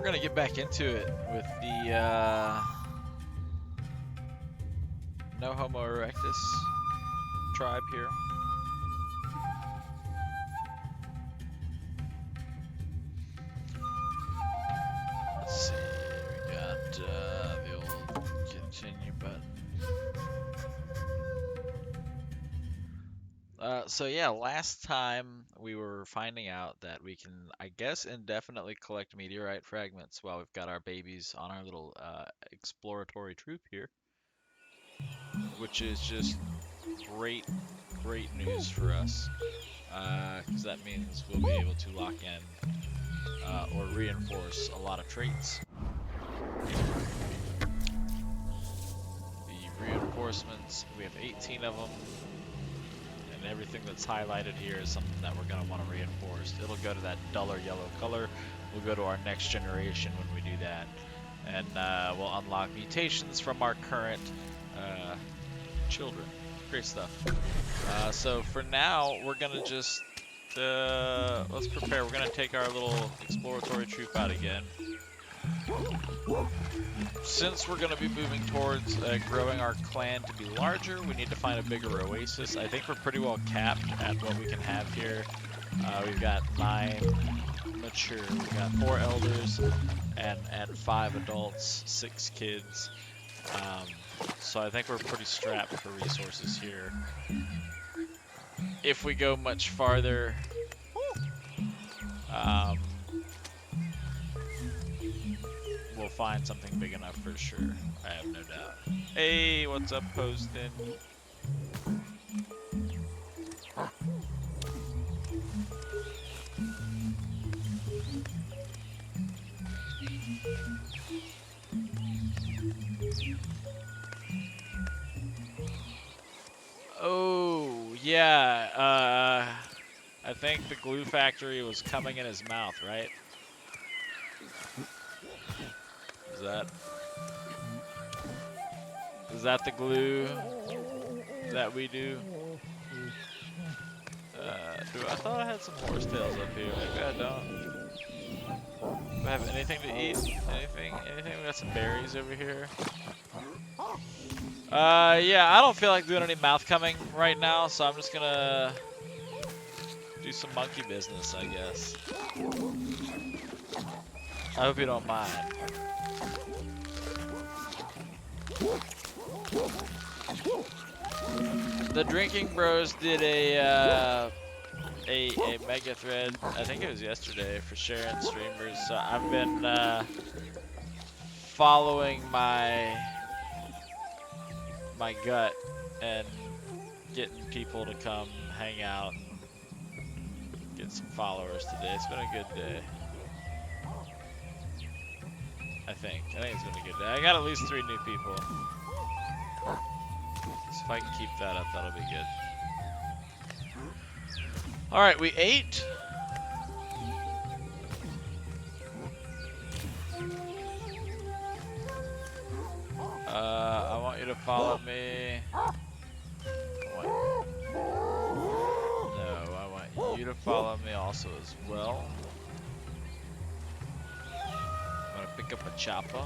gonna get back into it with the No Homo erectus tribe here. Let's see, we got the old continue button. So yeah, last time we were finding out that we can, I guess, indefinitely collect meteorite fragments while we've got our babies on our little exploratory troop here, which is just great, great news for us, because that means we'll be able to lock in or reinforce a lot of traits. The reinforcements, we have 18 of them. And everything that's highlighted here is something that we're going to want to reinforce. It'll go to that duller yellow color. We'll go to our next generation when we do that. And we'll unlock mutations from our current children. Great stuff. So for now, we're going to just, let's prepare. We're going to take our little exploratory troop out again. Since we're going to be moving towards growing our clan to be larger, we need to find a bigger oasis. I think we're pretty well capped at what we can have here. We've got 9 mature, we've got 4 elders and 5 adults, 6 kids. So I think we're pretty strapped for resources here. If we go much farther, we'll find something big enough for sure. I have no doubt. Hey, what's up, Poston? Oh, yeah. I think the glue factory was coming in his mouth, right? Is that the glue that we do? I thought I had some horsetails up here. Maybe I don't. Do I have anything to eat? Anything? We got some berries over here. Yeah, I don't feel like doing any mouth coming right now, so I'm just gonna do some monkey business, I guess. I hope you don't mind. The Drinking Bros did a mega thread, I think it was yesterday, for sharing streamers. So I've been following my gut and getting people to come hang out and get some followers today. It's been a good day. I think it's been a good day. I got at least 3 new people. So if I can keep that up, that'll be good. Alright, we ate. I want you to follow me. No, I want you to follow me also as well. I'm gonna pick up a chopper.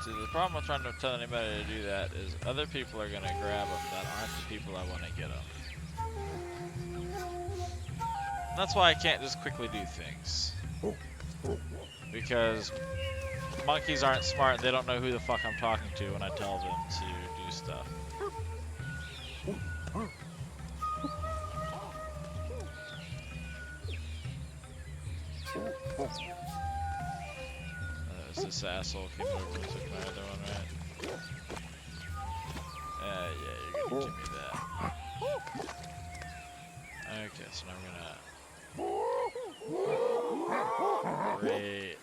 See, the problem with trying to tell anybody to do that is other people are gonna grab them that aren't the people I want to get them. That's why I can't just quickly do things. Because monkeys aren't smart, they don't know who the fuck I'm talking to when I tell them to do stuff. This asshole came over and took my other one, right? Yeah, you're gonna give me that. Okay, so now we're gonna... Great.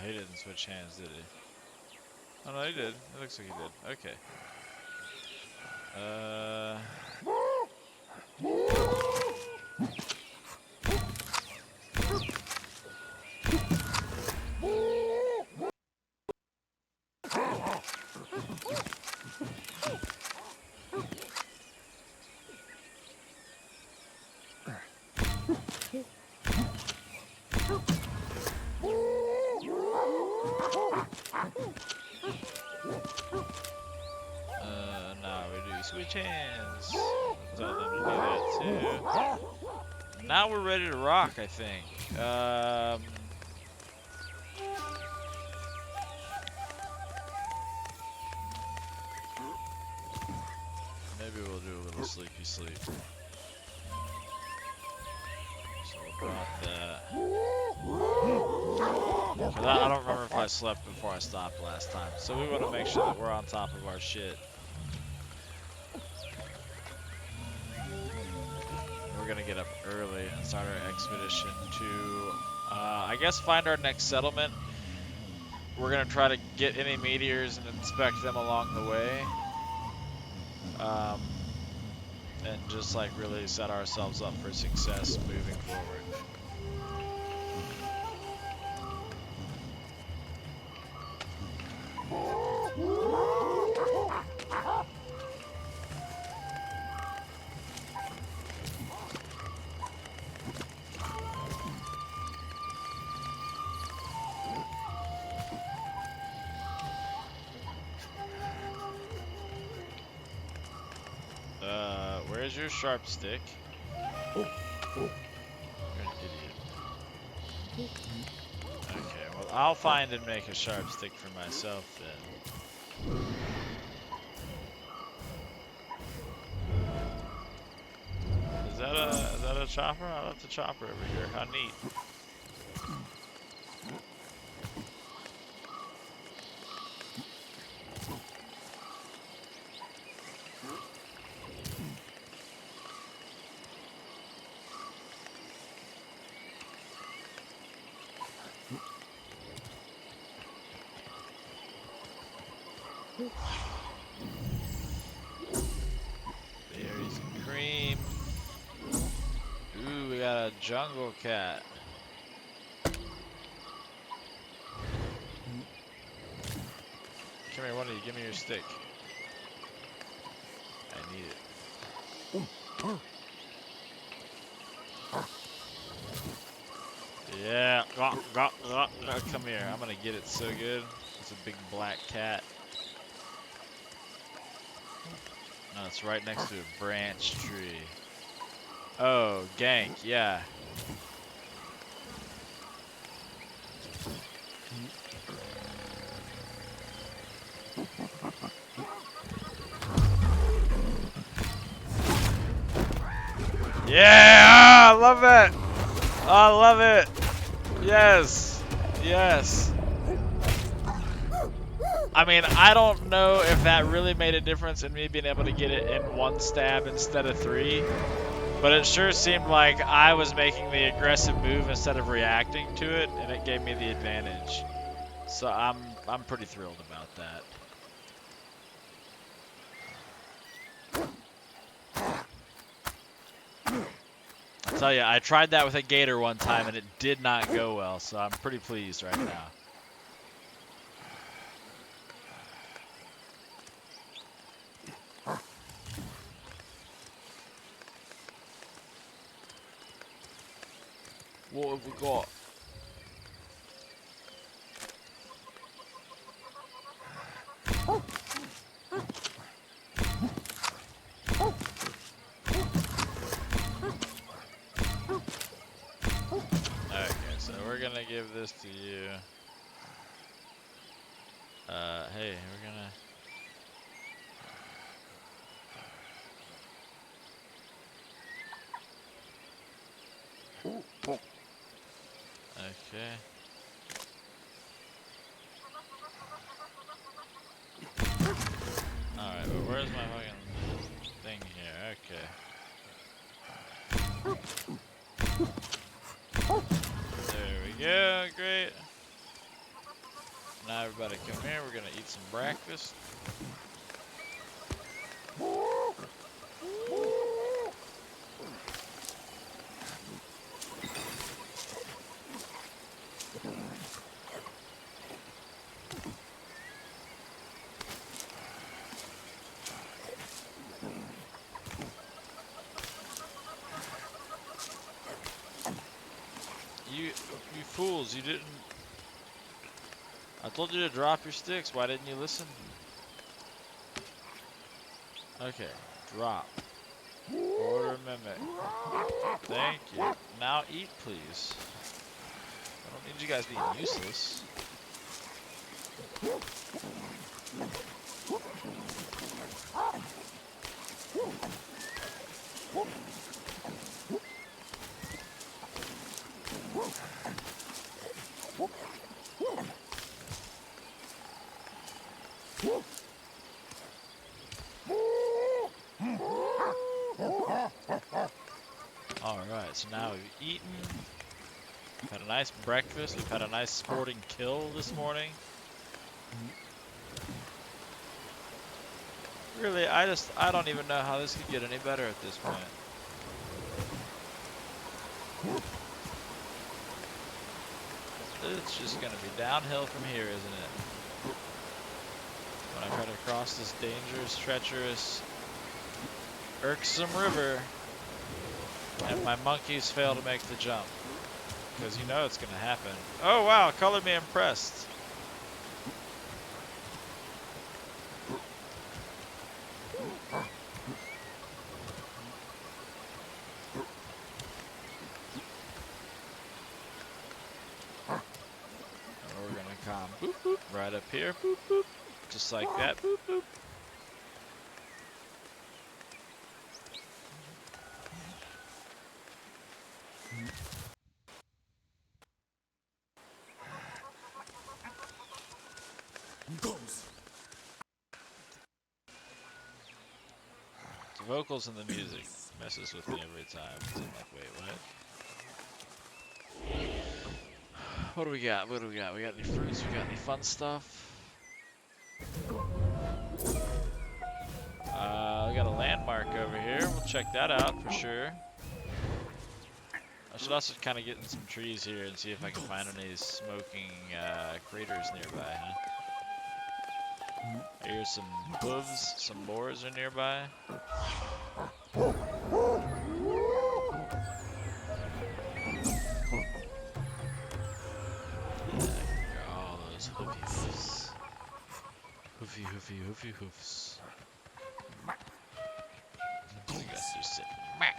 He didn't switch hands, did he? Oh no, he did. It looks like he did. Okay. Now we do switch hands. Tell them to do that too. Now we're ready to rock, I think. Maybe we'll do a little sleepy sleep. So we'll drop that. 'Cause I don't remember if I slept before I stopped last time. So we want to make sure that we're on top of our shit. We're gonna get up early and start our expedition to, I guess, find our next settlement. We're gonna try to get any meteors and inspect them along the way. And just like really set ourselves up for success moving forward. Where's your sharp stick? You're an idiot. Okay, well I'll find and make a sharp stick for myself then. Is that a chopper? I left a chopper over here. How neat. Berries and cream. Ooh, we got a jungle cat. Come here, one of you, give me your stick. I need it. Yeah, come here. I'm gonna get it so good. It's a big black cat. No, it's right next to a branch tree. Oh, gank, yeah. Yeah, I love it. I love it. Yes, yes. I mean, I don't know if that really made a difference in me being able to get it in one stab instead of 3, but it sure seemed like I was making the aggressive move instead of reacting to it, and it gave me the advantage. So I'm pretty thrilled about that. I tell you, I tried that with a gator one time and it did not go well, so I'm pretty pleased right now. What have we got? Okay, so we're gonna give this to you. Hey, we're gonna... Okay. Alright, but where's my fucking thing here? Okay. There we go, great. now everybody come here. We're gonna eat some breakfast. You fools, you didn't... I told you to drop your sticks, why didn't you listen? Okay, drop. Order mimic. Thank you. Now eat, please. I don't need you guys being useless. Alright, so now we've eaten. We've had a nice breakfast. We've had a nice sporting kill this morning. Really, I don't even know how this could get any better at this point. It's just gonna be downhill from here, isn't it? When I try to cross this dangerous, treacherous, irksome river, and my monkeys fail to make the jump. Because you know it's gonna happen. Oh wow, color me impressed. Boop, boop, right up here, boop, boop, just like that, boop, boop. The vocals and the music messes with me every time. So I'm like, wait, what? What do we got? What do we got? We got any fruits? We got any fun stuff? We got a landmark over here. We'll check that out for sure. I should also kind of get in some trees here and see if I can find any smoking craters nearby, huh? I hear some hooves, some boars are nearby. All those hoofy hoofs. Hoofy, hoofy, hoofy hoofs. You guys just sit back.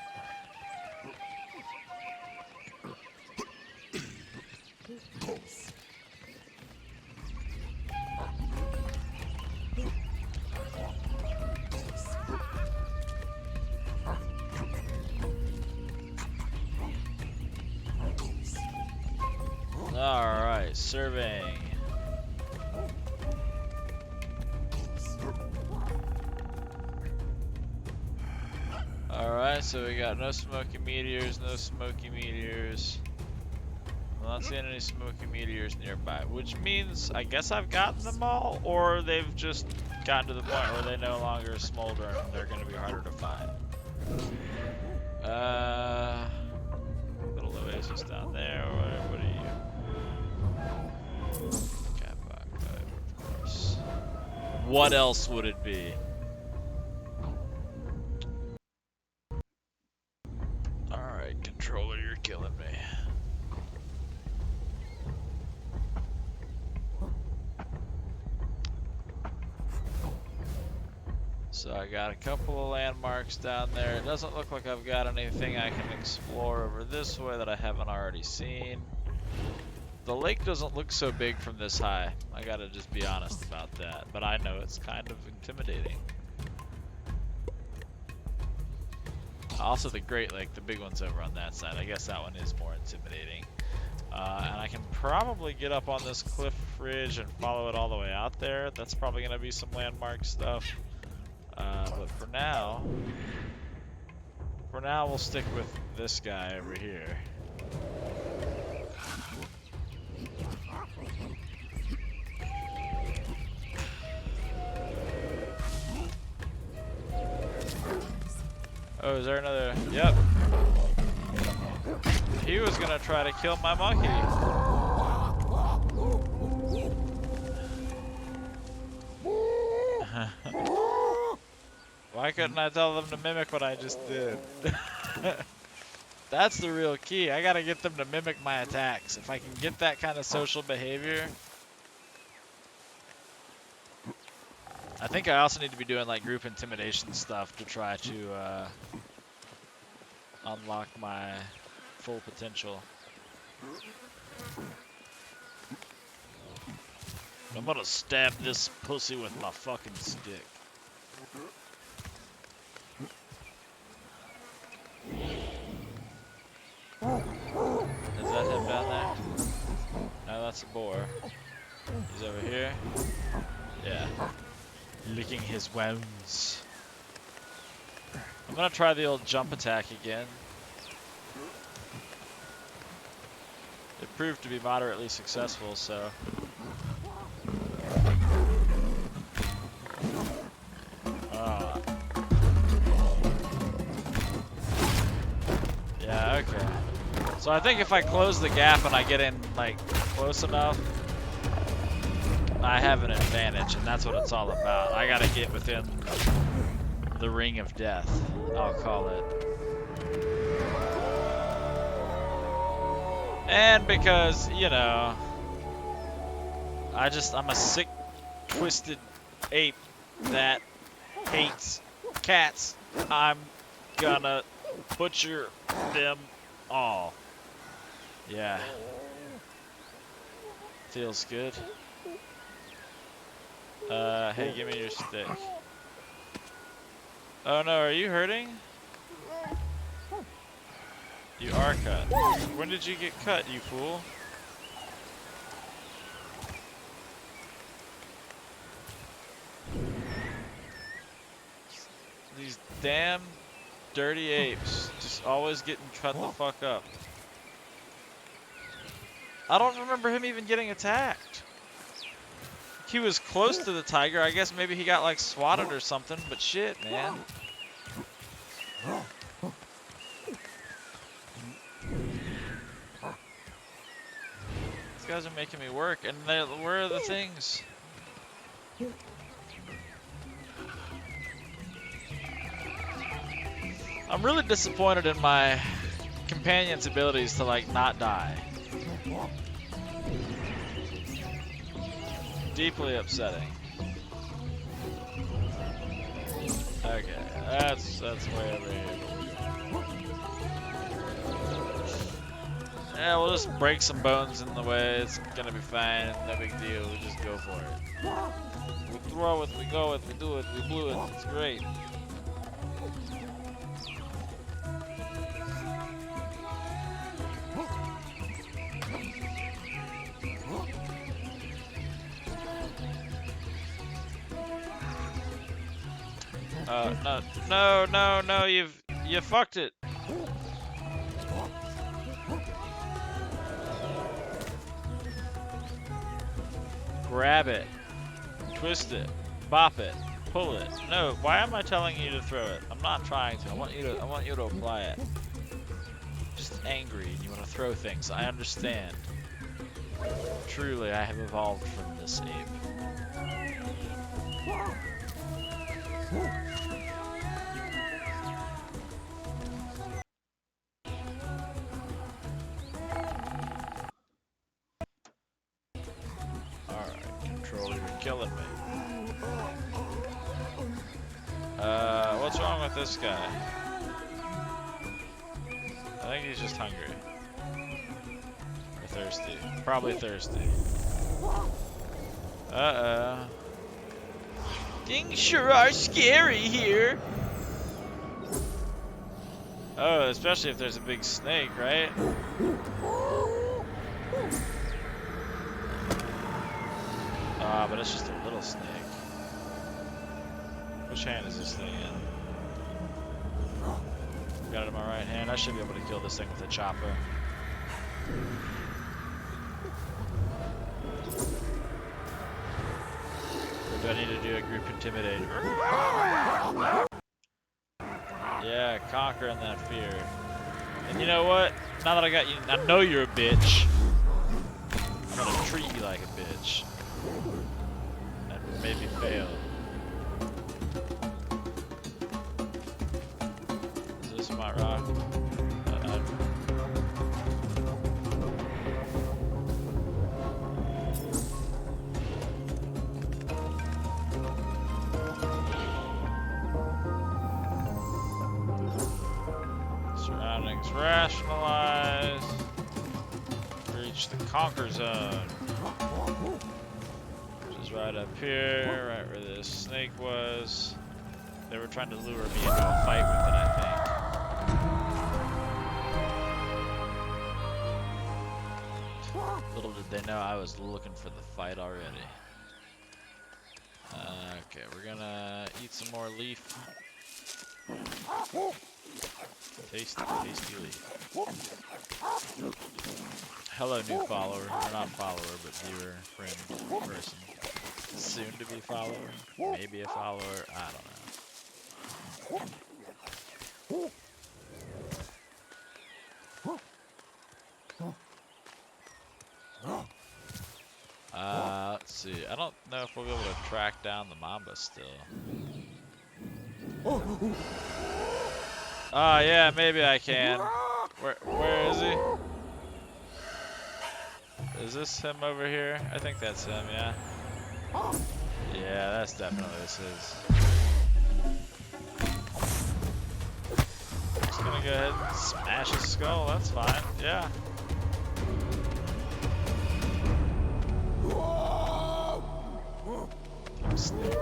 Alright, surveying. Alright, so we got no smoky meteors, no smoky meteors. I'm not seeing any smoky meteors nearby, which means I guess I've gotten them all, or they've just gotten to the point where they no longer smolder and they're going to be harder to find. Little oasis down there, what are you? Cat of course. What else would it be? Alright, controller, you're killing me. So I got a couple of landmarks down there. It doesn't look like I've got anything I can explore over this way that I haven't already seen. The lake doesn't look so big from this high. I gotta just be honest about that. But I know it's kind of intimidating. Also the Great Lake, the big one's over on that side. I guess that one is more intimidating. And I can probably get up on this cliff ridge and follow it all the way out there. That's probably gonna be some landmark stuff. But for now we'll stick with this guy over here. Oh, is there another? Yep. He was gonna try to kill my monkey. Why couldn't I tell them to mimic what I just did? That's the real key. I gotta get them to mimic my attacks. If I can get that kind of social behavior. I think I also need to be doing like group intimidation stuff to try to unlock my full potential. I'm gonna stab this pussy with my fucking stick. Is that him down there? No, that's a boar. He's over here. Yeah. Licking his wounds. I'm gonna try the old jump attack again. It proved to be moderately successful, so. Yeah, okay. So I think if I close the gap and I get in like close enough, I have an advantage, and that's what it's all about. I gotta get within the ring of death, I'll call it. And because, you know, I'm a sick, twisted ape that hates cats. I'm gonna butcher them all. Yeah. Feels good. Hey, give me your stick. Oh no, are you hurting? You are cut. When did you get cut, you fool? These damn dirty apes just always getting cut the fuck up. I don't remember him even getting attacked. He was close to the tiger. I guess maybe he got like swatted or something, but shit, man. These guys are making me work, and where are the things? I'm really disappointed in my companion's abilities to like not die. Deeply upsetting. Okay, that's way over here. Yeah, we'll just break some bones in the way. It's gonna be fine. No big deal. We just go for it. We throw it. We go it. We do it. We blew it. It's great. No, you fucked it. Grab it, twist it, bop it, pull it. No, why am I telling you to throw it? I'm not trying to. I want you to apply it. Just angry and you want to throw things. I understand. Truly, I have evolved from this ape. Alright, controller, you're killing me. What's wrong with this guy? I think he's just hungry. Or thirsty. Probably thirsty. Uh-oh. Things sure are scary here. Oh, especially if there's a big snake, right? Ah, but it's just a little snake. Which hand is this thing in? Got it in my right hand. I should be able to kill this thing with a chopper. Or do I need to do a group intimidate? Yeah, conquering that fear. And you know what? Now that I got you, I know you're a bitch. I'm gonna treat you like a bitch. That made me fail. Is this my rock? Surroundings rationalized. Reach the conquer zone. Which is right up here, right where this snake was. They were trying to lure me into a fight with it, I think. Little did they know I was looking for the fight already. Okay, we're gonna eat some more leaf. Tasty, tasty leaf. Hello, new follower. Or not follower, but viewer, friend, person. Soon to be follower. Maybe a follower. I don't know. Let's see. I don't know if we'll be able to track down the mamba still. Yeah, maybe I can. Where is he? Is this him over here? I think that's him, yeah. Yeah, that's definitely this is. Just gonna go ahead and smash his skull, that's fine, yeah. I'm sneaking.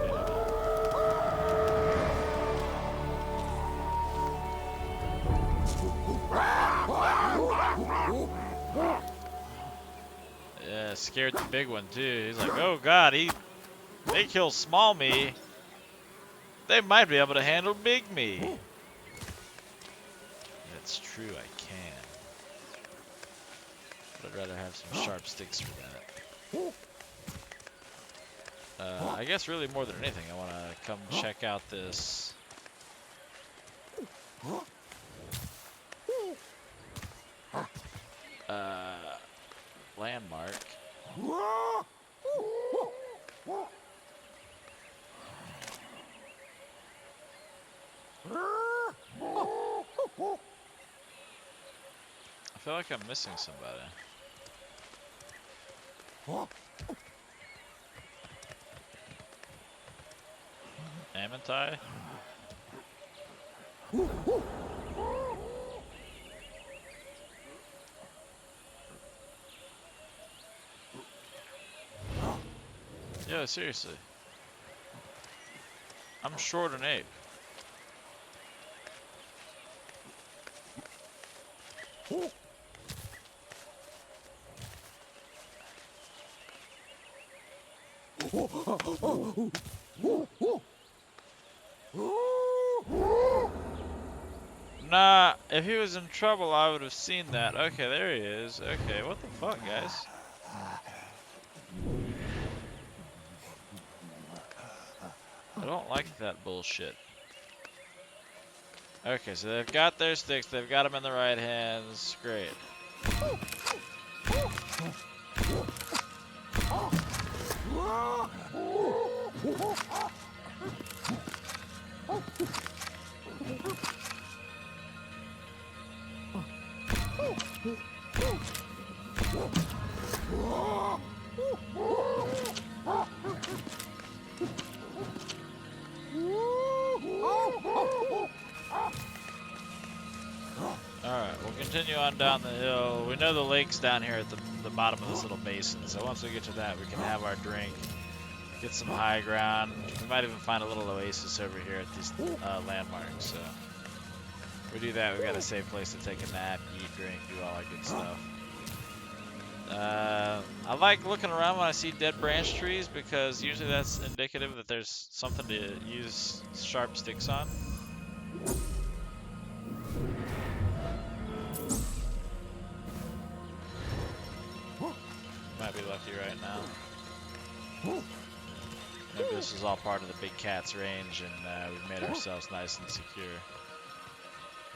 Yeah, scared the big one too. He's like, oh god, they kill small me. They might be able to handle big me. That's true, I can. But I'd rather have some sharp sticks for that. I guess really more than anything, I want to come check out this. Landmark. I feel like I'm missing somebody. Amantai? Yo, seriously. I'm short an ape. Nah, if he was in trouble, I would have seen that. Okay, there he is. Okay, what the fuck, guys? I don't like that bullshit. Okay, so they've got their sticks, they've got them in the right hands. Great. Alright, we'll continue on down the hill. We know the lake's down here at the bottom of this little basin, so once we get to that, we can have our drink, get some high ground. We might even find a little oasis over here at these landmarks, so if we do that, we've got a safe place to take a nap, eat, drink, do all that good stuff. I like looking around when I see dead branch trees because usually that's indicative that there's something to use sharp sticks on. Might be lucky right now. Maybe this is all part of the big cat's range and we've made ourselves nice and secure.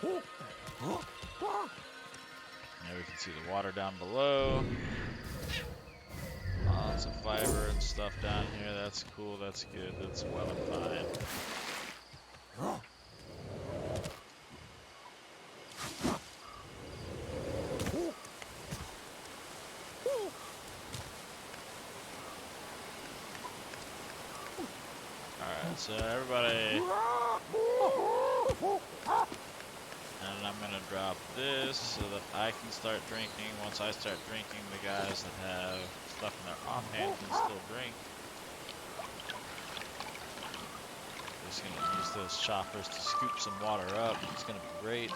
Now we can see the water down below. Lots of fiber and stuff down here. That's cool. That's good. That's well and fine. Alright, so everybody... And I'm gonna drop this so that I can start drinking. Once I start drinking, the guys that have stuff in their offhand can still drink. Just gonna use those choppers to scoop some water up. It's gonna be great.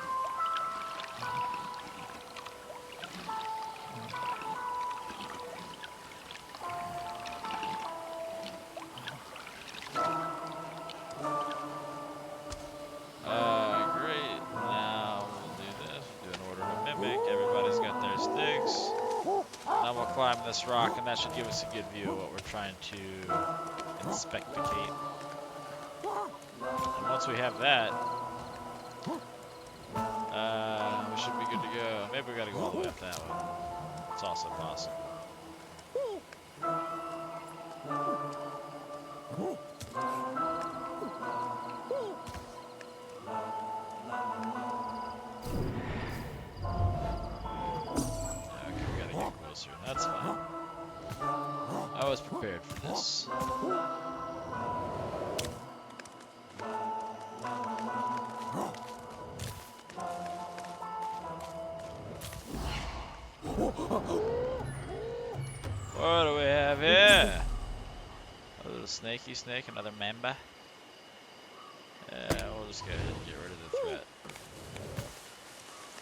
Great. Now we'll do this. Do an order to mimic. Everybody's got their sticks. Now we'll climb this rock, and that should give us a good view of what we're trying to inspecticate. And once we have that, we should be good to go. Maybe we gotta go all the way up that way. It's also possible. Okay, we gotta get closer. That's fine. I was prepared for this. What do we have here? A little snaky snake, another mamba. We'll just go ahead and get rid of the threat.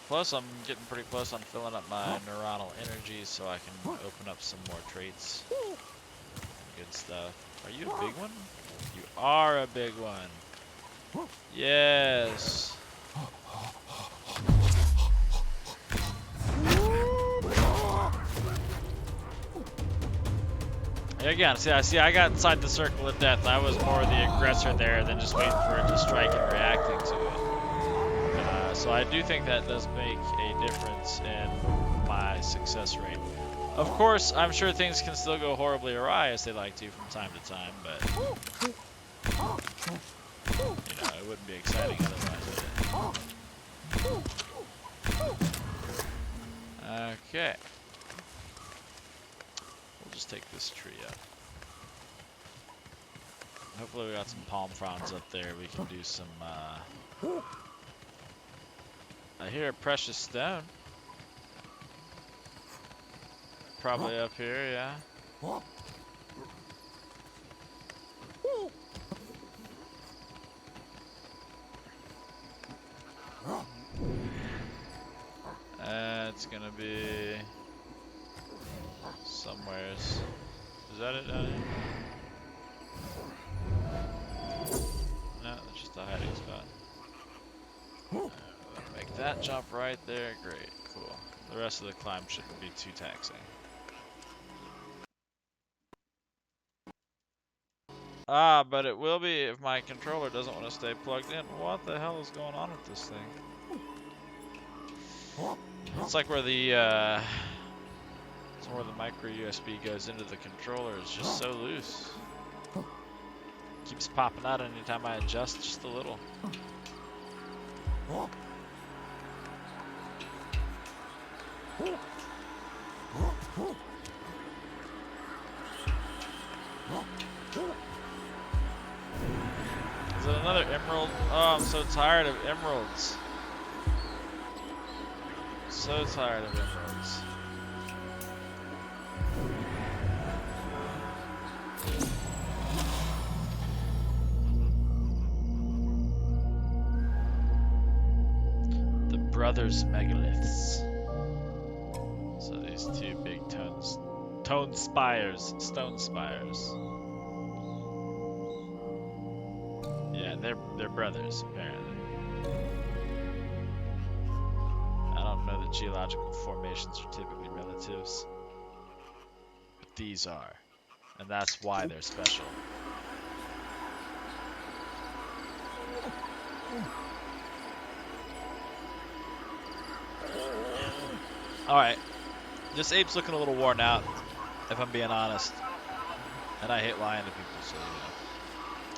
Plus, I'm getting pretty close on filling up my neuronal energy so I can open up some more traits. Good stuff. Are you a big one? You are a big one. Yes. Again, see, I got inside the circle of death. I was more the aggressor there than just waiting for it to strike and reacting to it. So I do think that does make a difference in my success rate. Of course, I'm sure things can still go horribly awry as they like to from time to time, but you know, it wouldn't be exciting otherwise, would it? Okay. Just take this tree up. Hopefully we got some palm fronds up there. We can do some, I hear a precious stone. Probably up here, yeah. It's gonna be somewheres. Is that it down here? No, that's just a hiding spot. Make that jump right there. Great, cool. The rest of the climb shouldn't be too taxing. Ah, but it will be if my controller doesn't want to stay plugged in. What the hell is going on with this thing? It's like where the micro USB goes into the controller is just so loose. Keeps popping out anytime I adjust just a little. Is it another emerald? Oh, I'm so tired of emeralds. So tired of emeralds. The Brothers Megaliths. So these two big stone spires. Yeah, they're brothers apparently. I don't know that geological formations are typically relatives, but these are, and that's why they're special. Alright. This ape's looking a little worn out, if I'm being honest. And I hate lying to people, so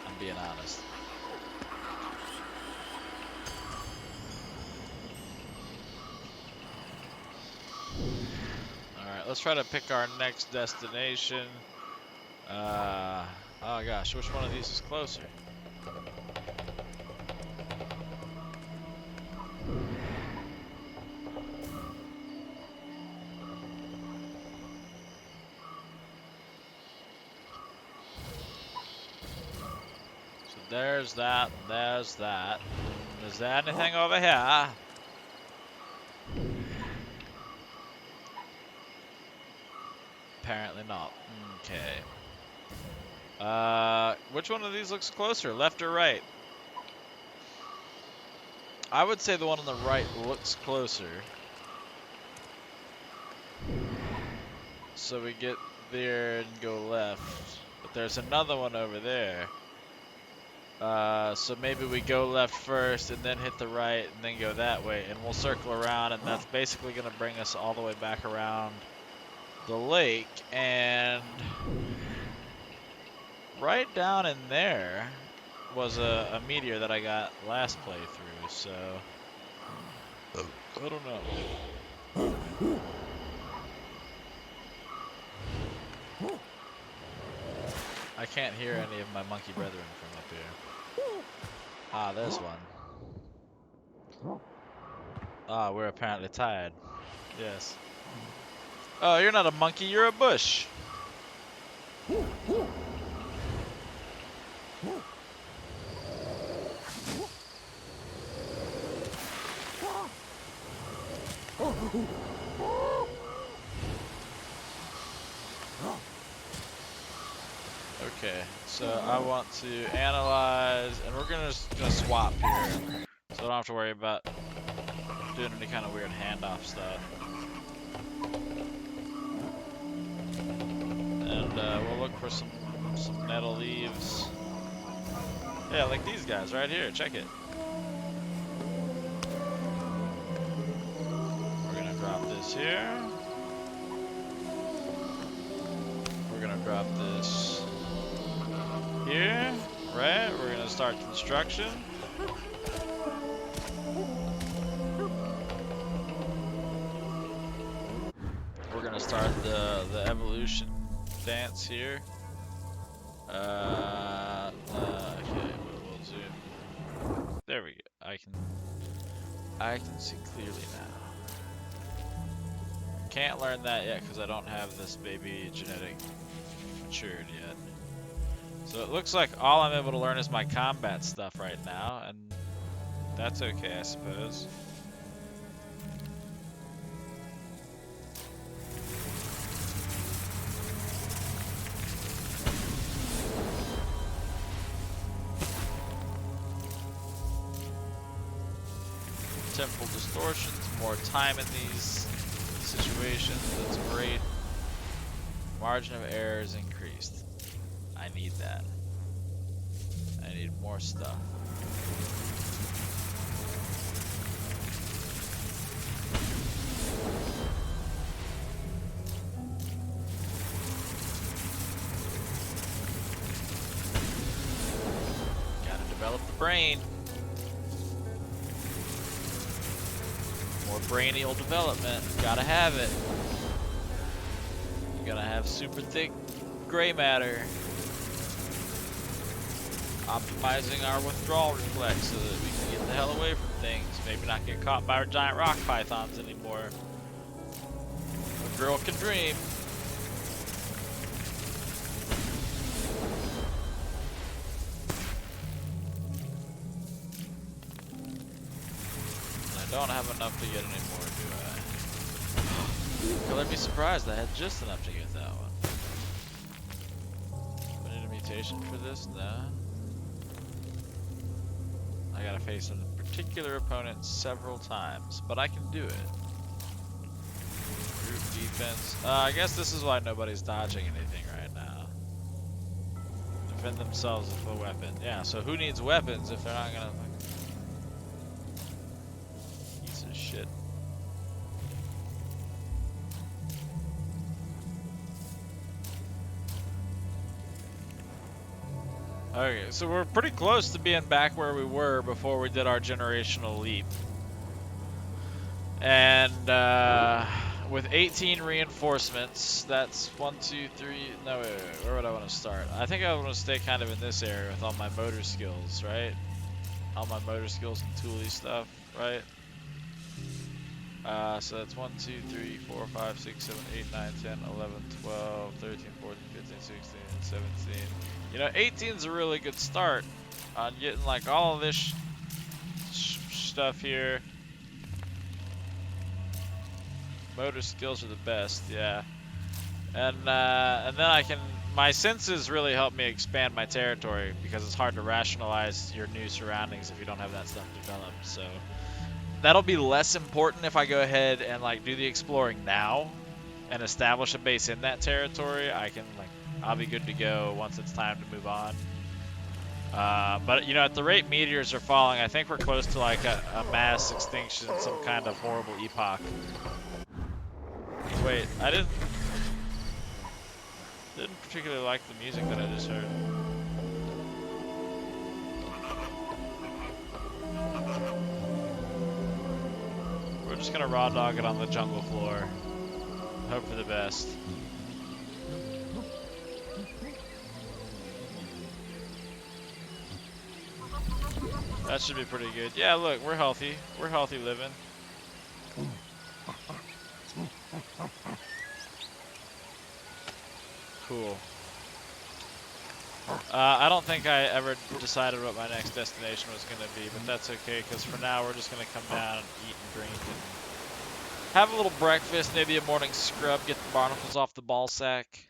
I'm being honest. Alright, let's try to pick our next destination. Oh gosh, which one of these is closer? So there's that, and there's that. Is there anything over here? Apparently not. Okay. Which one of these looks closer, left or right? I would say the one on the right looks closer. So we get there and go left. But there's another one over there. So maybe we go left first and then hit the right and then go that way. And we'll circle around, and that's basically going to bring us all the way back around the lake. And right down in there was a meteor that I got last playthrough, so I don't know. I can't hear any of my monkey brethren from up here. Ah, there's one. Ah, we're apparently tired. Yes. Oh, you're not a monkey, you're a bush. Okay, so I want to analyze, and we're gonna swap here, so I don't have to worry about doing any kind of weird handoff stuff. And we'll look for some nettle leaves. Yeah, like these guys right here. Check it. We're gonna drop this here. We're gonna drop this here, right? We're gonna start construction. We're gonna start the evolution dance here. Okay, we'll zoom. There we go. I can see clearly now. Can't learn that yet because I don't have this baby genetic matured yet. So it looks like all I'm able to learn is my combat stuff right now, and that's okay, I suppose. Temporal distortions, more time in these situations, that's great. Margin of error is increased. I need that. I need more stuff. Gotta develop the brain. More brainial development. Gotta have it. You gotta have super thick gray matter. Optimizing our withdrawal reflex so that we can get the hell away from things. Maybe not get caught by our giant rock pythons anymore. A girl can dream. And I don't have enough to get any more, do I? Will I be surprised? I had just enough to get that one. Do I need a mutation for this? No. I gotta face a particular opponent several times, but I can do it. Group defense. I guess this is why nobody's dodging anything right now. Defend themselves with a weapon. Yeah, so who needs weapons if they're not gonna... Piece of shit. Okay, so we're pretty close to being back where we were before we did our generational leap. And with 18 reinforcements, that's 1, 2, 3. No, wait, where would I want to start? I think I want to stay kind of in this area with all my motor skills, right? All my motor skills and tooly stuff, right? So that's 1, 2, 3, 4, 5, 6, 7, 8, 9, 10, 11, 12, 13, 14, 15, 16, 17. You know, 18's a really good start on getting like all of this stuff here. Motor skills are the best, yeah. And then I can, my senses really help me expand my territory because it's hard to rationalize your new surroundings if you don't have that stuff developed. So that'll be less important if I go ahead and like do the exploring now and establish a base in that territory. I'll be good to go once it's time to move on. But you know, at the rate meteors are falling, I think we're close to like a mass extinction, some kind of horrible epoch. Wait, I didn't particularly like the music that I just heard. We're just gonna raw dog it on the jungle floor. Hope for the best. That should be pretty good. Yeah, look, we're healthy. We're healthy living. Cool. I don't think I ever decided what my next destination was going to be, but that's okay, because for now we're just going to come down and eat and drink and have a little breakfast, maybe a morning scrub, get the barnacles off the ball sack.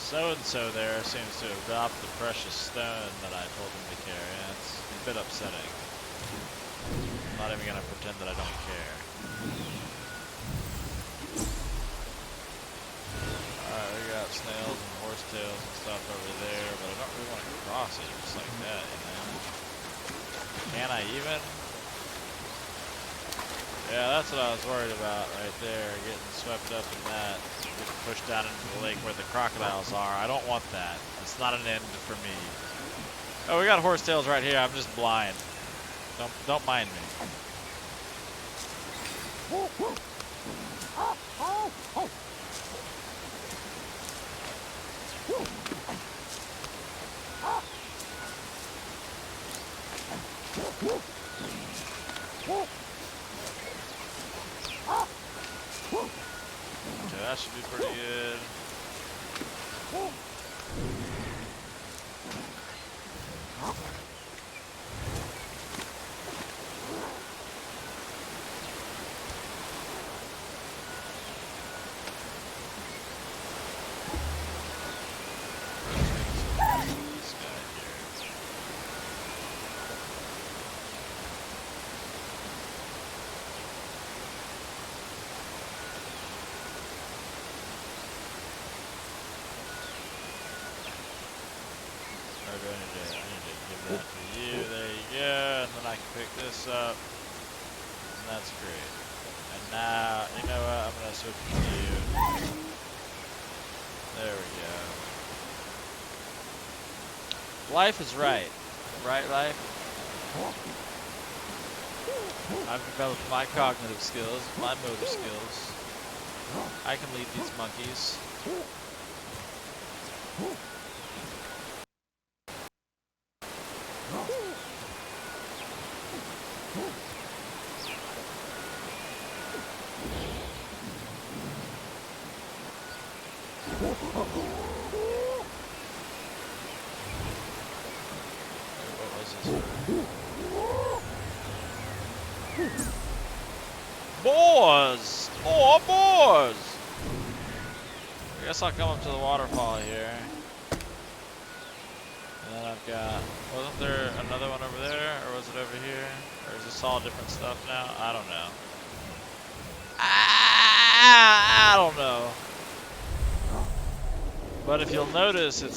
So-and-so there seems to have dropped the precious stone that I told him to carry. It's a bit upsetting. I'm not even going to pretend that I don't care. Alright, we got snails and horsetails and stuff over there, but I don't really want to cross it just like that, you know? Can I even? Yeah, that's what I was worried about right there, getting swept up in that. Getting pushed down into the lake where the crocodiles are. I don't want that. It's not an end for me. Oh, we got horsetails right here. I'm just blind. Don't mind me. Okay, that should be pretty good. I need to give that to you. There you go. And then I can pick this up. And that's great. And now, you know what? I'm going to switch to you. There we go. Life is right. Right, Life? I've developed my cognitive skills, my motor skills. I can lead these monkeys. Boars! More boars! I guess I'll come up to the waterfall here. And then I've got, wasn't there another one over there, or was it over here? Or is this all different stuff now? I don't know. I don't know. But if you'll notice, it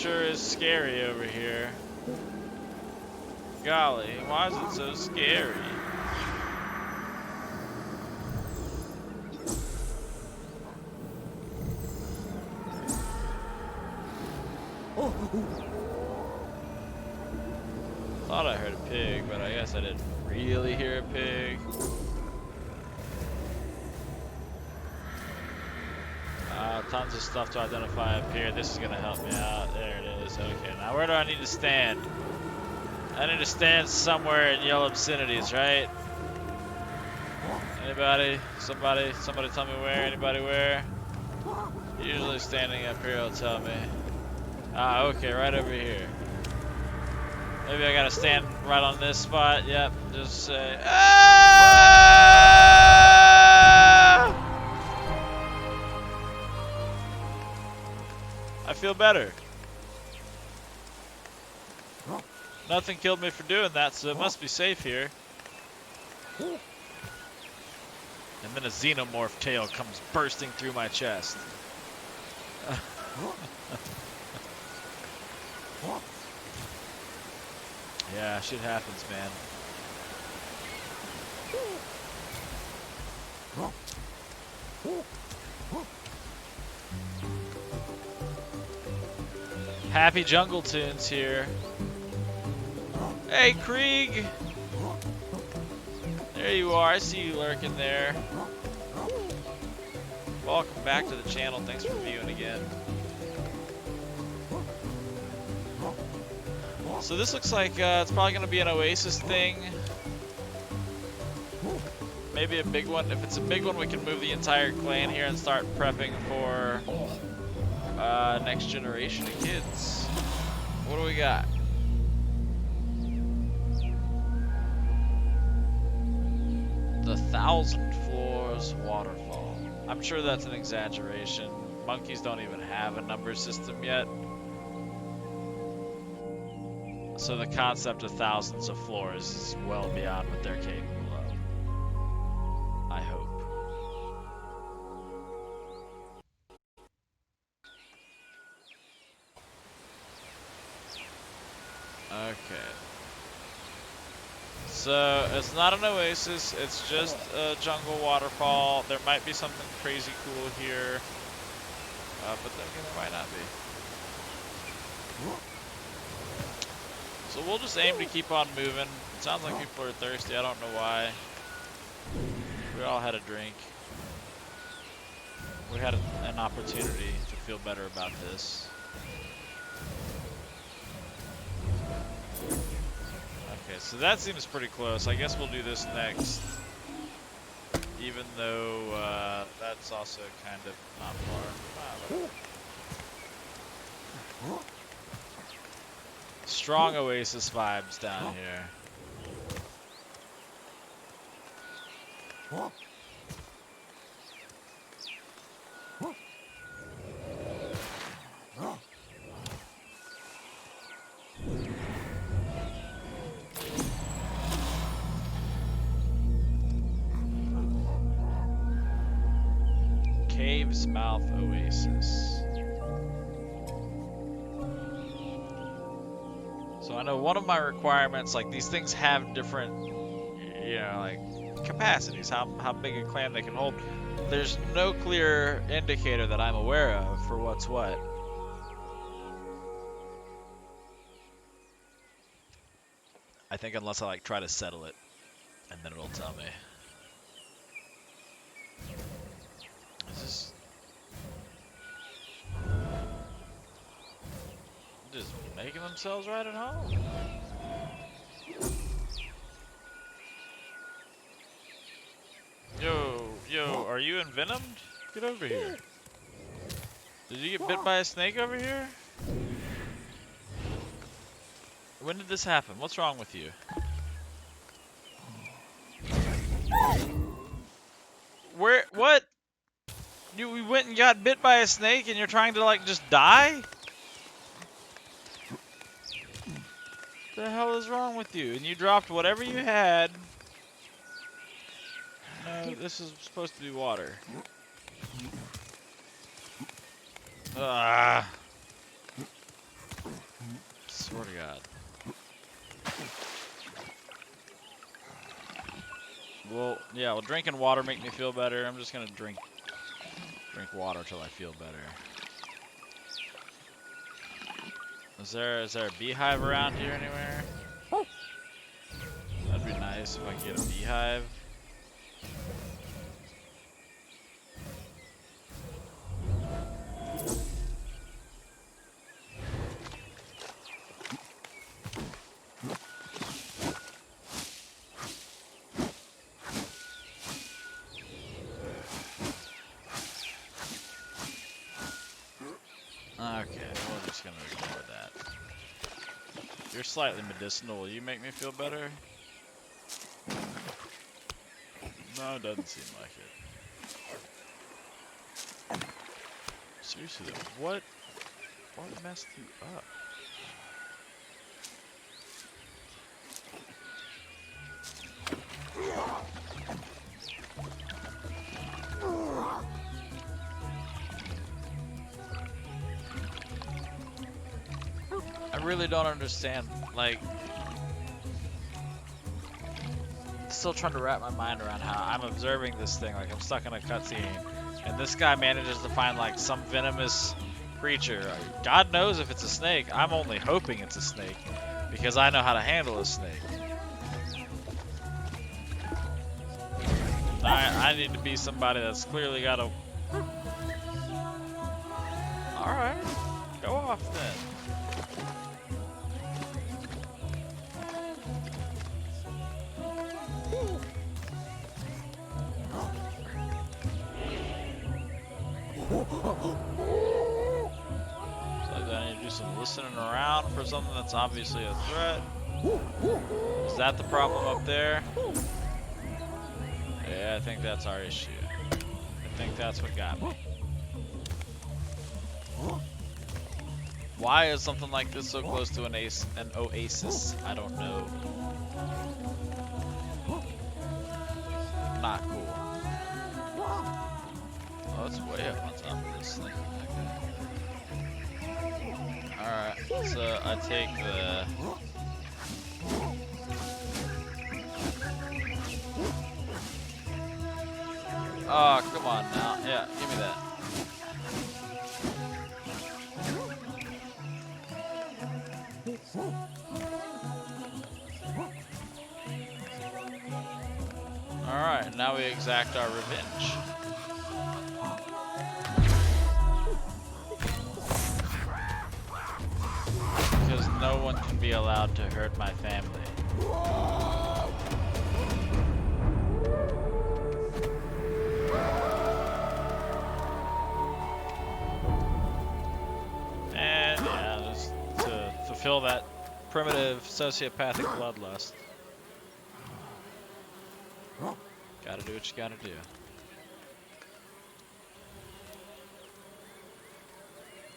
sure is scary over here. Golly, why is it so scary? Thought I heard a pig, but I guess I didn't really hear a pig. Tons of stuff to identify up here. This is gonna help me out. There it is. Okay, now where do I need to stand? I need to stand somewhere in Yellow Obscenities, right? Anybody? Somebody tell me where? Anybody where? Usually standing up here will tell me. Ah, okay, right over here. Maybe I gotta stand right on this spot. Yep, just say, ah! I feel better. Nothing killed me for doing that, so it must be safe here. And then a xenomorph tail comes bursting through my chest. Yeah, shit happens, man. Happy jungle tunes here. Hey, Krieg! There you are, I see you lurking there. Welcome back to the channel, thanks for viewing again. So this looks like it's probably going to be an Oasis thing. Maybe a big one. If it's a big one, we can move the entire clan here and start prepping for next generation of kids. What do we got? The 1,000 Floors Waterfall. I'm sure that's an exaggeration. Monkeys don't even have a number system yet. So the concept of thousands of floors is well beyond what they're capable of. I hope. Okay. So it's not an oasis, it's just a jungle waterfall. There might be something crazy cool here, but then again, there might not be. So we'll just aim to keep on moving. It sounds like people are thirsty, I don't know why. We all had a drink. We had an opportunity to feel better about this. Okay, so that seems pretty close. I guess we'll do this next. Even though that's also kind of not far. Strong Oasis vibes down here. Cave's Mouth Oasis. So I know one of my requirements, like these things have different, you know, like capacities, how big a clan they can hold. There's no clear indicator that I'm aware of for what's what. I think unless I like try to settle it, and then it'll tell me. Is this just making themselves right at home? Yo, are you envenomed? Get over here. Did you get bit by a snake over here? When did this happen? What's wrong with you? Where? What? You went and got bit by a snake and you're trying to like just die? What the hell is wrong with you? And you dropped whatever you had. No, this is supposed to be water. Ah. Swear to God. Well, yeah, well, drinking water make me feel better. I'm just gonna drink water till I feel better. Is there a beehive around here anywhere? That'd be nice if I could get a beehive. Okay, we're just gonna ignore that. You're slightly medicinal. Will you make me feel better? No, it doesn't seem like it. Seriously though, what messed you up? I really don't understand, like, still trying to wrap my mind around how I'm observing this thing, like I'm stuck in a cutscene, and this guy manages to find like some venomous creature. God knows if it's a snake. I'm only hoping it's a snake, because I know how to handle a snake. I need to be somebody that's clearly got a... Alright, go off then. So I need to do some listening around for something that's obviously a threat. Is that the problem up there? Yeah, I think that's our issue. I think that's what got me. Why is something like this so close to an oasis? I don't know. Not cool. Oh, it's way up on top of this thing. Okay. Alright, so I take the... Oh, come on now. Yeah, give me that. Alright, now we exact our revenge. Because no one can be allowed to hurt my family. And yeah, just to fulfill that primitive sociopathic bloodlust. Gotta do what you gotta do.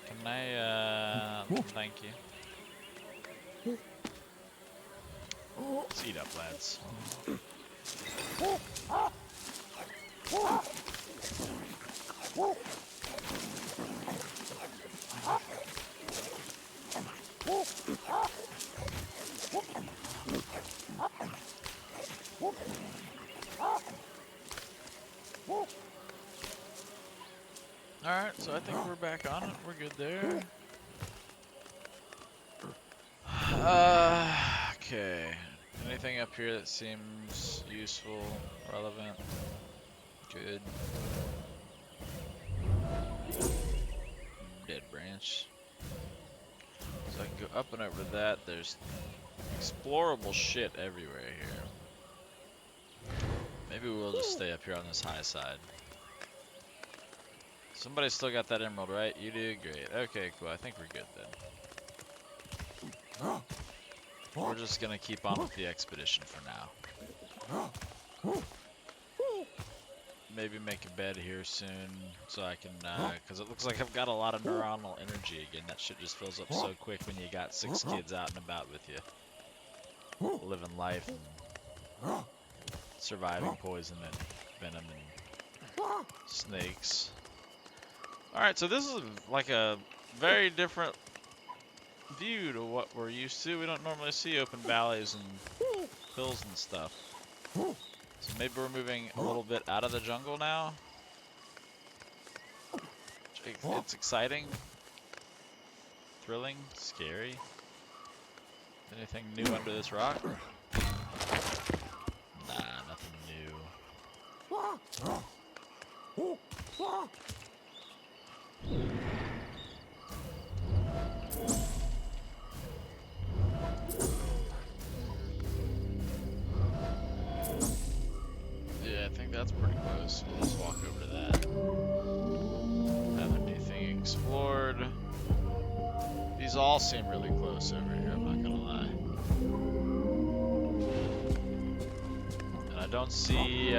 Can I, thank you. Let's eat up, lads. Alright, so I think we're back on it. We're good there. Okay. Anything up here that seems useful, relevant? Good. Dead branch. So I can go up and over that. There's explorable shit everywhere here. Maybe we'll just stay up here on this high side. Somebody's still got that emerald, right? You do? Great. Okay, cool. I think we're good then. We're just gonna keep on with the expedition for now. maybe make a bed here soon so I can, because it looks like I've got a lot of neuronal energy again. That shit just fills up so quick when you got 6 kids out and about with you, living life and surviving poison and venom and snakes. Alright, so this is like a very different view to what we're used to. We don't normally see open valleys and hills and stuff. So maybe we're moving a little bit out of the jungle now. It's exciting, thrilling, scary. Anything new under this rock? Nah, nothing new. Yeah, I think that's pretty close. We'll just walk over to that. Another new thing explored. These all seem really close over here, I'm not gonna lie. And I don't see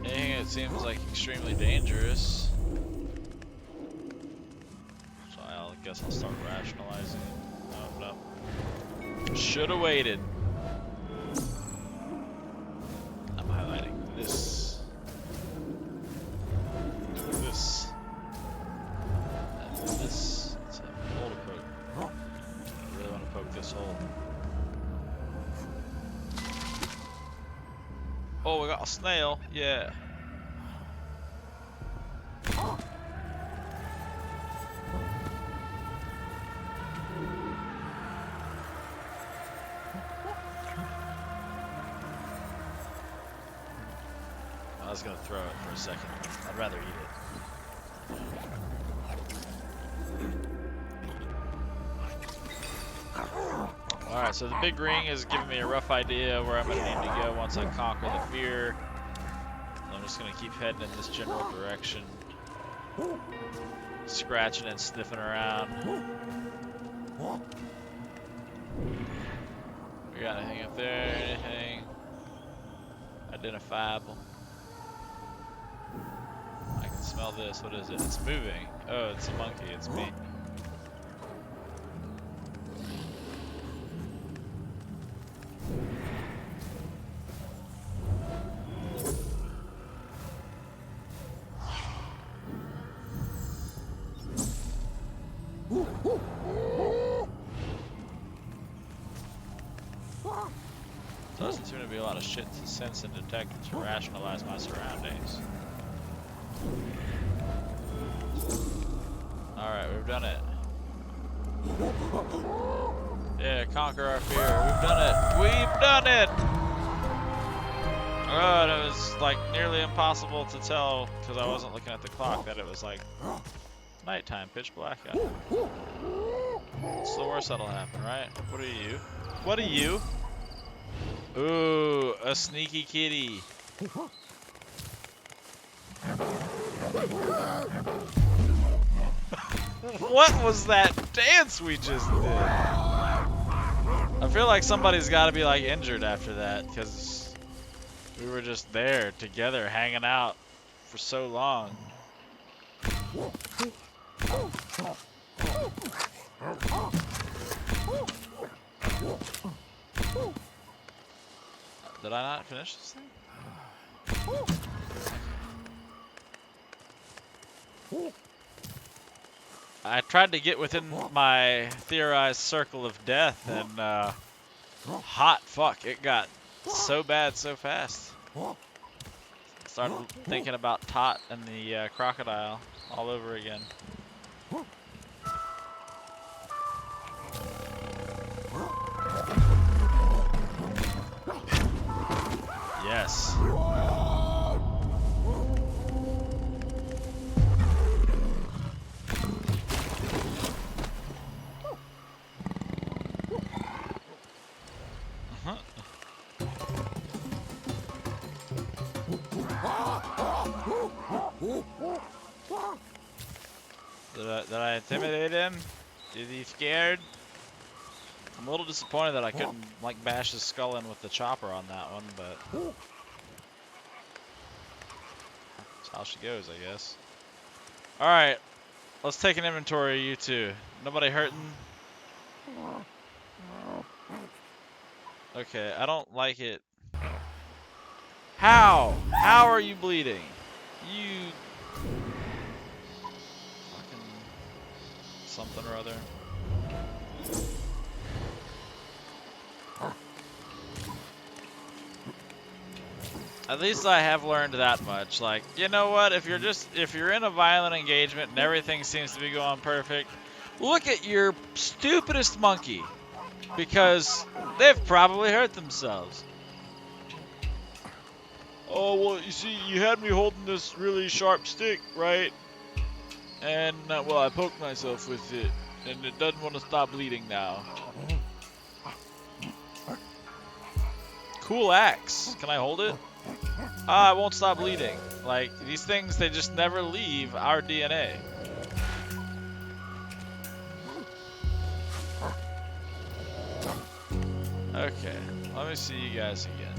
anything that seems like extremely dangerous. So I guess I'll start rationalizing. Oh, no. Should've waited. I'm highlighting this. This. And this. It's a hole to poke. I really want to poke this hole. Oh, we got a snail. Yeah. I was gonna throw it for a second. I'd rather eat it. Alright, so the big ring is giving me a rough idea where I'm gonna need to go once I conquer the fear. I'm just gonna keep heading in this general direction. Scratching and sniffing around. We got anything up there? Anything identifiable? I can smell this. What is it? It's moving. Oh, it's a monkey. It's me. Doesn't seem to be a lot of shit to sense and detect to rationalize my surroundings. Alright, we've done it. Yeah, conquer our fear. We've done it. We've done it! Oh, and it was like nearly impossible to tell because I wasn't looking at the clock that it was like nighttime, pitch black out. It's the worst that'll happen, right? What are you? What are you? Ooh, a sneaky kitty. What was that dance we just did? I feel like somebody's got to be like injured after that because we were just there together hanging out for so long. Did I not finish this thing? I tried to get within my theorized circle of death, and hot fuck, it got so bad so fast. Started thinking about Tot and the crocodile all over again. Yes. Did I intimidate him? Is he scared? I'm a little disappointed that I couldn't like bash his skull in with the chopper on that one, but That's how she goes, I guess. Alright, let's take an inventory of you two. Nobody hurting? Okay, I don't like it. How? How are you bleeding? You... fucking... something or other. At least I have learned that much. Like, you know what? If you're in a violent engagement and everything seems to be going perfect, look at your stupidest monkey. Because they've probably hurt themselves. Oh, well, you see, you had me holding this really sharp stick, right? And, well, I poked myself with it. And it doesn't want to stop bleeding now. Cool axe. Can I hold it? Ah, it won't stop bleeding. Like, these things, they just never leave our DNA. Okay, let me see you guys again.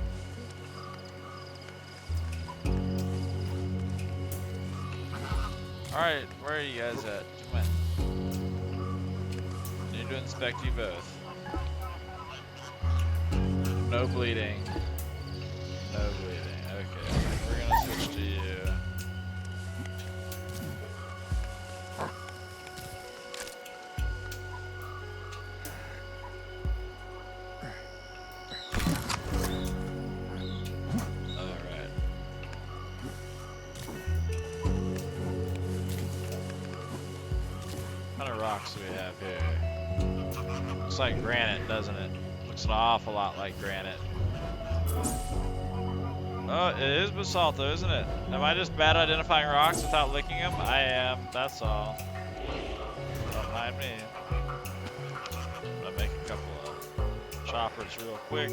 Alright, where are you guys at? Come on. Need to inspect you both. No bleeding. No bleeding. Okay, we're gonna switch to you. Alright. What kind of rocks do we have here? Looks like granite, doesn't it? Looks an awful lot like granite. Oh, it is basalt though, isn't it? Am I just bad at identifying rocks without licking them? I am, that's all. Don't mind me. I'm gonna make a couple of choppers real quick.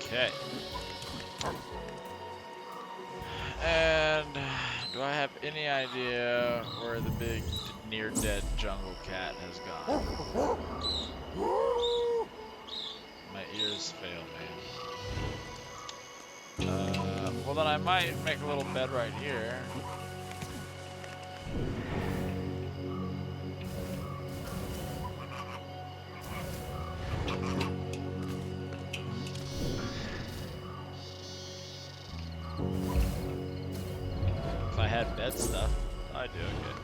Okay. And do I have any idea where the big near-dead jungle cat has gone? My ears fail me. Well then I might make a little bed right here. If I had bed stuff, I'd do okay.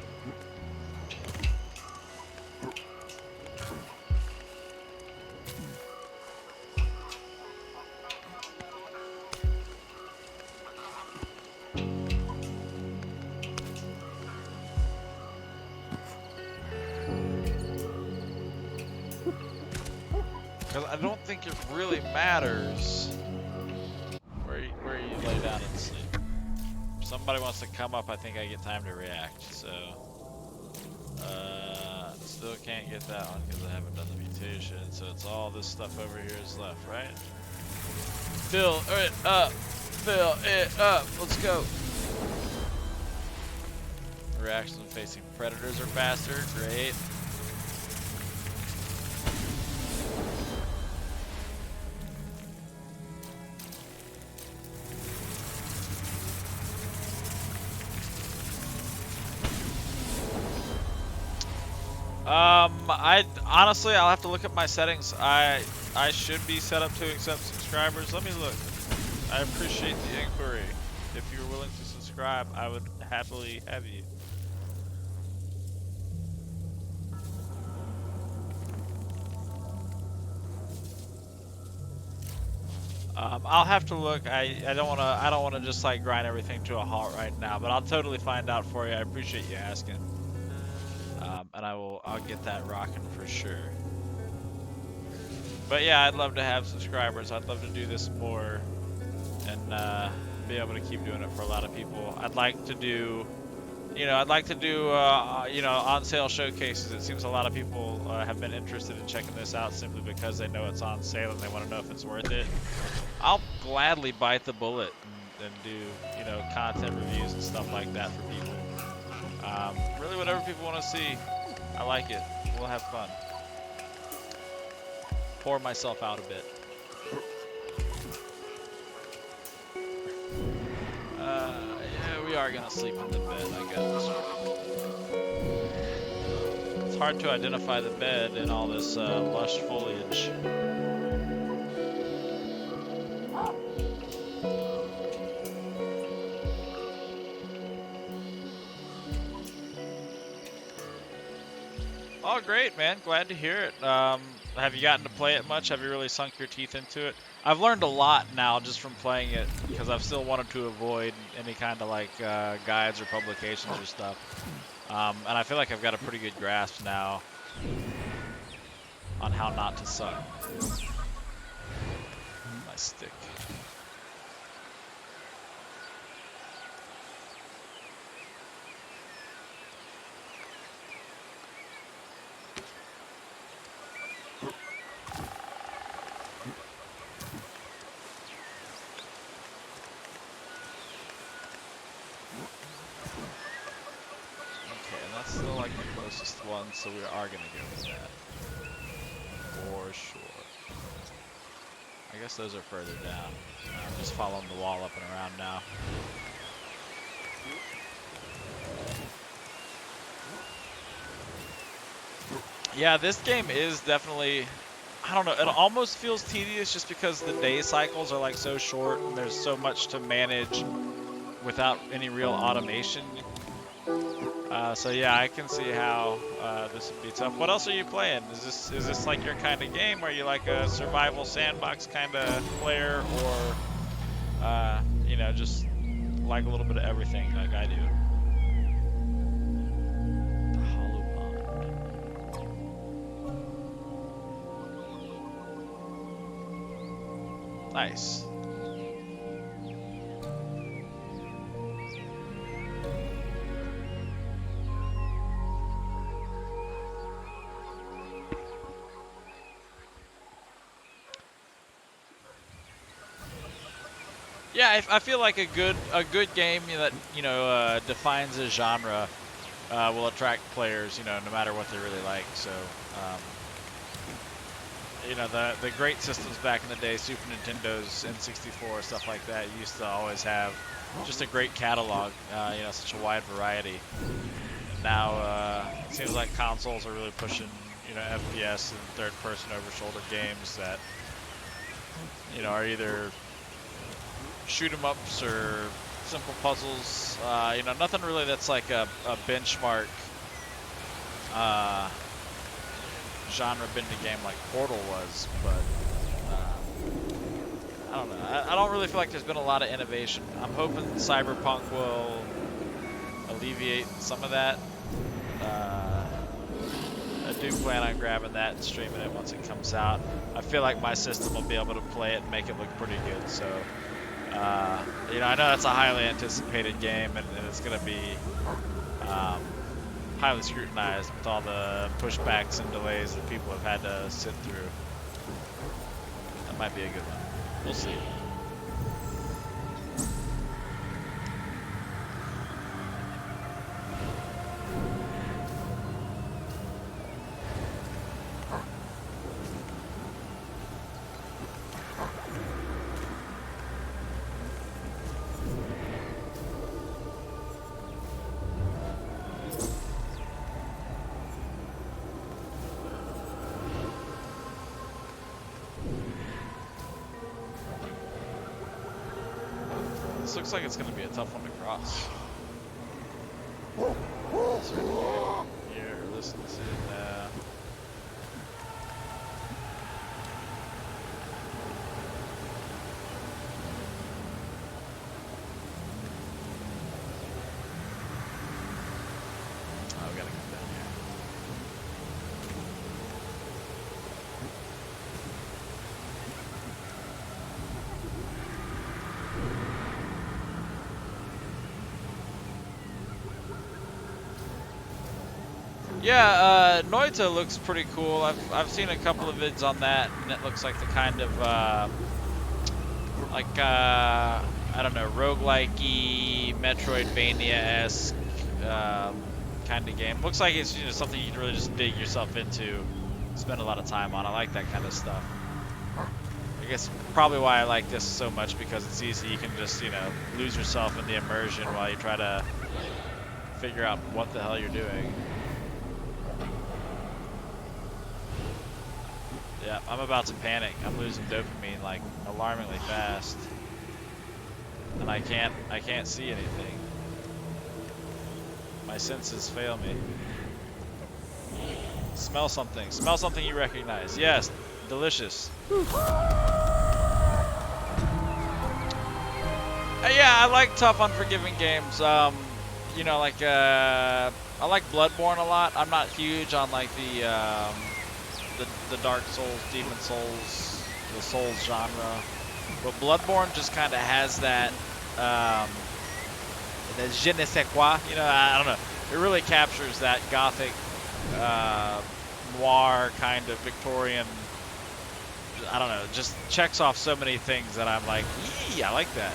Because I don't think it really matters where you lay down and sleep. If somebody wants to come up, I think I get time to react. So, still can't get that one because I haven't done the mutation. So it's all this stuff over here is left, right? Fill it up, fill it up. Let's go. Reactions when facing predators are faster. Great. I honestly, I'll have to look at my settings. I should be set up to accept subscribers. Let me look. I appreciate the inquiry. If you're willing to subscribe, I would happily have you. I'll have to look. I don't wanna just like grind everything to a halt right now, but I'll totally find out for you. I appreciate you asking. And I'll get that rocking for sure. But yeah, I'd love to have subscribers. I'd love to do this more and be able to keep doing it for a lot of people. I'd like to do You know, I'd like to do, you know, on sale showcases. It seems a lot of people have been interested in checking this out simply because they know it's on sale and they want to know if it's worth it. I'll gladly bite the bullet and do, you know, content reviews and stuff like that for people. Really, whatever people want to see, I like it. We'll have fun. Pour myself out a bit. Yeah, we are gonna sleep in the bed, I guess. It's hard to identify the bed in all this lush foliage. Oh, great, man. Glad to hear it. Have you gotten to play it much? Have you really sunk your teeth into it? I've learned a lot now just from playing it because I've still wanted to avoid any kind of like guides or publications or stuff. And I feel like I've got a pretty good grasp now on how not to suck. My stick. That's still like the closest one, so we are gonna go with that. For sure. I guess those are further down. I'm just following the wall up and around now. Yeah, this game is definitely, I don't know, it almost feels tedious just because the day cycles are like so short and there's so much to manage without any real automation. So yeah, I can see how this would be tough. What else are you playing? Is this like your kind of game? Are you like a survival sandbox kind of player, or you know, just like a little bit of everything like I do? The Hollow Pond. Nice. Yeah, I feel like a good game that, you know, defines a genre will attract players, you know, no matter what they really like. So, you know, the great systems back in the day, Super Nintendo's, N64, stuff like that, used to always have just a great catalog, you know, such a wide variety. And now it seems like consoles are really pushing, you know, FPS and third-person over-shoulder games that, you know, are either shoot 'em ups or simple puzzles. You know, nothing really that's like a benchmark genre bending game like Portal was, but I don't know. I don't really feel like there's been a lot of innovation. I'm hoping Cyberpunk will alleviate some of that. I do plan on grabbing that and streaming it once it comes out. I feel like my system will be able to play it and make it look pretty good, so you know, I know that's a highly anticipated game, and it's going to be highly scrutinized with all the pushbacks and delays that people have had to sit through. That might be a good one. We'll see. This looks like it's going to be a tough one to cross. Here, listen to it now. Oh, we gotta come down here. Yeah, Noita looks pretty cool. I've seen a couple of vids on that, and it looks like the kind of I don't know, roguelike-y, Metroidvania-esque kind of game. Looks like it's, you know, something you can really just dig yourself into, spend a lot of time on. I like that kind of stuff. I guess probably why I like this so much, because it's easy. You can just, you know, lose yourself in the immersion while you try to figure out what the hell you're doing. Yeah, I'm about to panic. I'm losing dopamine like alarmingly fast. And I can't see anything. My senses fail me. Smell something. Smell something you recognize. Yes, delicious. Yeah, I like tough, unforgiving games. You know, like I like Bloodborne a lot. I'm not huge on like the Dark Souls, Demon Souls, the Souls genre, but Bloodborne just kind of has that the je ne sais quoi. You know, I don't know. It really captures that gothic, noir kind of Victorian. I don't know. Just checks off so many things that I'm like, yee, I like that.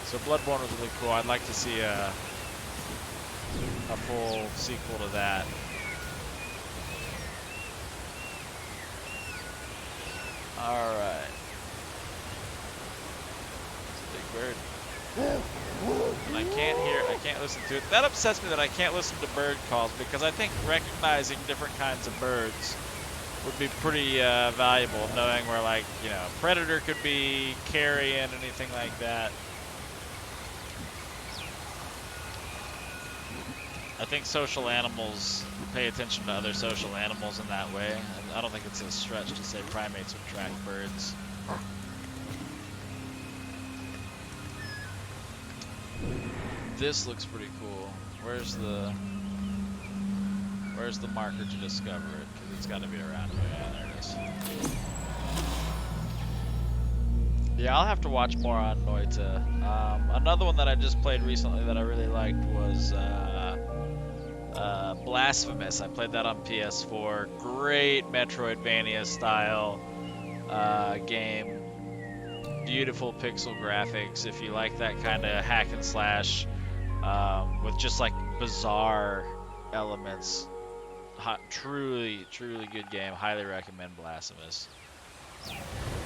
So Bloodborne was really cool. I'd like to see a full sequel to that. All right. It's a big bird. And I can't listen to it. That upsets me that I can't listen to bird calls, because I think recognizing different kinds of birds would be pretty valuable, knowing where, like, you know, predator could be, carrion, anything like that. I think social animals pay attention to other social animals in that way. And I don't think it's a stretch to say primates would track birds. This looks pretty cool. Where's the marker to discover it? Because it's got to be around here. Yeah, there it is. Yeah, I'll have to watch more on Noita. Another one that I just played recently that I really liked was Blasphemous. I played that on PS4. Great Metroidvania style game. Beautiful pixel graphics. If you like that kind of hack and slash with just like bizarre elements, truly good game. Highly recommend Blasphemous.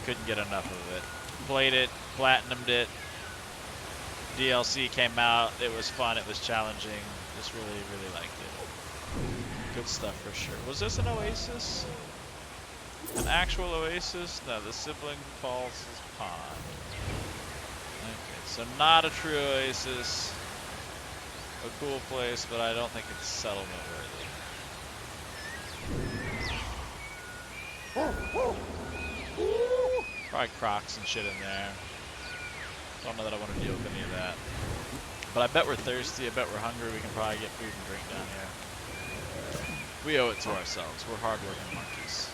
Couldn't get enough of it. Played it, platinumed it. DLC came out. It was fun. It was challenging. Just really liked it. Good stuff for sure. Was this an oasis? An actual oasis? No, the Sibling Falls Pond. Okay, so not a true oasis. A cool place, but I don't think it's settlement worthy. Probably crocs and shit in there. Don't know that I want to deal with any of that. But I bet we're thirsty, I bet we're hungry, we can probably get food and drink down here. We owe it to ourselves. We're hardworking monkeys.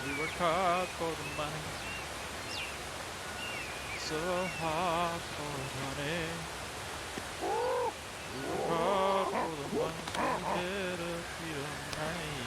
We work hard for the money. So hard for the money. We work hard for the money. Get a feel nice.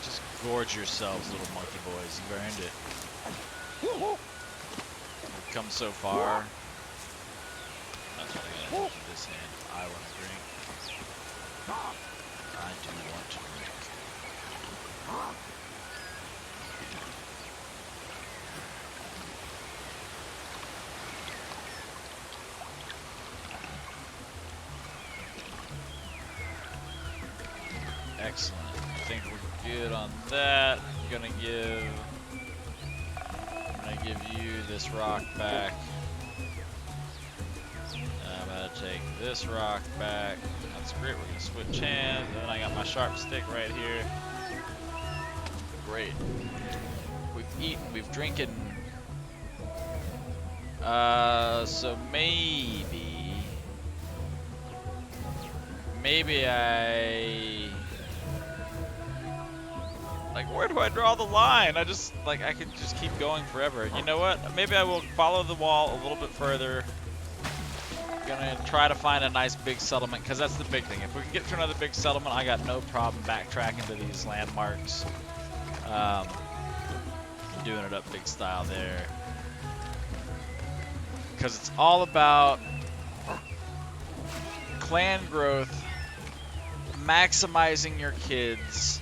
Just gorge yourselves, little monkey boys. You've earned it. You've come so far. That's what I gotta do this hand. I want to drink. I do want to drink. Excellent. I think we're good on that. I'm gonna give give you this rock back. I'm gonna take this rock back. That's great. We're gonna switch hands. And then I got my sharp stick right here. Great. We've eaten. We've drinking. So maybe I. Like, where do I draw the line? I could just keep going forever. You know what? Maybe I will follow the wall a little bit further. Gonna try to find a nice big settlement, because that's the big thing. If we can get to another big settlement, I got no problem backtracking to these landmarks. Doing it up big style there. Because it's all about clan growth, maximizing your kids,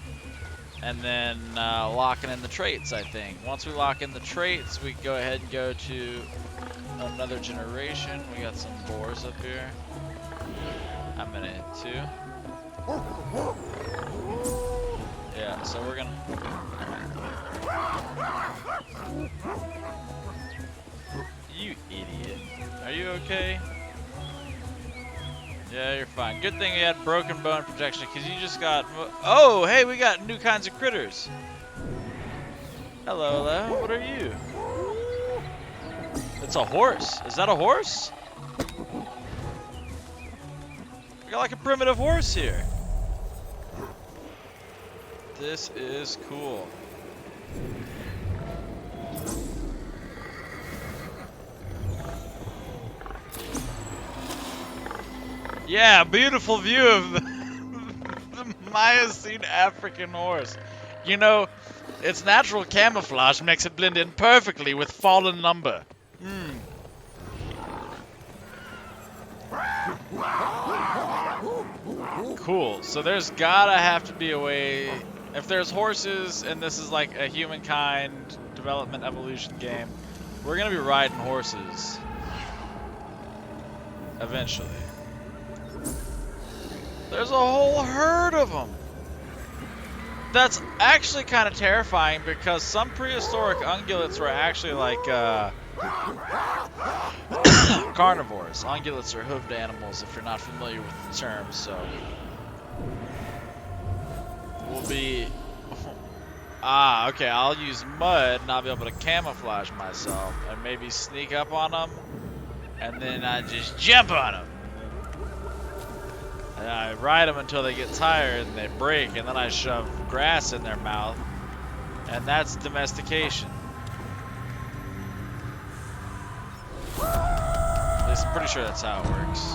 and then locking in the traits, I think. Once we lock in the traits, we go ahead and go to another generation. We got some boars up here. I'm gonna hit 2. Yeah, so we're gonna... You idiot. Are you okay? Yeah, you're fine. Good thing you had broken bone protection, because you just got... Oh, hey, we got new kinds of critters. Hello, hello. What are you? It's a horse. Is that a horse? We got like a primitive horse here. This is cool. Yeah, beautiful view of the Miocene African horse. You know, its natural camouflage makes it blend in perfectly with fallen lumber. Cool. So there's gotta have to be a way. If there's horses and this is like a humankind development evolution game, we're gonna be riding horses eventually. There's a whole herd of them. That's actually kind of terrifying, because some prehistoric ungulates were actually like carnivores. Ungulates are hoofed animals, if you're not familiar with the term, so we'll be... okay, I'll use mud and I'll be able to camouflage myself and maybe sneak up on them, and then I just jump on them. And I ride them until they get tired and they break, and then I shove grass in their mouth, and that's domestication. At least I'm pretty sure that's how it works.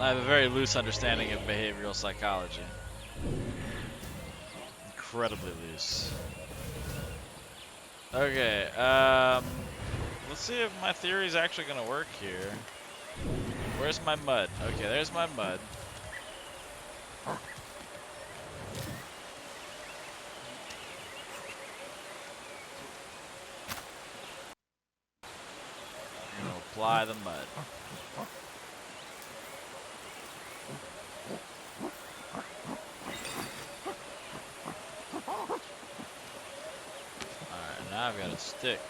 I have a very loose understanding of behavioral psychology. Incredibly loose. Okay, let's see if my theory is actually going to work here. Where's my mud? Okay, there's my mud. I'm going to apply the mud. Alright, now I've got a stick.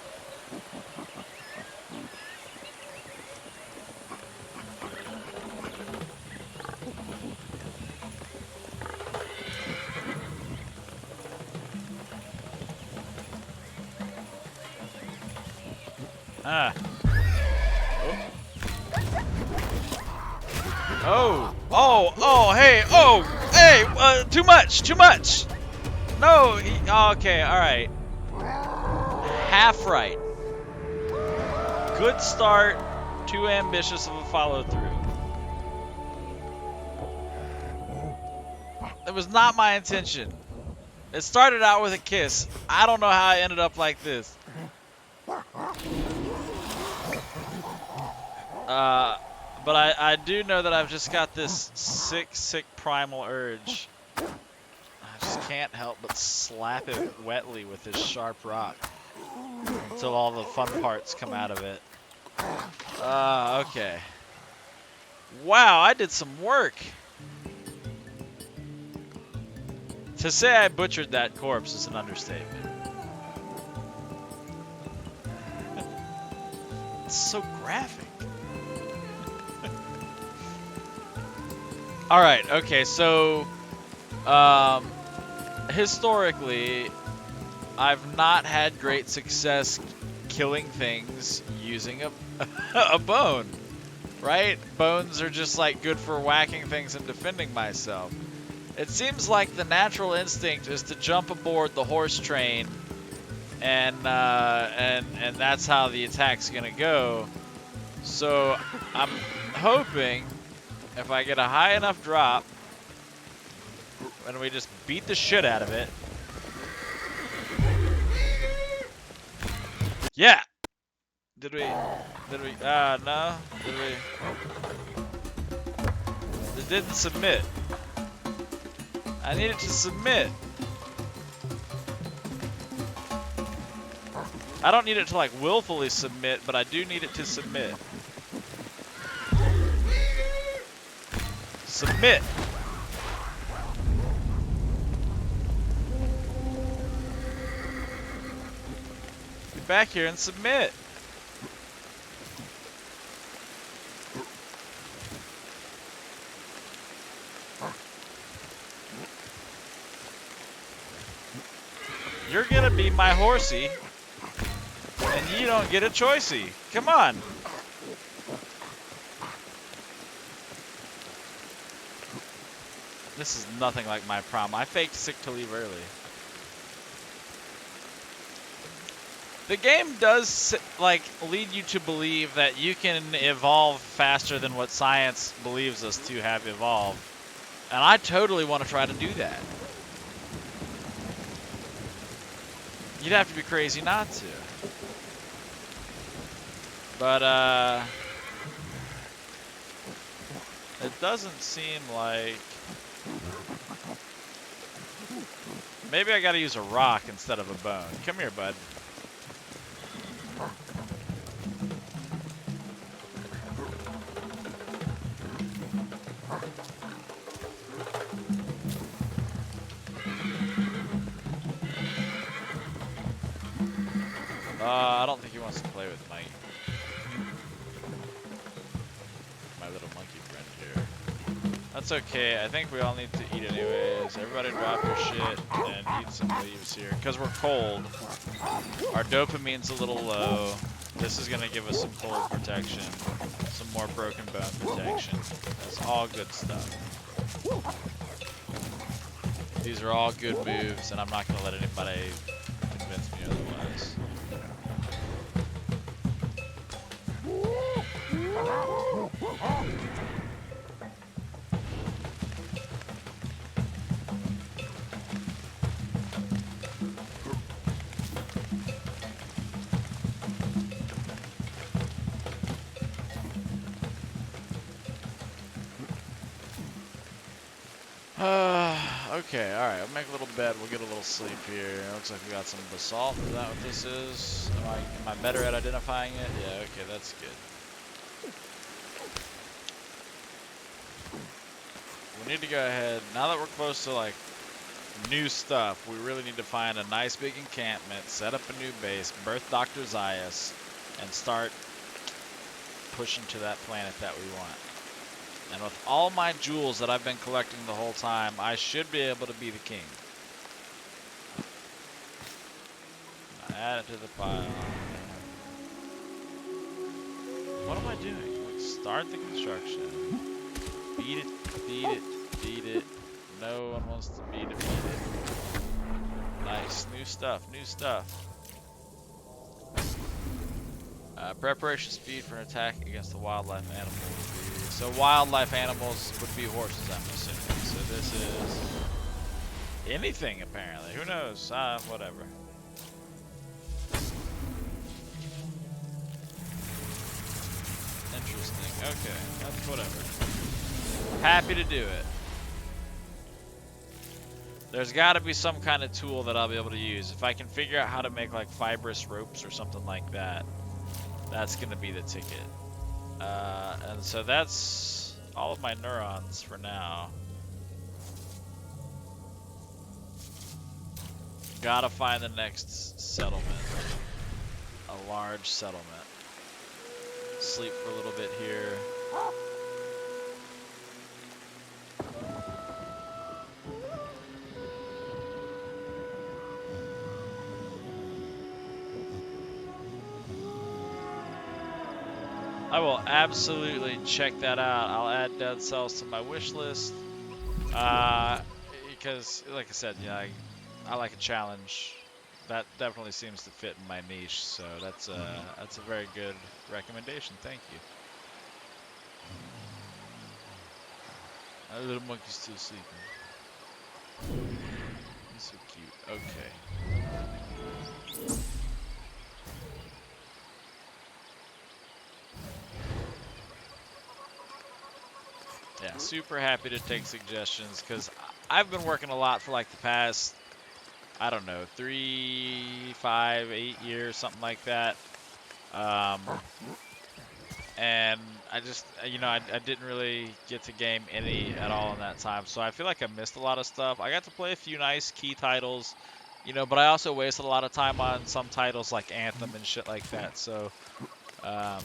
Ah. Oh. Oh. Oh. Hey. Oh. Hey. Too much. Too much. No. Okay. All right. Half right. Good start. Too ambitious of a follow through. That was not my intention. It started out with a kiss. I don't know how I ended up like this. But I do know that I've just got this sick primal urge. I just can't help but slap it wetly with this sharp rock until all the fun parts come out of it. Okay. Wow, I did some work. To say I butchered that corpse is an understatement. It's so graphic. All right. Okay. So, historically, I've not had great success killing things using a bone. Right? Bones are just like good for whacking things and defending myself. It seems like the natural instinct is to jump aboard the horse train, and that's how the attack's gonna go. So I'm hoping if I get a high enough drop, and we just beat the shit out of it. Yeah. Did we? No. Did we? It didn't submit. I need it to submit. I don't need it to like willfully submit, but I do need it to submit. Submit. Get back here and submit. You're gonna be my horsey, and you don't get a choicey. Come on. This is nothing like my prom. I faked sick to leave early. The game does like lead you to believe that you can evolve faster than what science believes us to have evolved. And I totally want to try to do that. You'd have to be crazy not to. But it doesn't seem like... Maybe I gotta use a rock instead of a bone. Come here, bud. I don't think he wants to play with my little monkey friend here. That's okay. I think we all need to eat anyways. Everybody drop your shit and eat some leaves here. Because we're cold. Our dopamine's a little low. This is going to give us some cold protection. Some more broken bone protection. That's all good stuff. These are all good moves, and I'm not going to let anybody convince me otherwise. Okay, alright, I'll make a little bed, we'll get a little sleep here. Looks like we got some basalt, is that what this is? Am I better at identifying it? Yeah, okay, that's good. We need to go ahead, now that we're close to like new stuff, we really need to find a nice big encampment, set up a new base, birth Dr. Zaius, and start pushing to that planet that we want. And with all my jewels that I've been collecting the whole time, I should be able to be the king. Add it to the pile. What am I doing? Start the construction. Beat it, beat it, beat it. No one wants to be defeated. Nice. New stuff, new stuff. Preparation speed for an attack against the wildlife animals. So wildlife animals would be horses, I'm assuming. So this is anything, apparently. Who knows? Whatever. Interesting. Okay, that's whatever. Happy to do it. There's got to be some kind of tool that I'll be able to use. If I can figure out how to make like fibrous ropes or something like that, that's going to be the ticket. And so that's all of my neurons for now. Gotta find the next settlement. A large settlement. sleep for a little bit here. I will absolutely check that out. I'll add Dead Cells to my wish list. Because, like I said, I like a challenge. That definitely seems to fit in my niche. So that's a very good recommendation. Thank you. My little monkey's still sleeping. He's so cute. Okay. Yeah, super happy to take suggestions because I've been working a lot for like the past, I don't know, 3, 5, 8 years, something like that. Um, and I just, I didn't really get to game any at all in that time. So I feel like I missed a lot of stuff. I got to play a few nice key titles, but I also wasted a lot of time on some titles like Anthem and shit like that. So, um,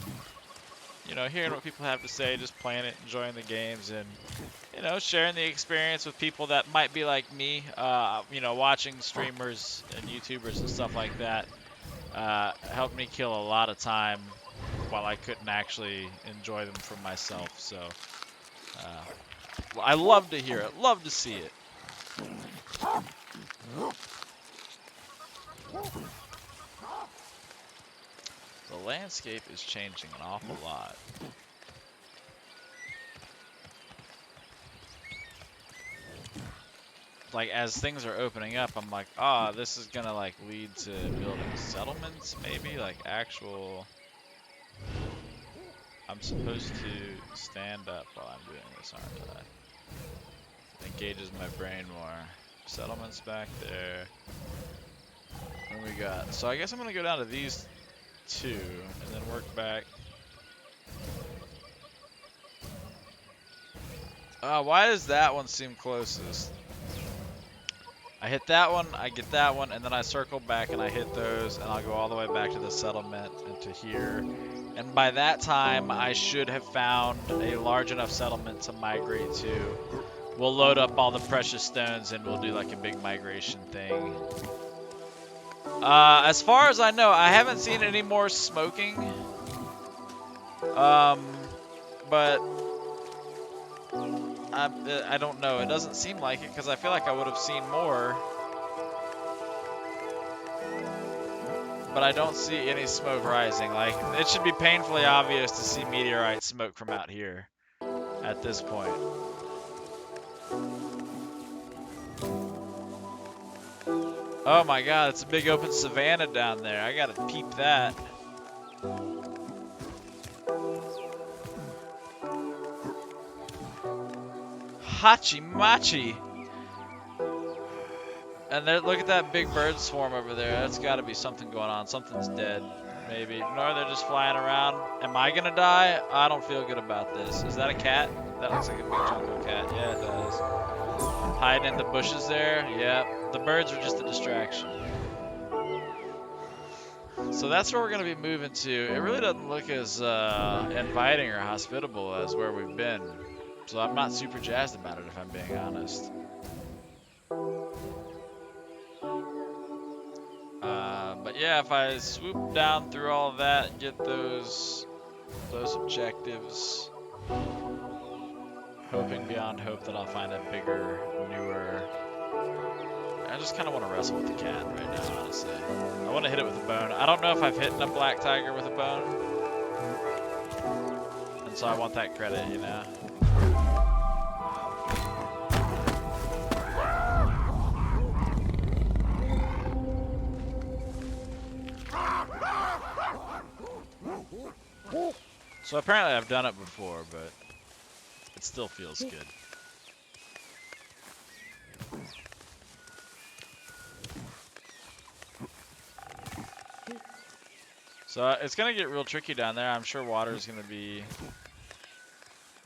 hearing what people have to say, just playing it, enjoying the games, and sharing the experience with people that might be like me, watching streamers and YouTubers and stuff like that, helped me kill a lot of time while I couldn't actually enjoy them for myself. So, I love to hear it, love to see it. The landscape is changing an awful lot. Like, as things are opening up, I'm like, this is gonna like lead to building settlements, maybe like actual. I'm supposed to stand up while I'm doing this, aren't I? It engages my brain more. Settlements back there. What we got? So I guess I'm gonna go down to these two and then work back. Why does that one seem closest? I hit that one, I get that one, and then I circle back and I hit those, and I'll go all the way back to the settlement and to here. And by that time, I should have found a large enough settlement to migrate to. We'll load up all the precious stones and we'll do like a big migration thing. As far as I know, I haven't seen any more smoking. But I don't know. It doesn't seem like it because I feel like I would have seen more. But I don't see any smoke rising. Like, it should be painfully obvious to see meteorite smoke from out here at this point. Oh my god, it's a big open savanna down there. I gotta peep that. Hachi-machi! And there, look at that big bird swarm over there. That's gotta be something going on. Something's dead, maybe. No, they're just flying around. Am I gonna die? I don't feel good about this. Is that a cat? That looks like a big jungle cat. Yeah, it does. Hiding in the bushes there. Yep. The birds are just a distraction. So that's where we're going to be moving to. It really doesn't look as inviting or hospitable as where we've been. So I'm not super jazzed about it, if I'm being honest. But yeah, if I swoop down through all of that and get those objectives, hoping beyond hope that I'll find a bigger, newer. I just kind of want to wrestle with the cat right now, honestly. I want to hit it with a bone. I don't know if I've hit a black tiger with a bone. And so I want that credit, you know? So apparently I've done it before, but it still feels good. So it's going to get real tricky down there. I'm sure water is going to be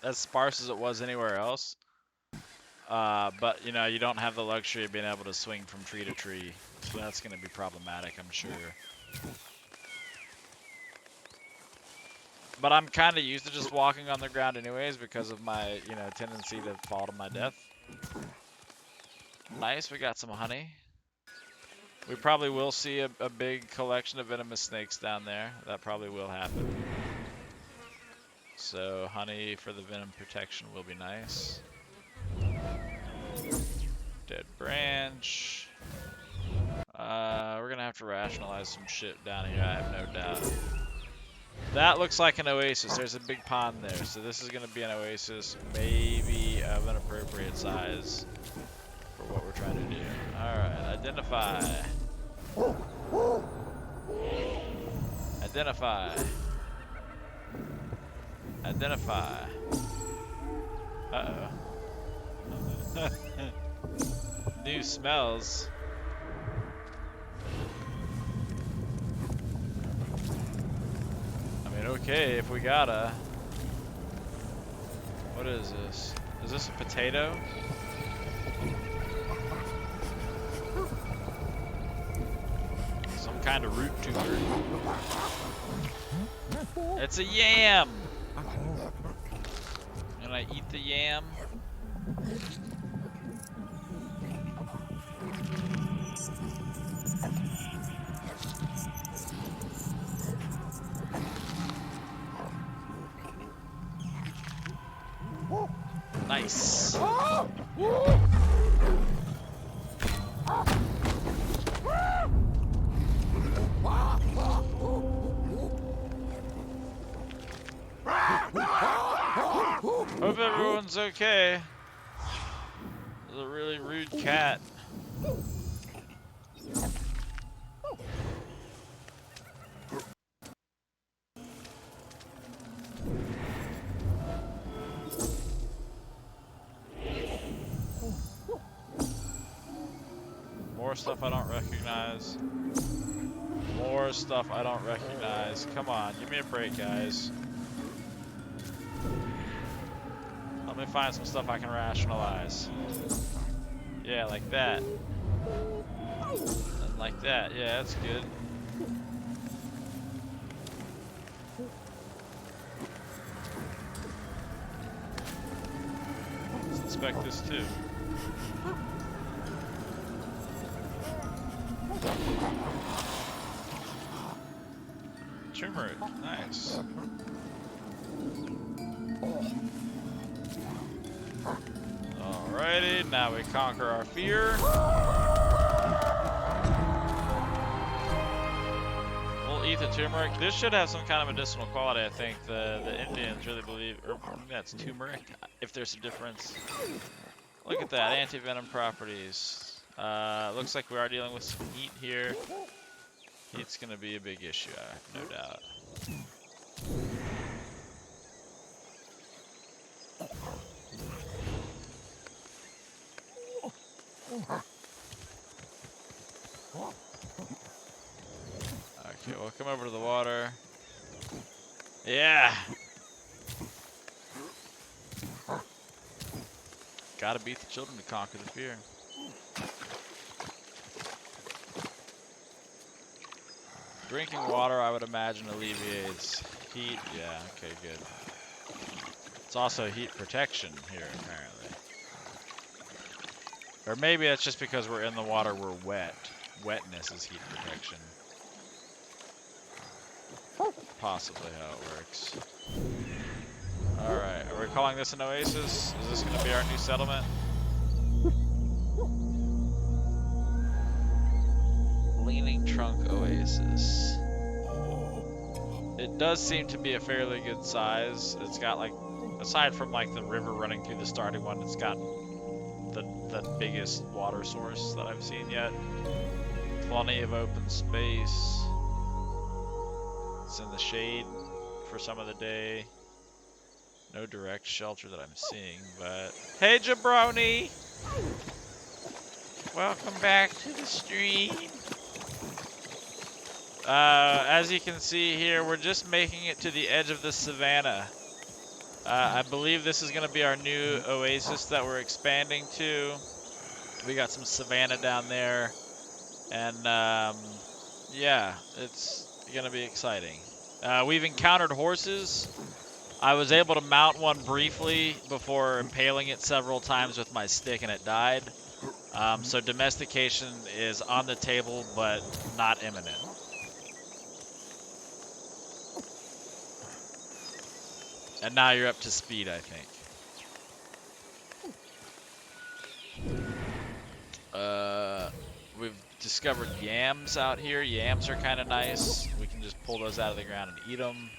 as sparse as it was anywhere else. But, you know, you don't have the luxury of being able to swing from tree to tree. So that's going to be problematic, I'm sure. But I'm kind of used to just walking on the ground anyways because of my, you know, tendency to fall to my death. Nice, we got some honey. We probably will see a big collection of venomous snakes down there. That probably will happen. So honey for the venom protection will be nice. Dead branch. We're gonna have to rationalize some shit down here, I have no doubt. That looks like an oasis. There's a big pond there, so this is gonna be an oasis, maybe of an appropriate size for what we're trying to do. Alright, identify. Identify. Identify. Uh-oh. New smells. I mean, okay, if we gotta. What is this? Is this a potato? Some kind of root tuber. It's a yam! And I eat the yam. Nice. Hope everyone's okay. There's a really rude cat. More stuff I don't recognize. More stuff I don't recognize. Come on, give me a break, guys. Let me find some stuff I can rationalize. Yeah, like that. And like that. Yeah, that's good. Let's inspect this too. Turmeric, nice. Alrighty, now we conquer our fear. We'll eat the turmeric. This should have some kind of medicinal quality, I think. The Indians really believe, or that's turmeric, if there's a difference. Look at that, anti-venom properties. Looks like we are dealing with some heat here. Heat's gonna be a big issue, I have no doubt. Okay, we'll come over to the water. Yeah! Gotta beat the children to conquer the fear. Drinking water, I would imagine, alleviates heat. Yeah, okay, good. It's also heat protection here, apparently. Or maybe that's just because we're in the water, we're wet. Wetness is heat protection. Possibly how it works. Alright, are we calling this an oasis? Is this going to be our new settlement? Leaning Trunk Oasis. It does seem to be a fairly good size. It's got like, aside from like the river running through the starting one, it's got the biggest water source that I've seen yet. Plenty of open space. It's in the shade for some of the day. No direct shelter that I'm seeing, but... Hey, Jabroni! Welcome back to the stream. As you can see here, we're just making it to the edge of the savannah. I believe this is going to be our new oasis that we're expanding to. We got some savanna down there. And, yeah, it's going to be exciting. We've encountered horses. I was able to mount one briefly before impaling it several times with my stick and it died. So domestication is on the table, but not imminent. And now you're up to speed, I think. We've discovered yams out here. Yams are kind of nice. We can just pull those out of the ground and eat them.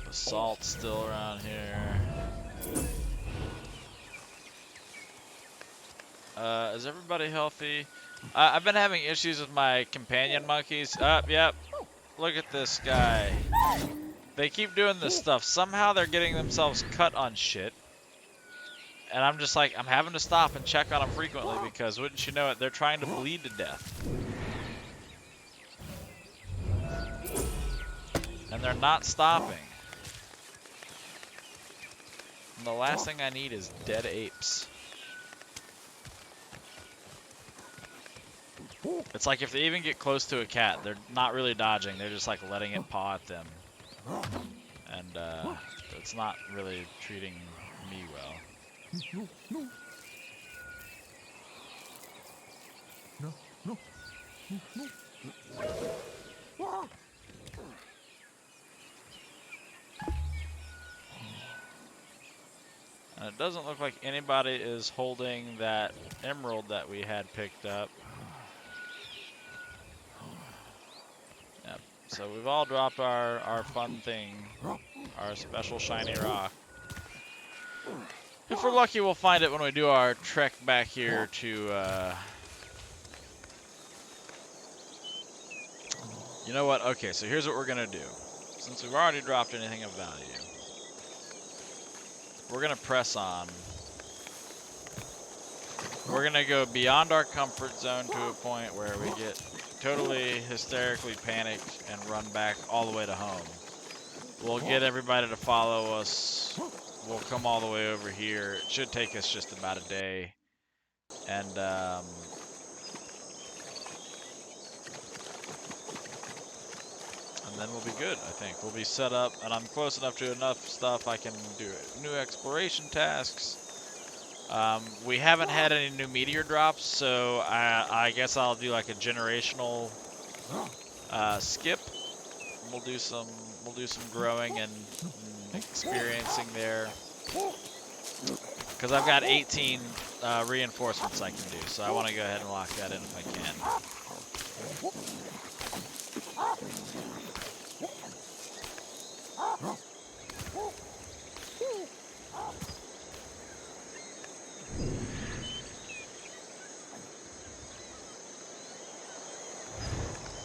Basalt's still around here. Is everybody healthy? I've been having issues with my companion monkeys. Yep. Look at this guy. They keep doing this stuff. Somehow they're getting themselves cut on shit. And I'm just like, I'm having to stop and check on them frequently because, wouldn't you know it, they're trying to bleed to death. And they're not stopping. And the last thing I need is dead apes. It's like if they even get close to a cat, they're not really dodging, they're just like letting it paw at them. And it's not really treating me well. And it doesn't look like anybody is holding that emerald that we had picked up. Yep. So we've all dropped our fun thing, our special shiny rock. If we're lucky, we'll find it when we do our trek back here to, you know what? Okay, so here's what we're gonna do. Since we've already dropped anything of value, we're gonna press on. We're gonna go beyond our comfort zone to a point where we get totally hysterically panicked and run back all the way to home. We'll get everybody to follow us. We'll come all the way over here. It should take us just about a day. And then we'll be good, I think. We'll be set up, and I'm close enough to enough stuff I can do new exploration tasks. We haven't had any new meteor drops, so I guess I'll do like a generational skip. We'll do some growing and experiencing there, because I've got 18 reinforcements I can do, so I want to go ahead and lock that in if I can.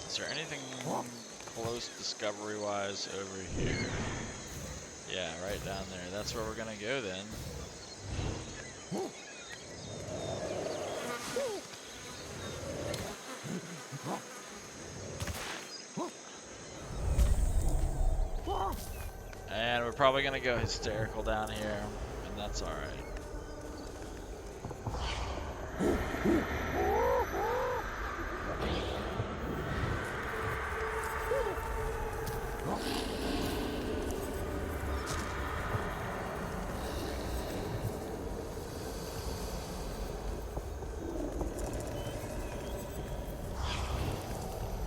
Is there anything close discovery-wise over here? Yeah, right down there. That's where we're gonna go then. And we're probably gonna go hysterical down here, and that's alright.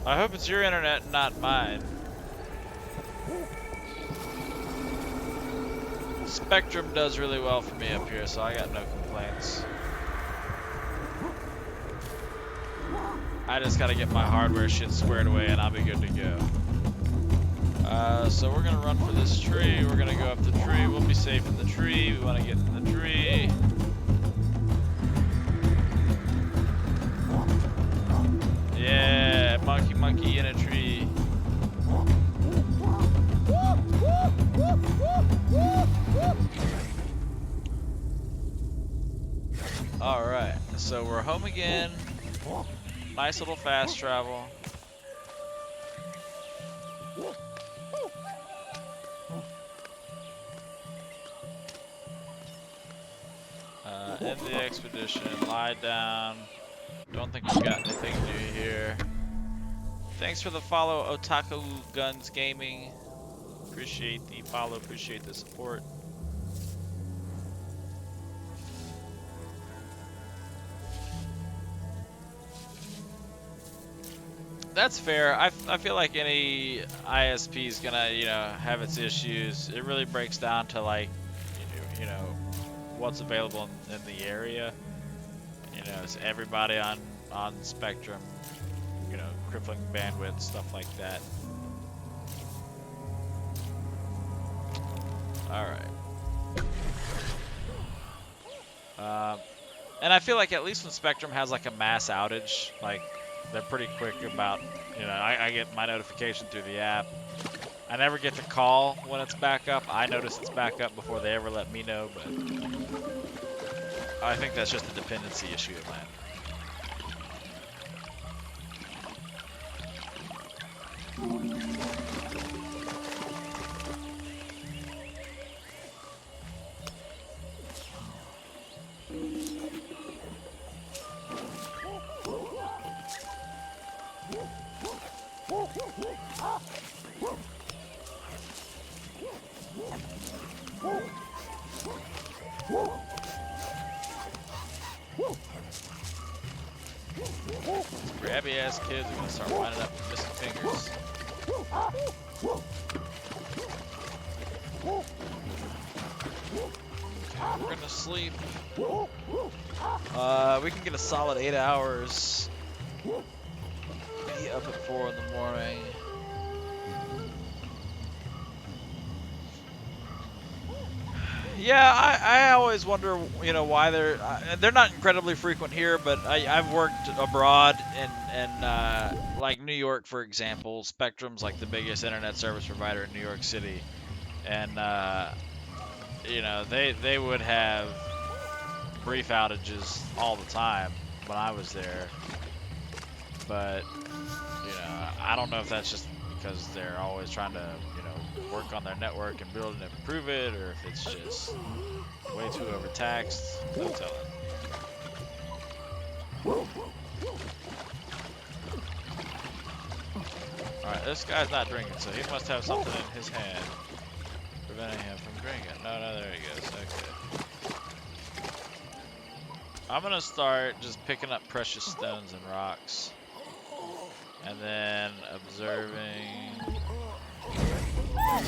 I hope it's your internet, not mine. Spectrum does really well for me up here, so I got no complaints. I just gotta get my hardware shit squared away and I'll be good to go. So we're gonna run for this tree. We're gonna go up the tree. We'll be safe in the tree. We wanna get in the tree. Yeah, monkey in a tree. Alright, so we're home again. Nice little fast travel. End the expedition, lie down. Don't think we've got anything new here. Thanks for the follow, Otaku Guns Gaming. Appreciate the follow, appreciate the support. That's fair. I feel like any ISP is gonna, have its issues. It really breaks down to like, what's available in the area. It's everybody on Spectrum, crippling bandwidth, stuff like that. All right. And I feel like at least when Spectrum has like a mass outage, like they're pretty quick about, I get my notification through the app. I never get to call when it's back up. I notice it's back up before they ever let me know, but I think that's just a dependency issue of mine. Grabby ass kids are gonna start winding up with missing fingers. Okay, we're gonna sleep. We can get a solid 8 hours. Be up at 4 in the morning. Yeah, I always wonder, why they're not incredibly frequent here, but I've worked abroad in like New York, for example. Spectrum's like the biggest internet service provider in New York City, and they would have brief outages all the time when I was there, but I don't know if that's just because they're always trying to work on their network and build and improve it, or if it's just way too overtaxed. No telling. Alright, this guy's not drinking, so he must have something in his hand preventing him from drinking. No, there he goes. Okay. I'm gonna start just picking up precious stones and rocks, and then observing,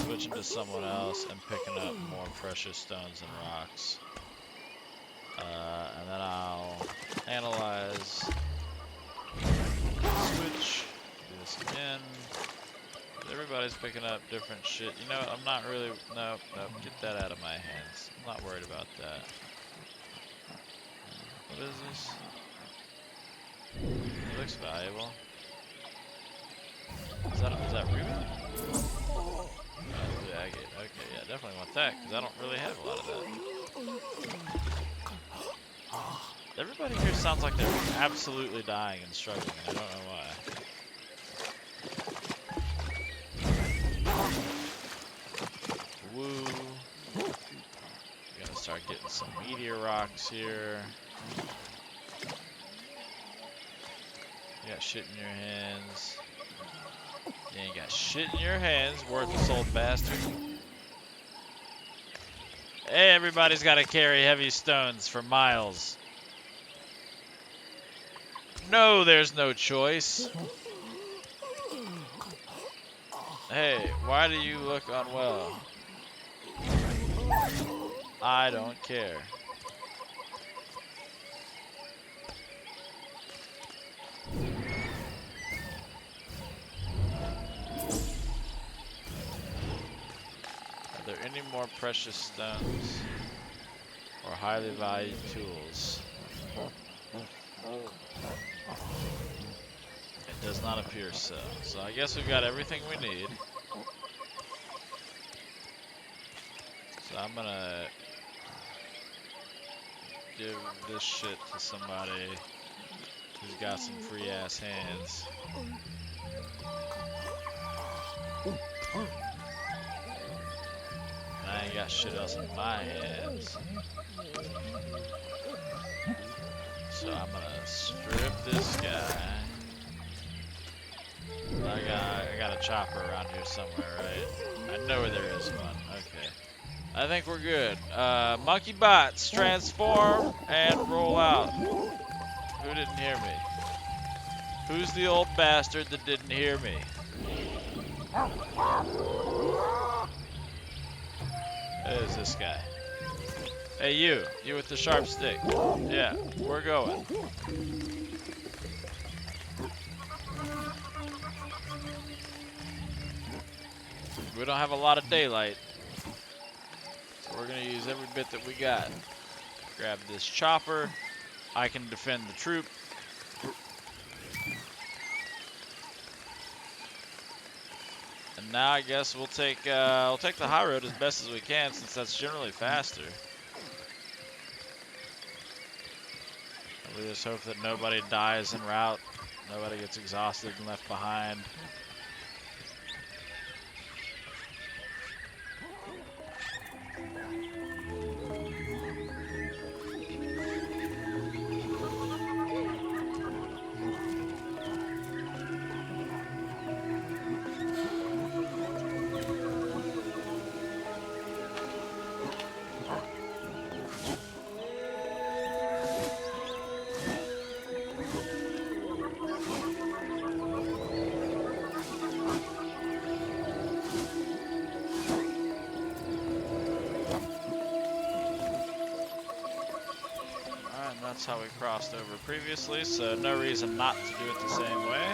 switching to someone else and picking up more precious stones and rocks. And then I'll analyze, switch, do this again. Everybody's picking up different shit. I'm not really, nope, get that out of my hands. I'm not worried about that. What is this? It looks valuable. Is that ruby? Oh, the agate. Okay, yeah, definitely want that, because I don't really have a lot of that. Everybody here sounds like they're absolutely dying and struggling, and I don't know why. Woo. We're gonna start getting some meteor rocks here. You got shit in your hands. You ain't got shit in your hands, worthless old bastard. Hey, everybody's got to carry heavy stones for miles. No, there's no choice. Hey, why do you look unwell? I don't care. Are there any more precious stones or highly valued tools? It does not appear so. So I guess we've got everything we need. So I'm gonna give this shit to somebody who's got some free ass hands. And I ain't got shit else in my hands. So I'm gonna strip this guy. I got a chopper around here somewhere, right? I know where there is one. Okay. I think we're good. Monkey bots, transform and roll out. Who didn't hear me? Who's the old bastard that didn't hear me? It is this guy. Hey, you with the sharp stick. Yeah, we're going. We don't have a lot of daylight, so we're gonna use every bit that we got. Grab this chopper. I can defend the troop. And now I guess we'll take the high road as best as we can, since that's generally faster. We just hope that nobody dies en route, nobody gets exhausted and left behind. That's how we crossed over previously, so no reason not to do it the same way.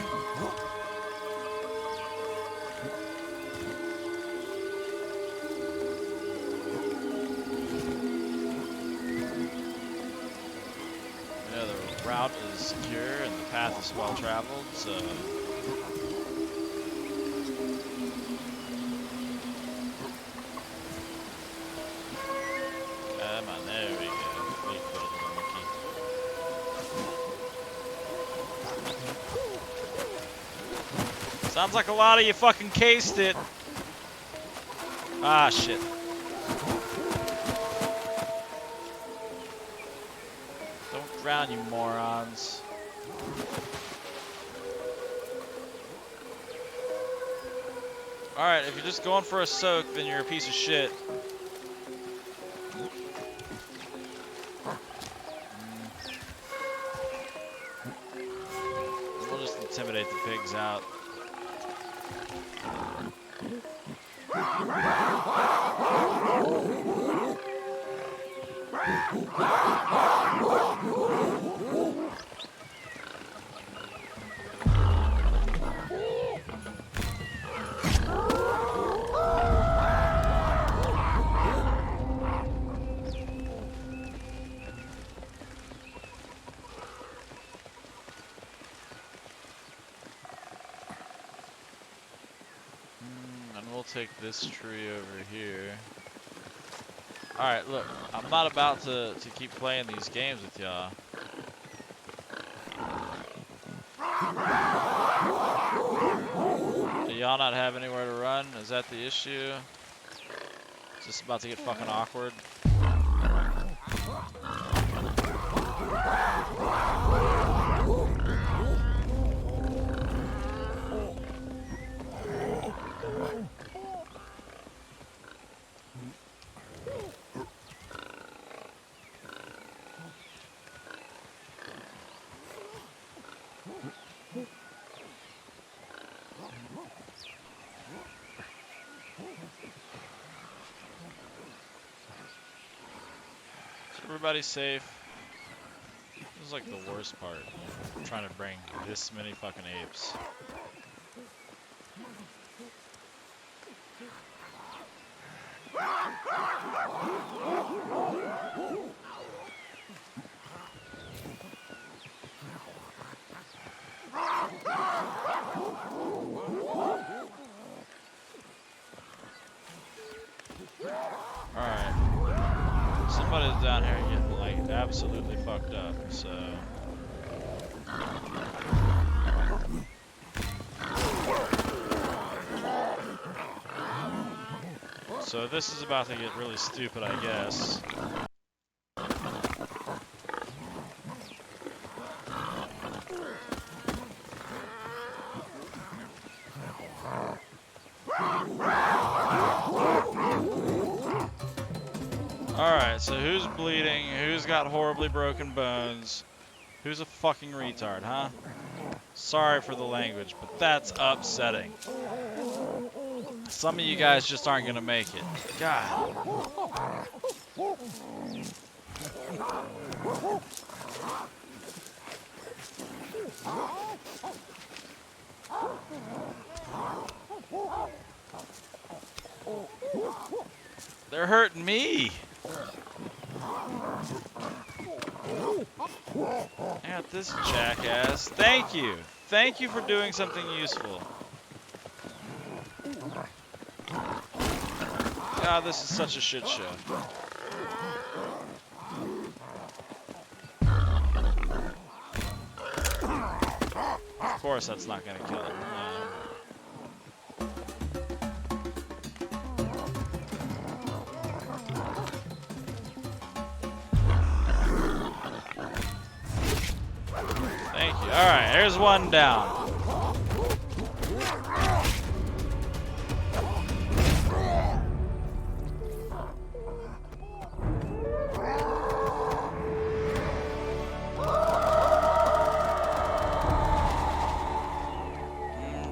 Yeah, the route is secure and the path is well traveled, so come on, there we go. Sounds like a lot of you fucking cased it. Ah, shit. Don't drown, you morons. Alright, if you're just going for a soak, then you're a piece of shit. We'll just intimidate the pigs out. Take this tree over here. Alright, look, I'm not about to keep playing these games with y'all. Do y'all not have anywhere to run? Is that the issue? Is this about to get fucking awkward? Everybody's safe. This is like the worst part. I'm trying to bring this many fucking apes. Alright. Somebody's down here getting like absolutely fucked up, so this is about to get really stupid, I guess. Alright, so who's bleeding? Who's got horribly broken bones? Who's a fucking retard, huh? Sorry for the language, but that's upsetting. Some of you guys just aren't gonna make it. God. They're hurting me. At this jackass. Thank you. Thank you for doing something useful. God, this is such a shit show. Of course that's not gonna kill him. Thank you. Alright, here's one down.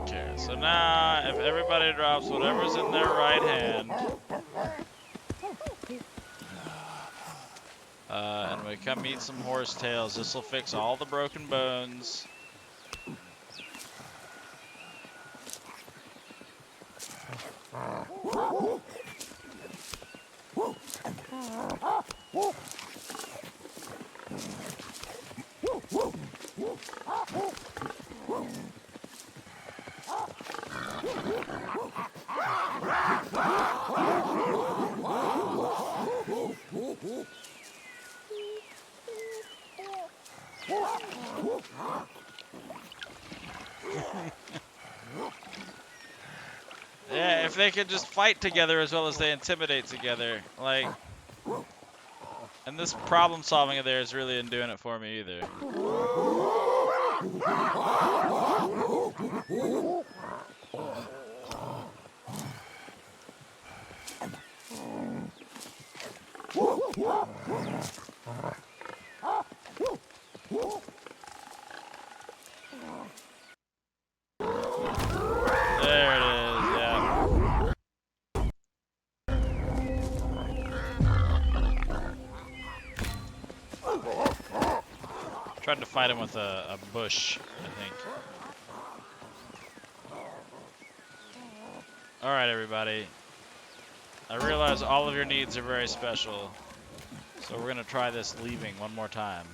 Okay, so now if everybody drops whatever's in their right hand, and we come eat some horsetails, this will fix all the broken bones. Yeah, if they could just fight together as well as they intimidate together, like, and this problem solving of theirs really isn't doing it for me either. There it is, yeah. Tried to fight him with a bush, I think. Alright, everybody. I realize all of your needs are very special, so we're gonna try this leaving one more time.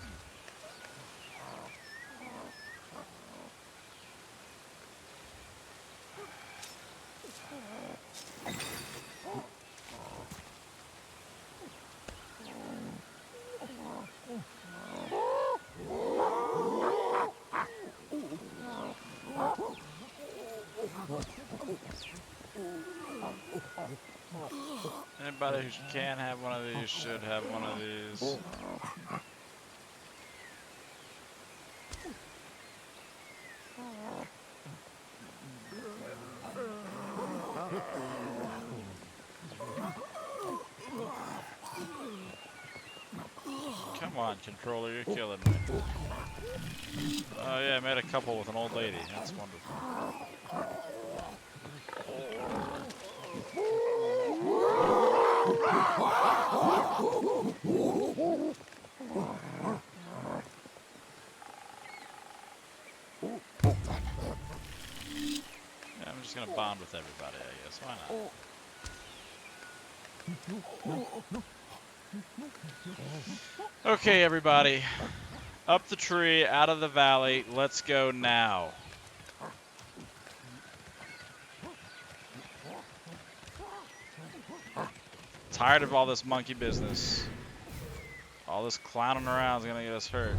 Anybody who can have one of these should have one of these. Come on, controller, you're killing me. Oh yeah, I made a couple with an old lady. That's wonderful. Yeah, I'm just gonna bond with everybody, I guess. Why not? Okay, everybody. Up the tree, out of the valley. Let's go now. Tired of all this monkey business. All this clowning around is gonna get us hurt.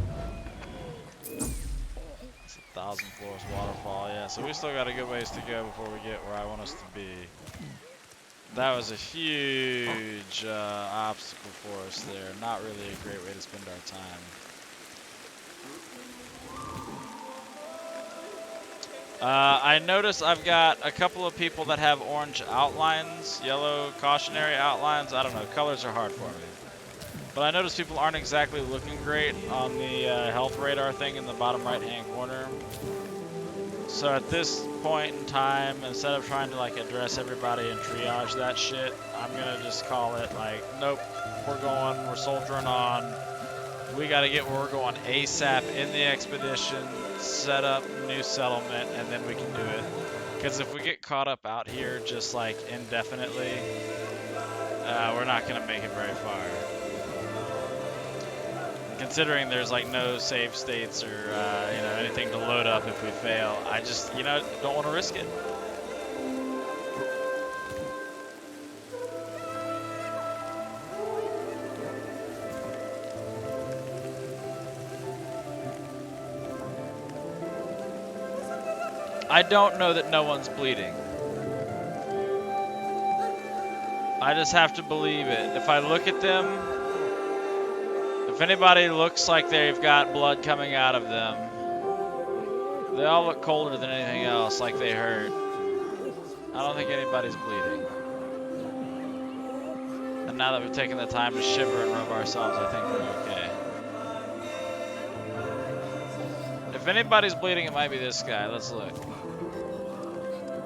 It's 1,000 floors waterfall, yeah. So we still got a good ways to go before we get where I want us to be. That was a huge obstacle for us there. Not really a great way to spend our time. I notice I've got a couple of people that have orange outlines, yellow cautionary outlines. I don't know, colors are hard for me. But I noticed people aren't exactly looking great on the health radar thing in the bottom right-hand corner. So at this point in time, instead of trying to like address everybody and triage that shit, I'm gonna just call it like, nope, we're soldiering on. We gotta get where we're going ASAP in the expedition, set up new settlement, and then we can do it. Because if we get caught up out here just like indefinitely, we're not gonna make it very far. Considering there's like no save states or anything to load up if we fail, I just don't want to risk it. I don't know that no one's bleeding. I just have to believe it. If I look at them, if anybody looks like they've got blood coming out of them, they all look colder than anything else, like they hurt. I don't think anybody's bleeding. And now that we've taken the time to shiver and rub ourselves, I think we're okay. If anybody's bleeding, it might be this guy. Let's look.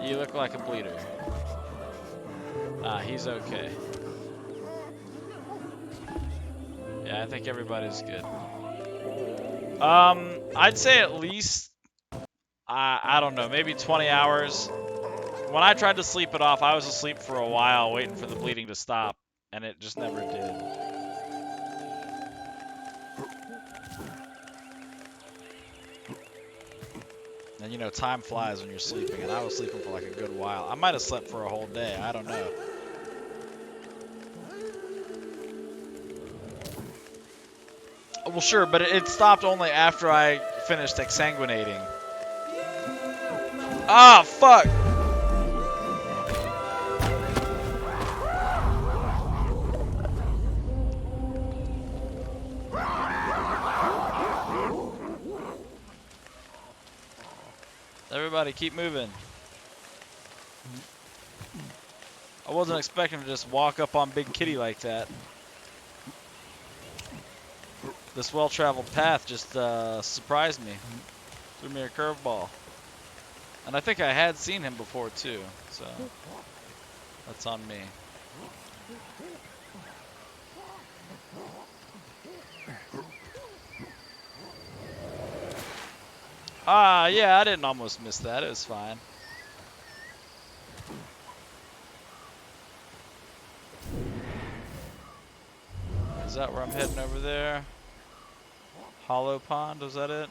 You look like a bleeder. Ah, he's okay. Yeah, I think everybody's good. I'd say at least, I don't know, maybe 20 hours. When I tried to sleep it off, I was asleep for a while waiting for the bleeding to stop, and it just never did. And time flies when you're sleeping, and I was sleeping for like a good while. I might have slept for a whole day, I don't know. Well, sure, but it stopped only after I finished exsanguinating. Ah, fuck! Everybody, keep moving. I wasn't expecting to just walk up on Big Kitty like that. This well-traveled path just surprised me. Threw me a curveball. And I think I had seen him before too, so that's on me. Yeah, I didn't almost miss that. It was fine. Is that where I'm heading over there? Hollow Pond, was that it?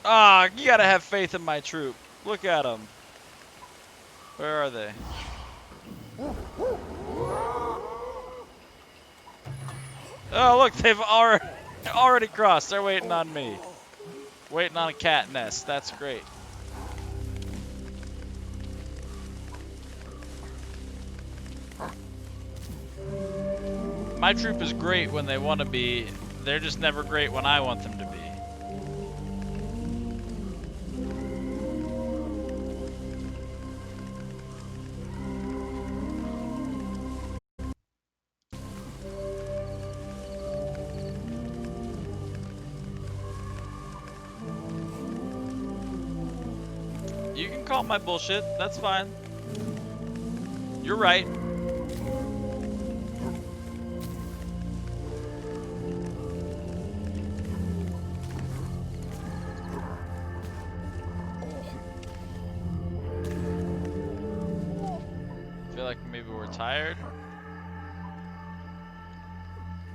Ah, you gotta have faith in my troop. Look at them. Where are they? Oh, look, they've already crossed. They're waiting on me. Waiting on a cat nest. That's great. My troop is great when they want to be. They're just never great when I want them to be. You can call my bullshit. That's fine. You're right. Tired.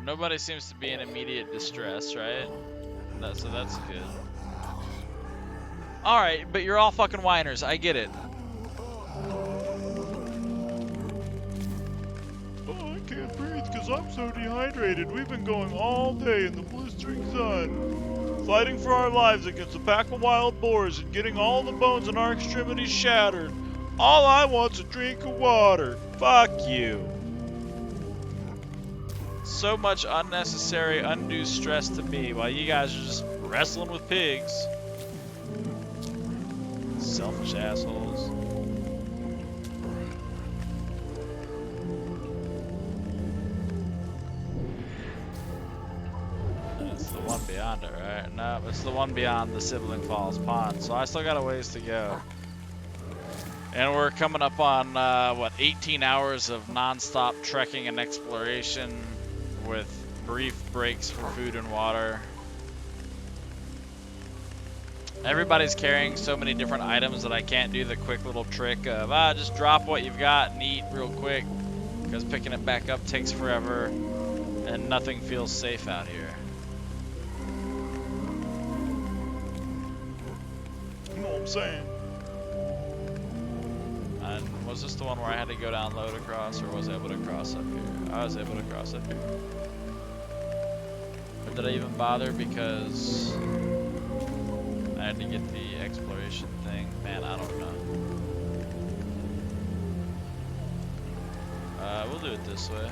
Nobody seems to be in immediate distress, right? So that's good. Alright, but you're all fucking whiners. I get it. Oh, I can't breathe because I'm so dehydrated. We've been going all day in the blistering sun, fighting for our lives against a pack of wild boars and getting all the bones in our extremities shattered. All I want's a drink of water. Fuck you. So much unnecessary, undue stress to me while you guys are just wrestling with pigs. Selfish assholes. found it, right? No, it's the one beyond the Sibling Falls Pond, so I still got a ways to go. And we're coming up on, what, 18 hours of non-stop trekking and exploration with brief breaks for food and water. Everybody's carrying so many different items that I can't do the quick little trick of, just drop what you've got and eat real quick, because picking it back up takes forever, and nothing feels safe out here. You know what I'm saying? And was this the one where I had to go down low to cross, or was I able to cross up here? I was able to cross up here. Or did I even bother because I had to get the exploration thing? Man, I don't know. We'll do it this way.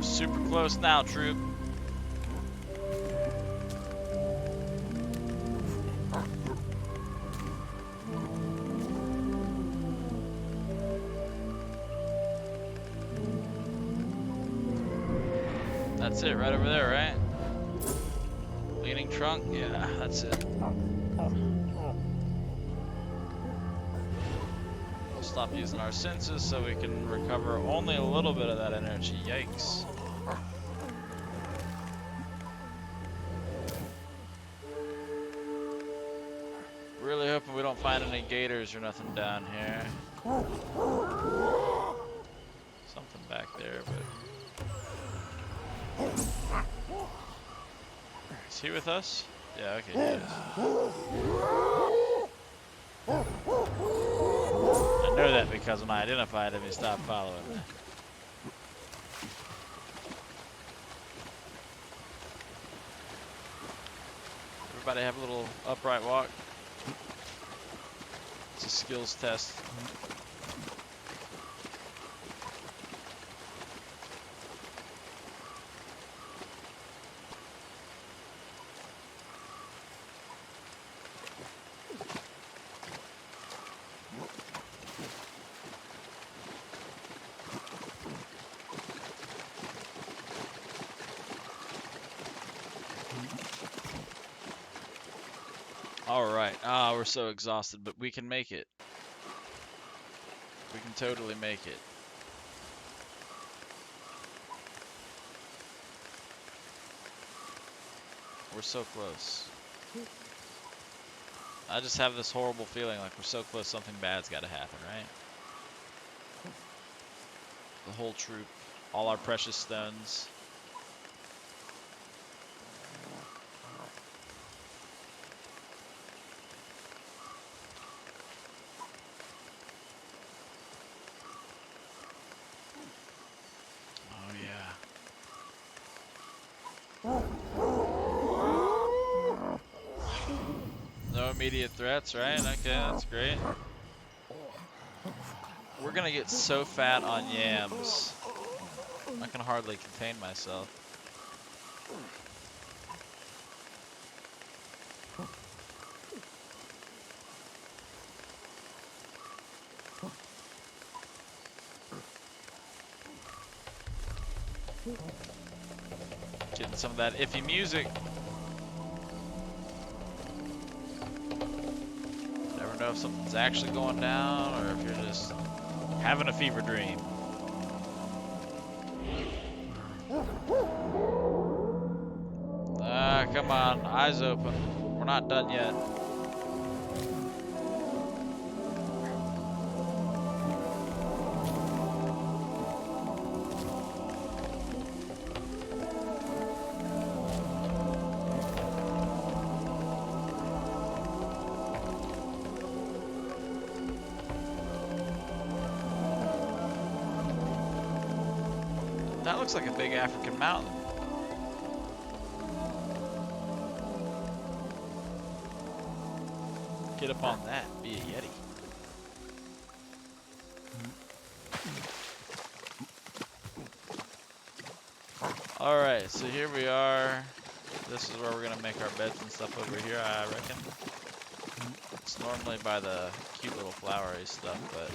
Super close now, troop. That's it, right over there, right? Leaning trunk? Yeah, that's it. We'll stop using our senses so we can recover only a little bit of that energy. Yikes. Really hoping we don't find any gators or nothing down here. Something back there, but... Is he with us? Yeah, okay, he is. I know that because when I identified him, he stopped following me. Everybody have a little upright walk. It's a skills test. Alright, we're so exhausted, but we can make it. We can totally make it. We're so close. I just have this horrible feeling like we're so close, something bad's gotta happen, right? The whole troop, all our precious stones. No immediate threats, right? Okay, that's great. We're gonna get so fat on yams. I can hardly contain myself. Getting some of that iffy music. Never know if something's actually going down or if you're just having a fever dream. Come on, eyes open. We're not done yet. That looks like a big African mountain. Get up on that. Be a Yeti. Alright, so here we are. This is where we're going to make our beds and stuff over here, I reckon. It's normally by the cute little flowery stuff, but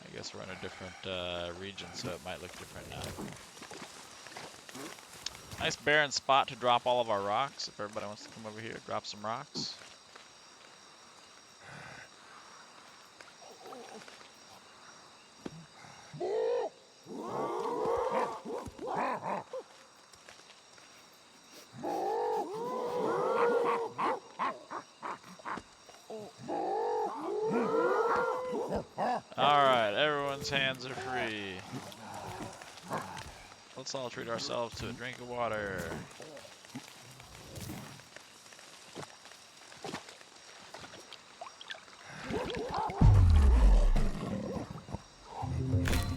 I guess we're in a different region, so it might look different now. Nice barren spot to drop all of our rocks. If everybody wants to come over here, drop some rocks. Alright, everyone's hands are free. Let's all treat ourselves to a drink of water.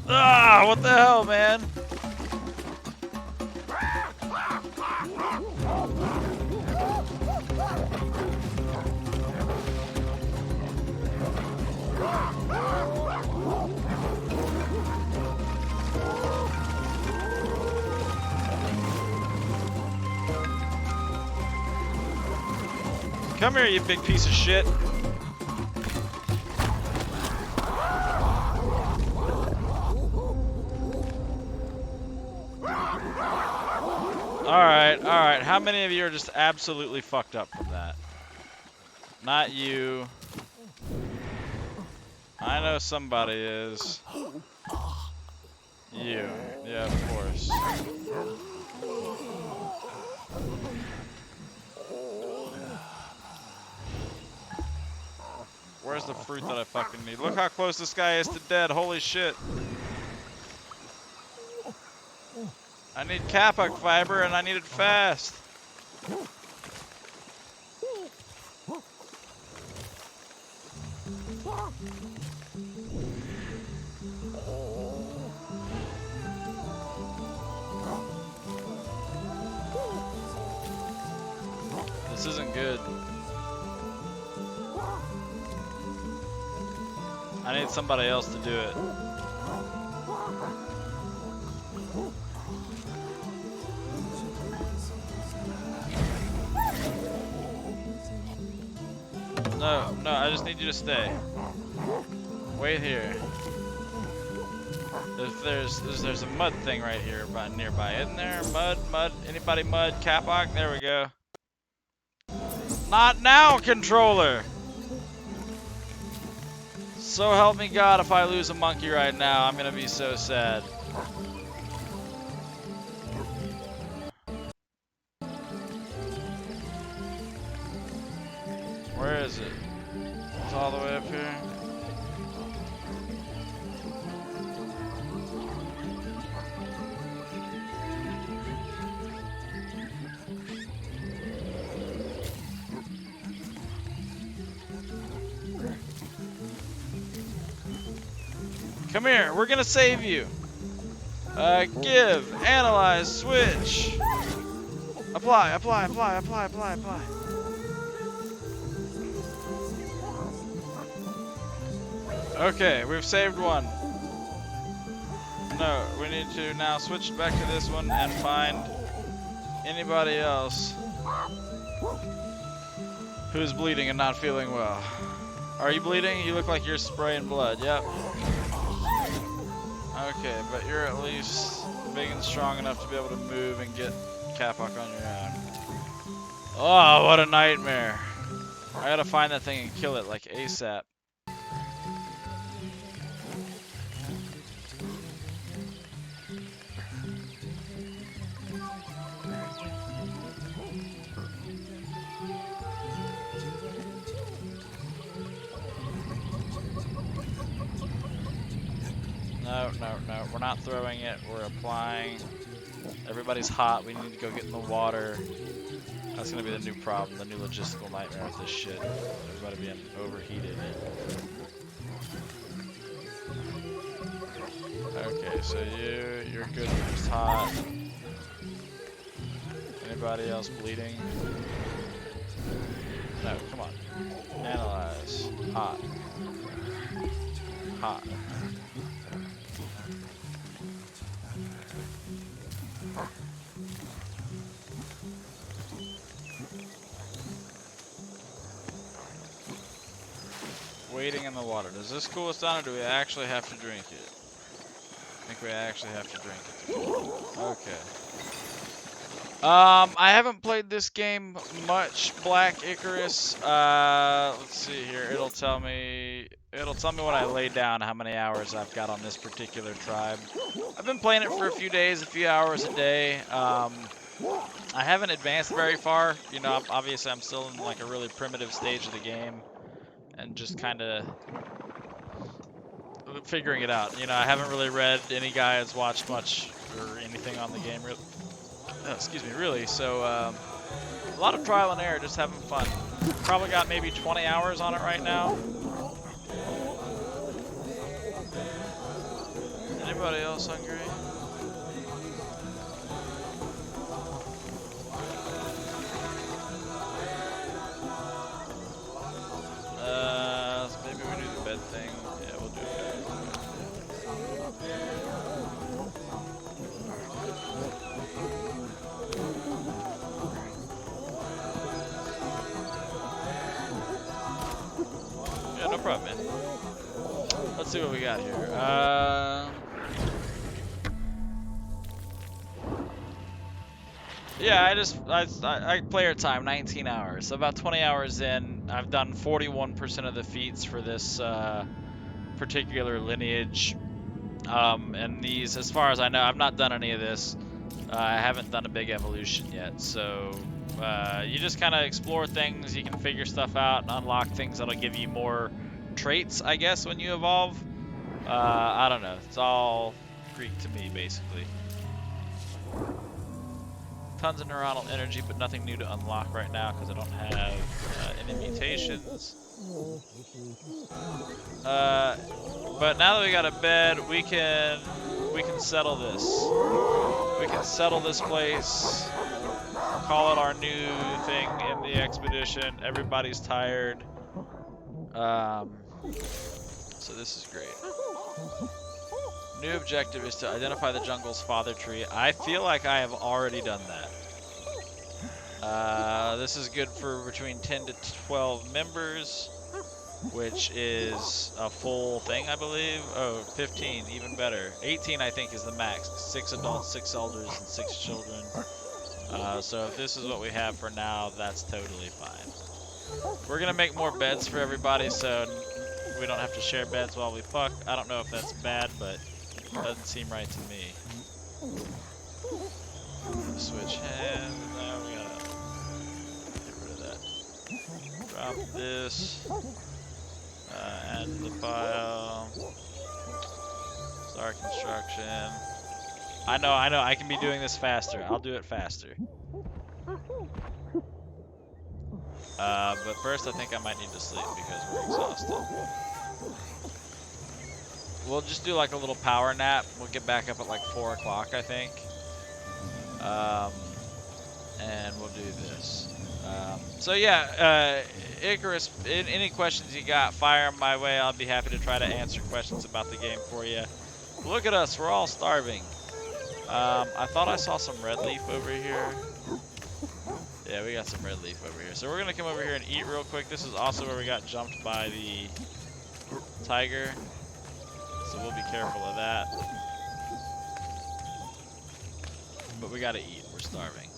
Ah, what the hell, man? Come here, you big piece of shit. Alright. How many of you are just absolutely fucked up from that? Not you. I know somebody is. You. Yeah, of course. Where's the fruit that I fucking need? Look how close this guy is to dead. Holy shit. I need kapok fiber and I need it fast. This isn't good. I need somebody else to do it. No, I just need you to stay. Wait here. There's a mud thing right here nearby. Isn't there? Mud? Anybody mud? Kapok? There we go. Not now, controller! So help me God, if I lose a monkey right now, I'm gonna be so sad. Where is it? It's all the way up here. Come here, we're gonna save you. Give, analyze, switch. Apply. Okay, we've saved one. No, we need to now switch back to this one and find anybody else who's bleeding and not feeling well. Are you bleeding? You look like you're spraying blood. Yep. Okay, but you're at least big and strong enough to be able to move and get kapok on your own. Oh, what a nightmare. I gotta find that thing and kill it like ASAP. No, we're not throwing it, we're applying. Everybody's hot, we need to go get in the water. That's gonna be the new problem, the new logistical nightmare with this shit. Everybody being overheated. Okay, so you're good, you're just hot. Anybody else bleeding? No, come on. Analyze. Hot. Hot. Waiting in the water. Does this cool us down, or do we actually have to drink it? I think we actually have to drink it. Okay. I haven't played this game much, Black Icarus. Let's see here. It'll tell me when I lay down how many hours I've got on this particular tribe. I've been playing it for a few days, a few hours a day. I haven't advanced very far. You know, obviously I'm still in like a really primitive stage of the game and just kind of figuring it out. You know, I haven't really read any guides, watched much or anything on the game, excuse me, really. So a lot of trial and error, just having fun. Probably got maybe 20 hours on it right now. Anybody else hungry? So maybe we do the bed thing. Yeah, we'll do it. Yeah, no problem, man. Let's see what we got here. Yeah, I player time 19 hours. So about 20 hours in, I've done 41% of the feats for this particular lineage. And these, as far as I know, I've not done any of this. I haven't done a big evolution yet. So you just kind of explore things. You can figure stuff out and unlock things that'll give you more traits, I guess, when you evolve. I don't know. It's all Greek to me, basically. Tons of neuronal energy, but nothing new to unlock right now because I don't have any mutations. But now that we got a bed, we can settle this. We can settle this place. Call it our new thing in the expedition. Everybody's tired. So this is great. New objective is to identify the jungle's father tree. I feel like I have already done that. This is good for between 10 to 12 members, which is a full thing, I believe. Oh, 15, even better. 18, I think, is the max. 6 adults, 6 elders, and 6 children. So if this is what we have for now, that's totally fine. We're gonna make more beds for everybody, so we don't have to share beds while we fuck. I don't know if that's bad, but it doesn't seem right to me. Switch hands. Now we gotta get rid of that. Drop this. Add to the pile. Start construction. I know. I can be doing this faster. I'll do it faster. But first, I think I might need to sleep because we're exhausted. We'll just do like a little power nap. We'll get back up at like 4 o'clock, I think. And we'll do this. So yeah, Icarus, any questions you got, fire them my way. I'll be happy to try to answer questions about the game for you. Look at us, we're all starving. I thought I saw some red leaf over here. Yeah, we got some red leaf over here. So we're gonna come over here and eat real quick. This is also where we got jumped by the tiger. So we'll be careful of that. But we gotta eat, we're starving.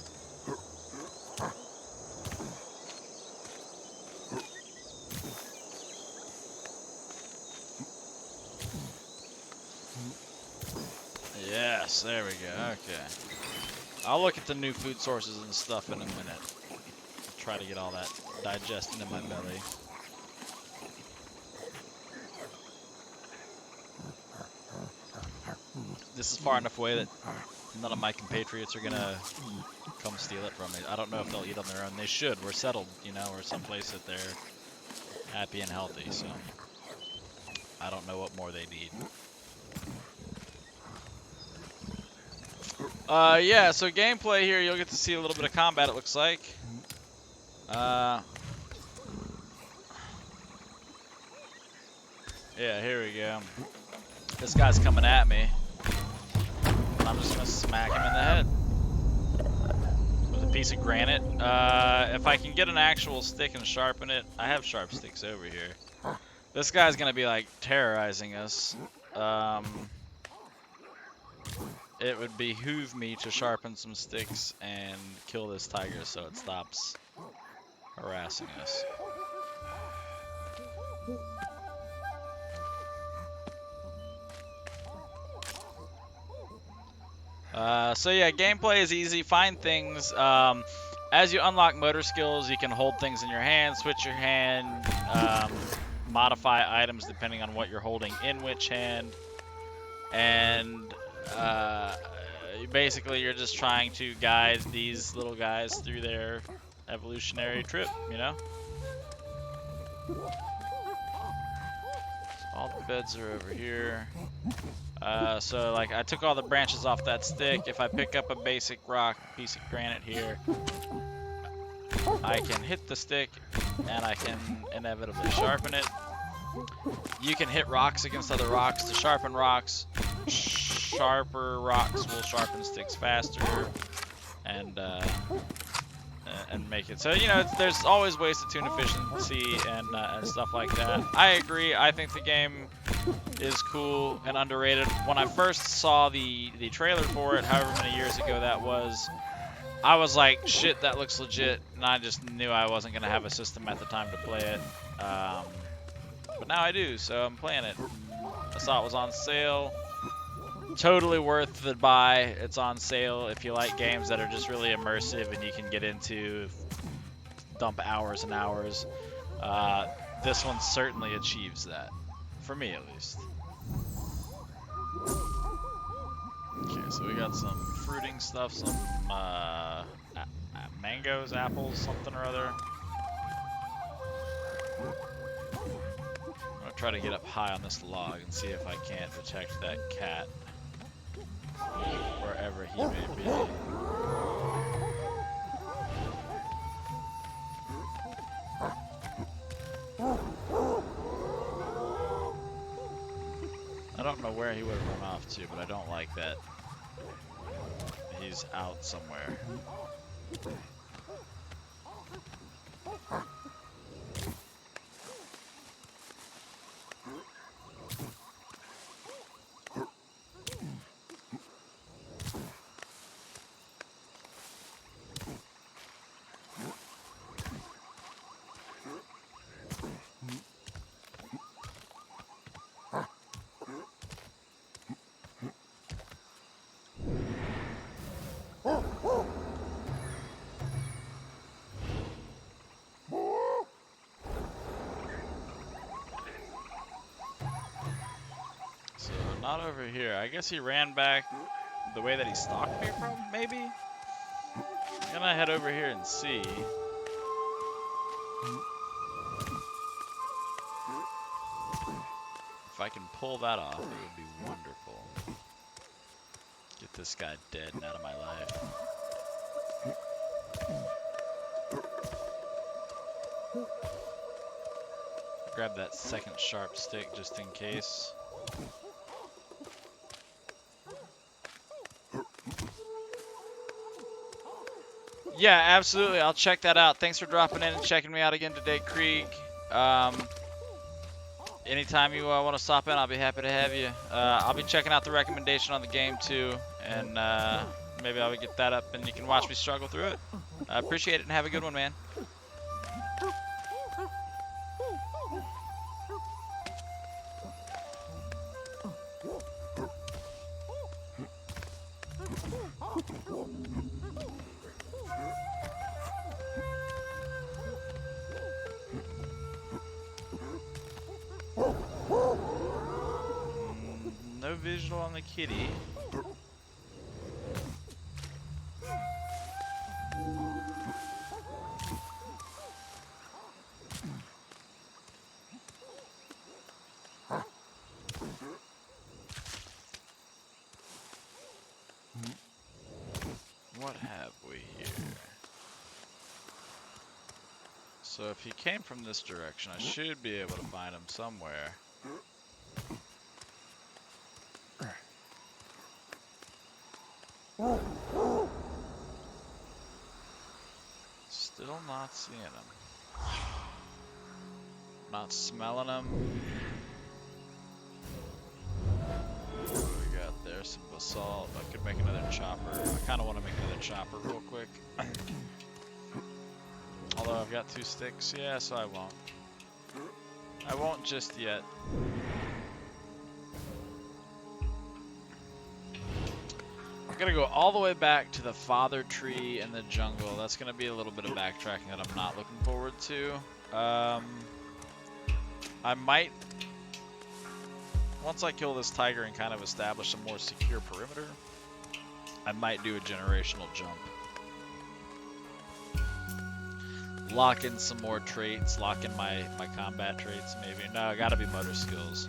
Yes, there we go, okay. I'll look at the new food sources and stuff in a minute. Try to get all that digested in my belly. This is far enough away that none of my compatriots are gonna come steal it from me. I don't know if they'll eat on their own. They should. We're settled, you know, we're someplace that they're happy and healthy, so I don't know what more they need. Yeah, so gameplay here, you'll get to see a little bit of combat, it looks like. Yeah, here we go. This guy's coming at me. I'm just gonna smack him in the head with a piece of granite. If I can get an actual stick and sharpen it, I have sharp sticks over here. This guy's gonna be like terrorizing us. It would behoove me to sharpen some sticks and kill this tiger so it stops harassing us. So yeah, gameplay is easy. Find things. As you unlock motor skills, you can hold things in your hand, switch your hand, modify items depending on what you're holding in which hand, and basically you're just trying to guide these little guys through their evolutionary trip, you know? All the beds are over here. So like I took all the branches off that stick. If I pick up a basic rock, piece of granite here, I can hit the stick and I can inevitably sharpen it. You can hit rocks against other rocks to sharpen rocks. Sharper rocks will sharpen sticks faster and make it. So, you know, there's always ways to tune efficiency and stuff like that. I agree. I think the game is cool and underrated. When I first saw the trailer for it, however many years ago that was, I was like, shit, that looks legit, and I just knew I wasn't going to have a system at the time to play it. But now I do, so I'm playing it. I saw it was on sale. Totally worth the buy. It's on sale if you like games that are just really immersive and you can get into, dump hours and hours. This one certainly achieves that, for me at least. Okay, so we got some fruiting stuff, some mangoes, apples, something or other. I'm gonna try to get up high on this log and see if I can't detect that cat wherever he may be. I don't know where he would have run off to, but I don't like that he's out somewhere. So, not over here. I guess he ran back the way that he stalked me from, maybe? I'm gonna head over here and see. If I can pull that off, it would be wonderful. Get this guy dead and out of my life. Grab that second sharp stick just in case. Yeah, absolutely. I'll check that out. Thanks for dropping in and checking me out again today, Krieg. Anytime you want to stop in, I'll be happy to have you. I'll be checking out the recommendation on the game too, and maybe I'll get that up and you can watch me struggle through it. I appreciate it and have a good one, man. No visual on the kitty. What have we here? So if he came from this direction, I should be able to find him somewhere. Still not seeing them. Not smelling them. What do we got there? Some basalt. I could make another chopper. I kind of want to make another chopper real quick. Although I've got 2 sticks. Yeah, so I won't. I won't just yet. I'm gonna go all the way back to the father tree in the jungle. That's gonna be a little bit of backtracking that I'm not looking forward to. I might, once I kill this tiger and kind of establish a more secure perimeter, I might do a generational jump. Lock in some more traits, lock in my combat traits maybe. No, I gotta be motor skills.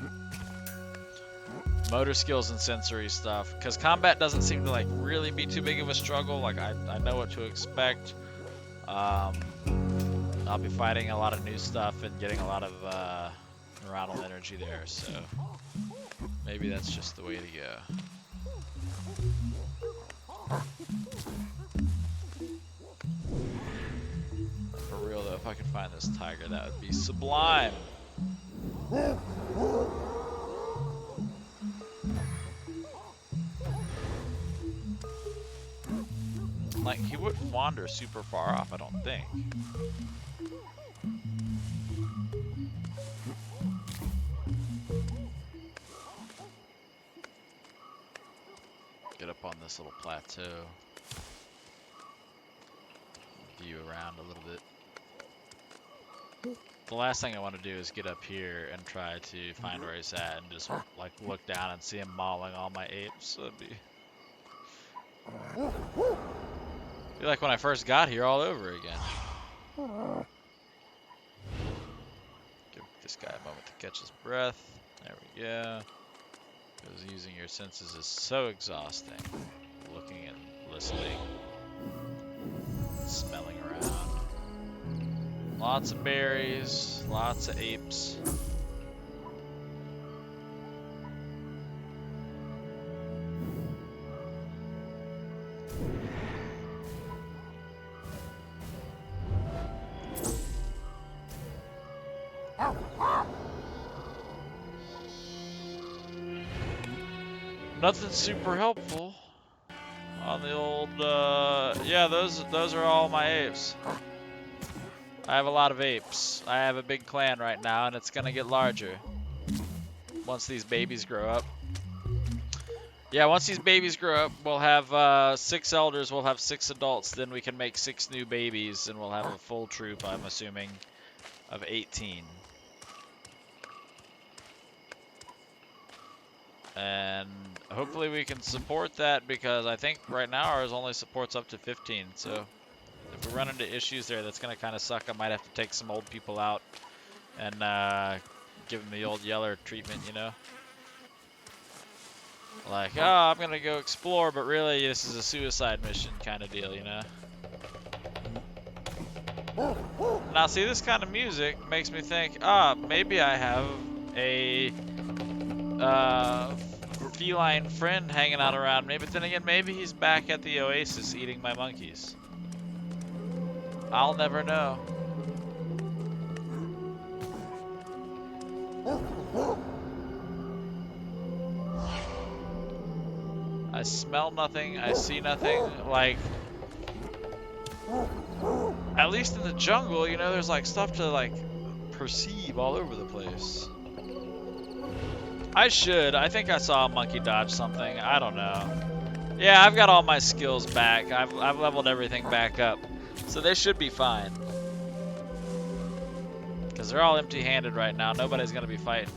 Motor skills and sensory stuff, because combat doesn't seem to like really be too big of a struggle. Like I know what to expect. I'll be fighting a lot of new stuff and getting a lot of neuronal energy there, so maybe that's just the way to go. For real though, if I could find this tiger, that would be sublime. Like, he wouldn't wander super far off, I don't think. Get up on this little plateau. View around a little bit. The last thing I want to do is get up here and try to find where he's at and just like look down and see him mauling all my apes. So it'd be like when I first got here all over again. Give this guy a moment to catch his breath. There we go. Because using your senses is so exhausting. Looking and listening. Smelling around. Lots of berries. Lots of apes. Nothing super helpful on the old, yeah, those are all my apes. I have a lot of apes. I have a big clan right now, and it's gonna get larger once these babies grow up. Yeah, once these babies grow up, we'll have 6 elders, we'll have 6 adults, then we can make 6 new babies, and we'll have a full troop, I'm assuming, of 18. And hopefully we can support that, because I think right now ours only supports up to 15. So if we run into issues there, that's going to kind of suck. I might have to take some old people out and give them the old Yeller treatment, you know? Like, oh, I'm going to go explore, but really this is a suicide mission kind of deal, you know? Now see, this kind of music makes me think, maybe I have a feline friend hanging out around me, but then again, maybe he's back at the oasis eating my monkeys. I'll never know. I smell nothing, I see nothing, like, at least in the jungle, you know, there's like stuff to like perceive all over the place. I think I saw a monkey dodge something, I don't know. Yeah, I've got all my skills back, I've leveled everything back up, so they should be fine. Because they're all empty-handed right now, nobody's gonna be fighting.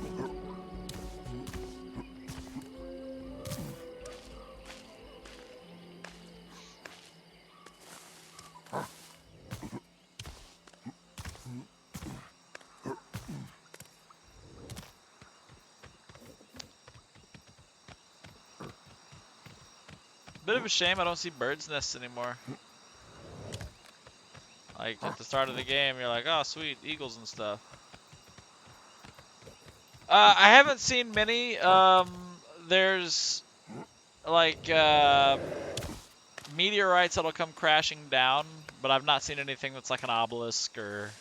Bit of a shame I don't see birds' nests anymore. Like, at the start of the game, you're like, oh, sweet, eagles and stuff. I haven't seen many. There's like meteorites that'll come crashing down, but I've not seen anything that's like an obelisk or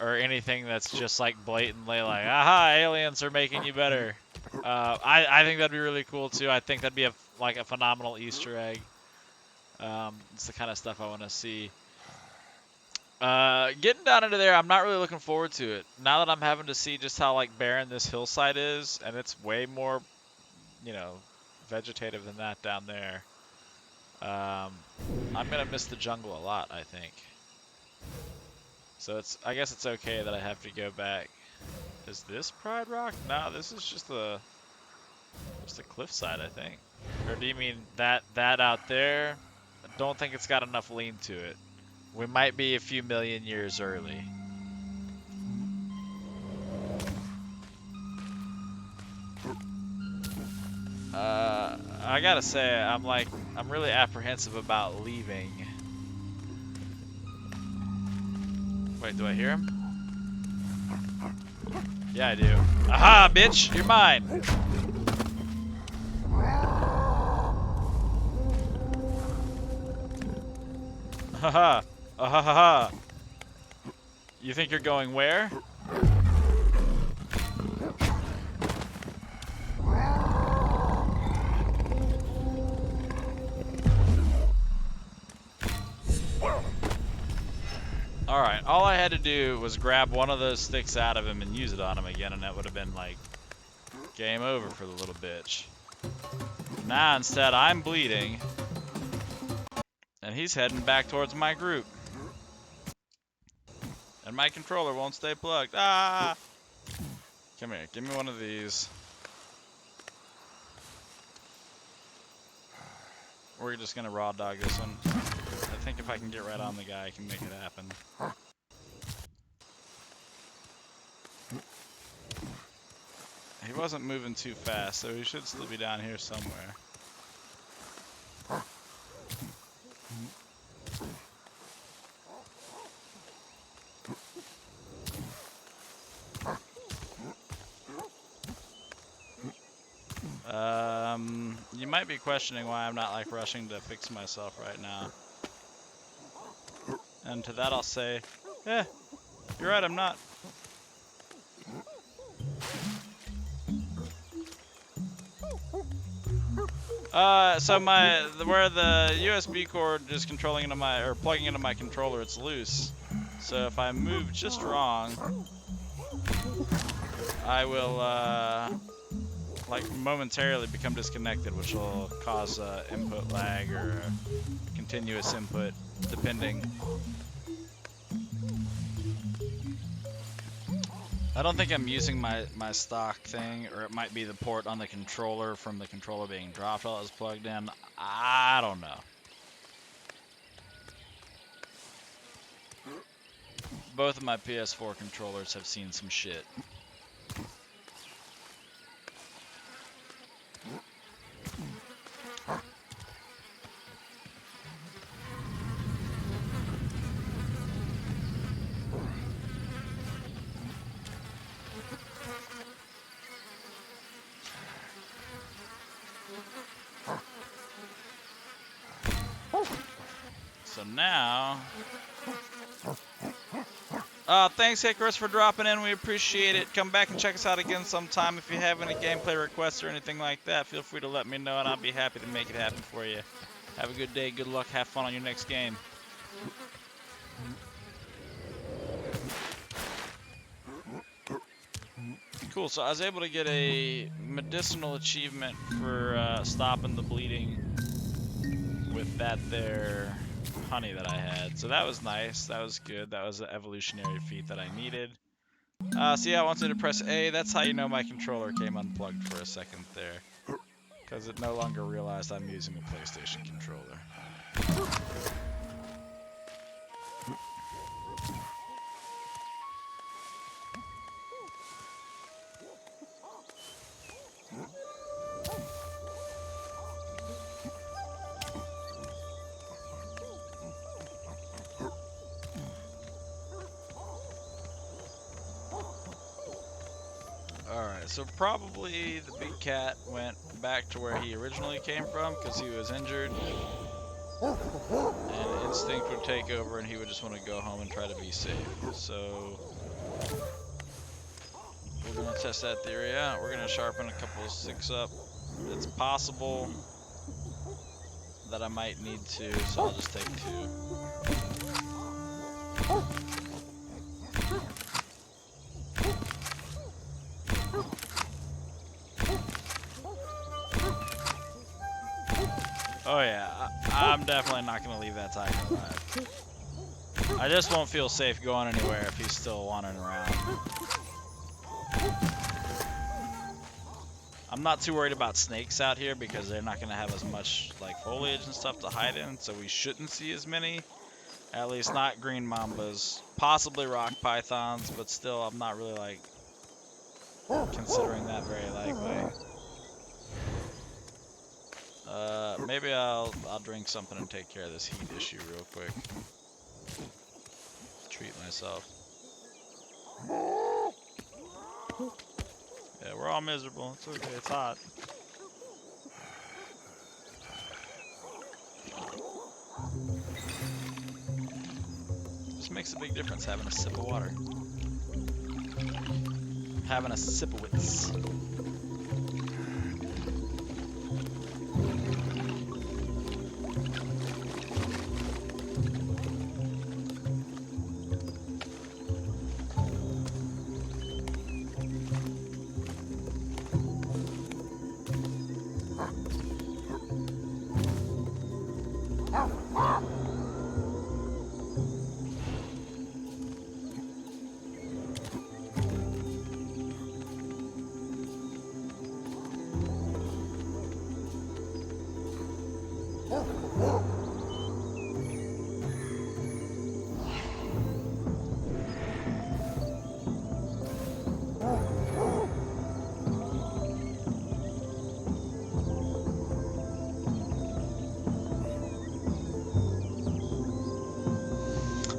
anything that's just like blatantly like, aha, aliens are making you better. I think that'd be really cool too. I think that'd be like a phenomenal Easter egg. It's the kind of stuff I want to see. Getting down into there, I'm not really looking forward to it. Now that I'm having to see just how like barren this hillside is, and it's way more, you know, vegetative than that down there. I'm gonna miss the jungle a lot, I think. So I guess it's okay that I have to go back. Is this Pride Rock? No, this is just a cliffside, I think. Or do you mean that out there? I don't think it's got enough lean to it. We might be a few million years early. I gotta say, I'm really apprehensive about leaving. Wait, do I hear him? Yeah, I do. Aha, bitch! You're mine! Haha! Ahahaha! You think you're going where? Alright, all I had to do was grab one of those sticks out of him and use it on him again, and that would have been like game over for the little bitch. Now instead I'm bleeding, and he's heading back towards my group. And my controller won't stay plugged. Ah! Come here, give me one of these. We're just gonna raw dog this one. I think if I can get right on the guy, I can make it happen. He wasn't moving too fast, so he should still be down here somewhere. You might be questioning why I'm not like rushing to fix myself right now. And to that I'll say, yeah, you're right, I'm not. So where the USB cord is controlling into or plugging into my controller, it's loose. So if I move just wrong, I will like momentarily become disconnected, which will cause input lag or continuous input, depending. I don't think I'm using my stock thing, or it might be the port on the controller from the controller being dropped while it was plugged in. I don't know. Both of my PS4 controllers have seen some shit. So now, thanks Hickoris for dropping in. We appreciate it. Come back and check us out again sometime. If you have any gameplay requests or anything like that, feel free to let me know and I'll be happy to make it happen for you. Have a good day, good luck, have fun on your next game. Cool, so I was able to get a medicinal achievement for stopping the bleeding with that there honey that I had. So that was nice, that was good, that was an evolutionary feat that I needed. So yeah, I wanted to press A. That's how you know my controller came unplugged for a second there, because it no longer realized I'm using a PlayStation controller. Alright, so probably the big cat went back to where he originally came from because he was injured. And instinct would take over and he would just want to go home and try to be safe. So we're going to test that theory out. We're going to sharpen a couple of sticks up. It's possible that I might need to, so I'll just take 2. Oh yeah, I'm definitely not going to leave that tiger alive. I just won't feel safe going anywhere if he's still wandering around. I'm not too worried about snakes out here because they're not going to have as much like foliage and stuff to hide in, so we shouldn't see as many. At least not green mambas. Possibly rock pythons, but still I'm not really like considering that very likely. Maybe I'll drink something and take care of this heat issue real quick. Treat myself. Yeah, we're all miserable. It's okay. It's hot. Just makes a big difference having a sip of water. Having a sip of wits.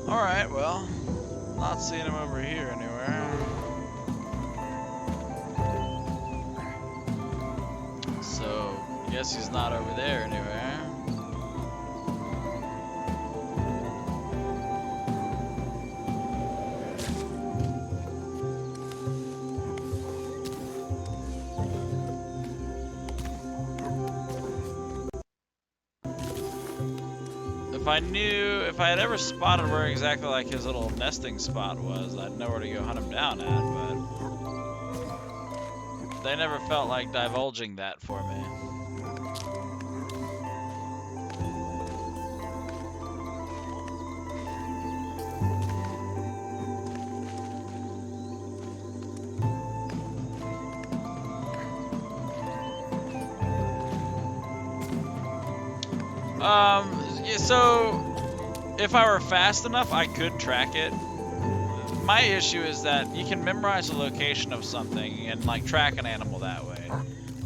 Alright, well, not seeing him over here anywhere. So, I guess he's not over there anywhere. If I had ever spotted where exactly like his little nesting spot was, I'd know where to go hunt him down at, but they never felt like divulging that for me. So if I were fast enough, I could track it. My issue is that you can memorize the location of something and like track an animal that way.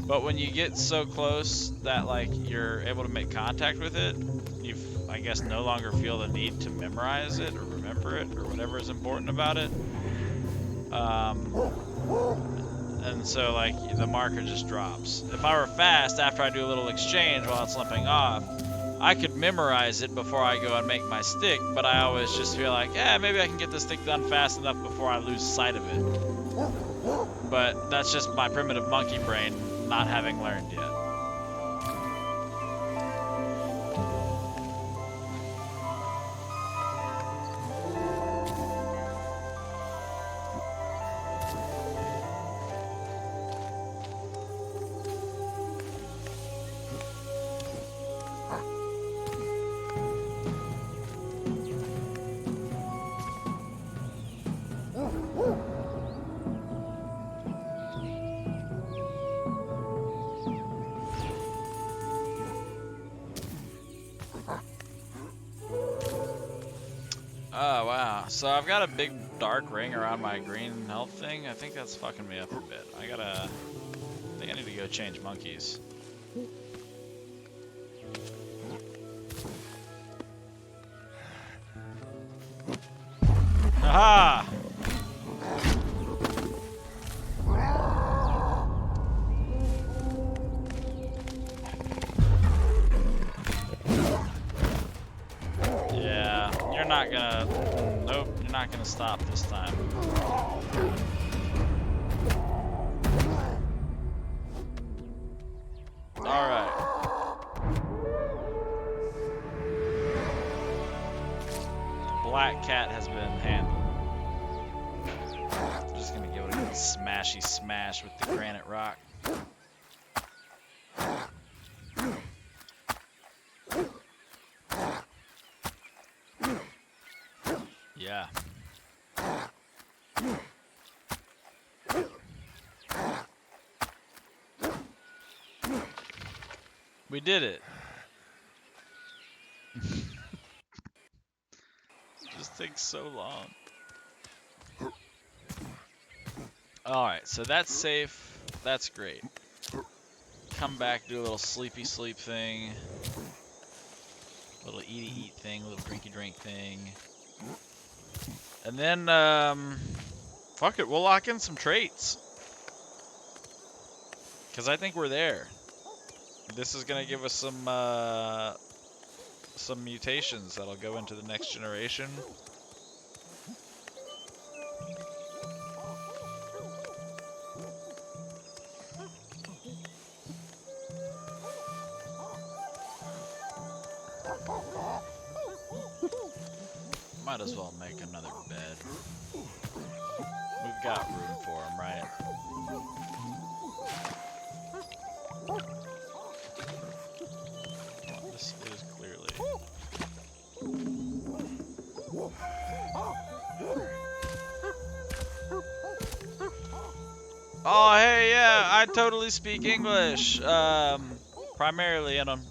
But when you get so close that like you're able to make contact with it, you I guess no longer feel the need to memorize it or remember it or whatever is important about it. And so like the marker just drops. If I were fast after I do a little exchange while it's limping off, I could memorize it before I go and make my stick, but I always just feel like, yeah, maybe I can get this stick done fast enough before I lose sight of it. But that's just my primitive monkey brain not having learned yet. Oh, wow. So I've got a big dark ring around my green health thing. I think that's fucking me up a bit. I think I need to go change monkeys. Aha! gonna... Nope, you're not gonna stop this time. Alright. Black cat has been handled. I'm just gonna give it a good smashy smash with the granite rock. Yeah. We did it. Just takes so long. Alright, so that's safe. That's great. Come back, do a little sleepy sleep thing. Little eaty eat thing, little drinky drink thing. And then, fuck it, we'll lock in some traits. Because I think we're there. This is going to give us some mutations that'll go into the next generation. Might as well make another bed. We've got room for him, right? Well, this is clearly... Oh, hey, yeah, I totally speak English. Primarily, and I'm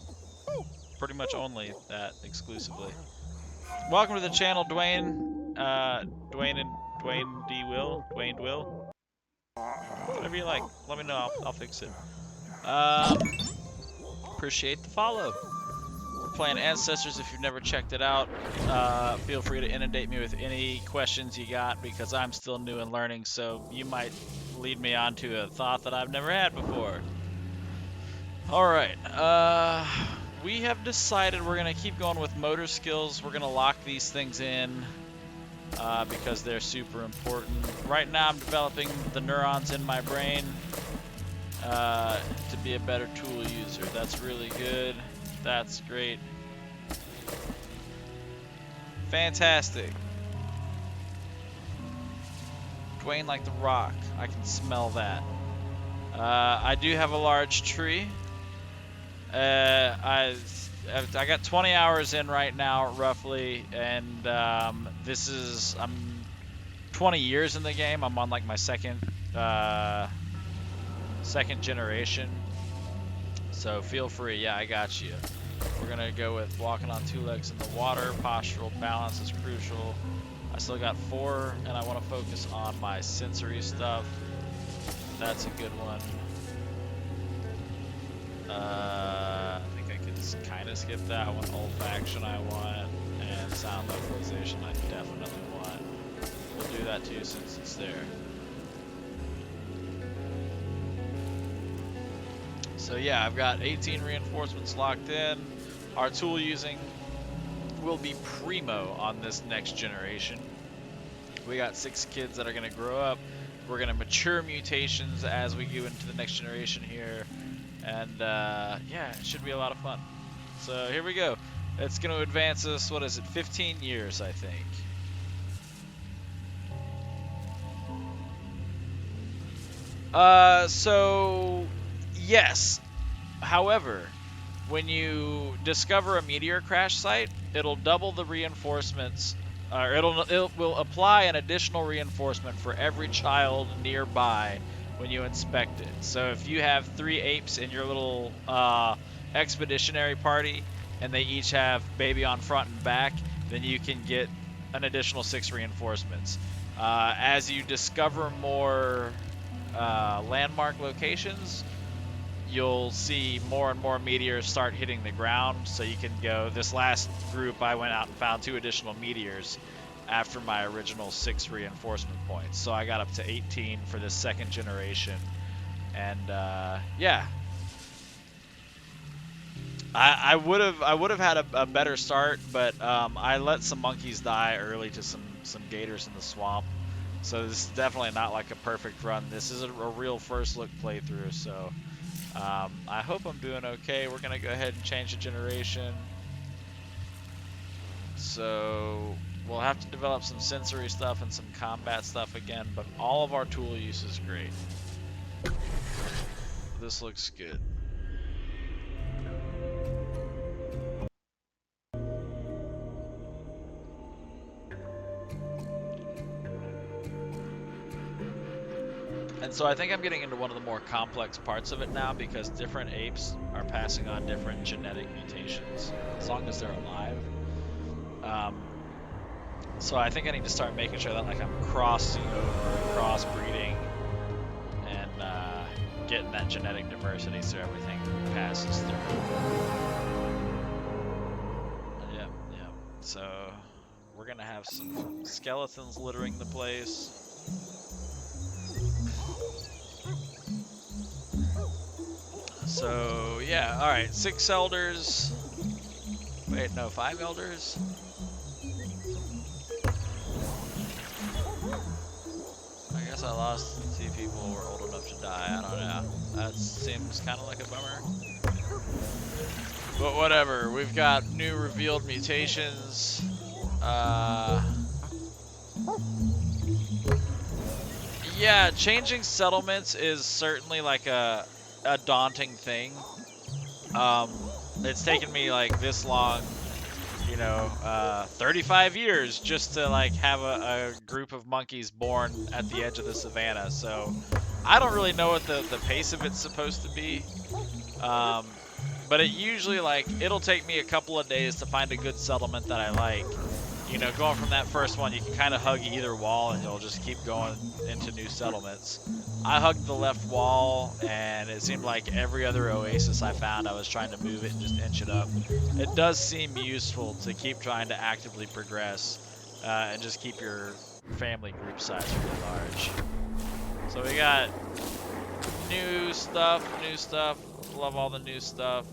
pretty much only that exclusively. Welcome to the channel, Dwayne. Dwayne D. Will. Whatever you like. Let me know. I'll fix it. Appreciate the follow. We're playing Ancestors. If you've never checked it out, feel free to inundate me with any questions you got because I'm still new and learning. So you might lead me on to a thought that I've never had before. All right. We have decided we're going to keep going with motor skills. We're going to lock these things in because they're super important. Right now I'm developing the neurons in my brain to be a better tool user. That's really good. That's great. Fantastic. Dwayne like the Rock. I can smell that. I do have a large tree. I got 20 hours in right now, roughly, and I'm 20 years in the game. I'm on like my second generation. So feel free. Yeah, I got you. We're gonna go with walking on two legs in the water. Postural balance is crucial. I still got 4, and I want to focus on my sensory stuff. That's a good one. I think I could kind of skip that one. Olfaction I want, and sound localization I definitely want. We'll do that too since it's there. So yeah, I've got 18 reinforcements locked in. Our tool using will be primo on this next generation. We got 6 kids that are going to grow up. We're going to mature mutations as we go into the next generation here. And yeah, it should be a lot of fun. So here we go. It's going to advance us, what is it, 15 years, I think. So yes. However, when you discover a meteor crash site, it'll double the reinforcements, or it will apply an additional reinforcement for every child nearby when you inspect it. So if you have 3 apes in your little expeditionary party, and they each have baby on front and back, then you can get an additional 6 reinforcements. As you discover more landmark locations, you'll see more and more meteors start hitting the ground, so you can go. This last group, I went out and found 2 additional meteors after my original 6 reinforcement points. So I got up to 18 for this second generation. And yeah. I would have had a better start, but I let some monkeys die early to some gators in the swamp. So this is definitely not like a perfect run. This is a real first look playthrough. So I hope I'm doing okay. We're gonna go ahead and change the generation. So we'll have to develop some sensory stuff and some combat stuff again, but all of our tool use is great. This looks good. And so I think I'm getting into one of the more complex parts of it now because different apes are passing on different genetic mutations as long as they're alive. So I think I need to start making sure that like I'm crossing over, crossbreeding, and getting that genetic diversity so everything passes through. Yeah. So we're gonna have some skeletons littering the place. So yeah, all right, 6 elders. Wait, no, 5 elders. I guess I lost 2 people who were old enough to die. I don't know. That seems kind of like a bummer. But whatever. We've got new revealed mutations. Yeah, changing settlements is certainly like a daunting thing. It's taken me like this long, 35 years just to like have a group of monkeys born at the edge of the savannah. So I don't really know what the pace of it's supposed to be. But it usually like it'll take me a couple of days to find a good settlement that I like. Going from that first one, you can kind of hug either wall and you'll just keep going into new settlements. I hugged the left wall, and it seemed like every other oasis I found, I was trying to move it and just inch it up. It does seem useful to keep trying to actively progress and just keep your family group size really large. So we got new stuff. Love all the new stuff.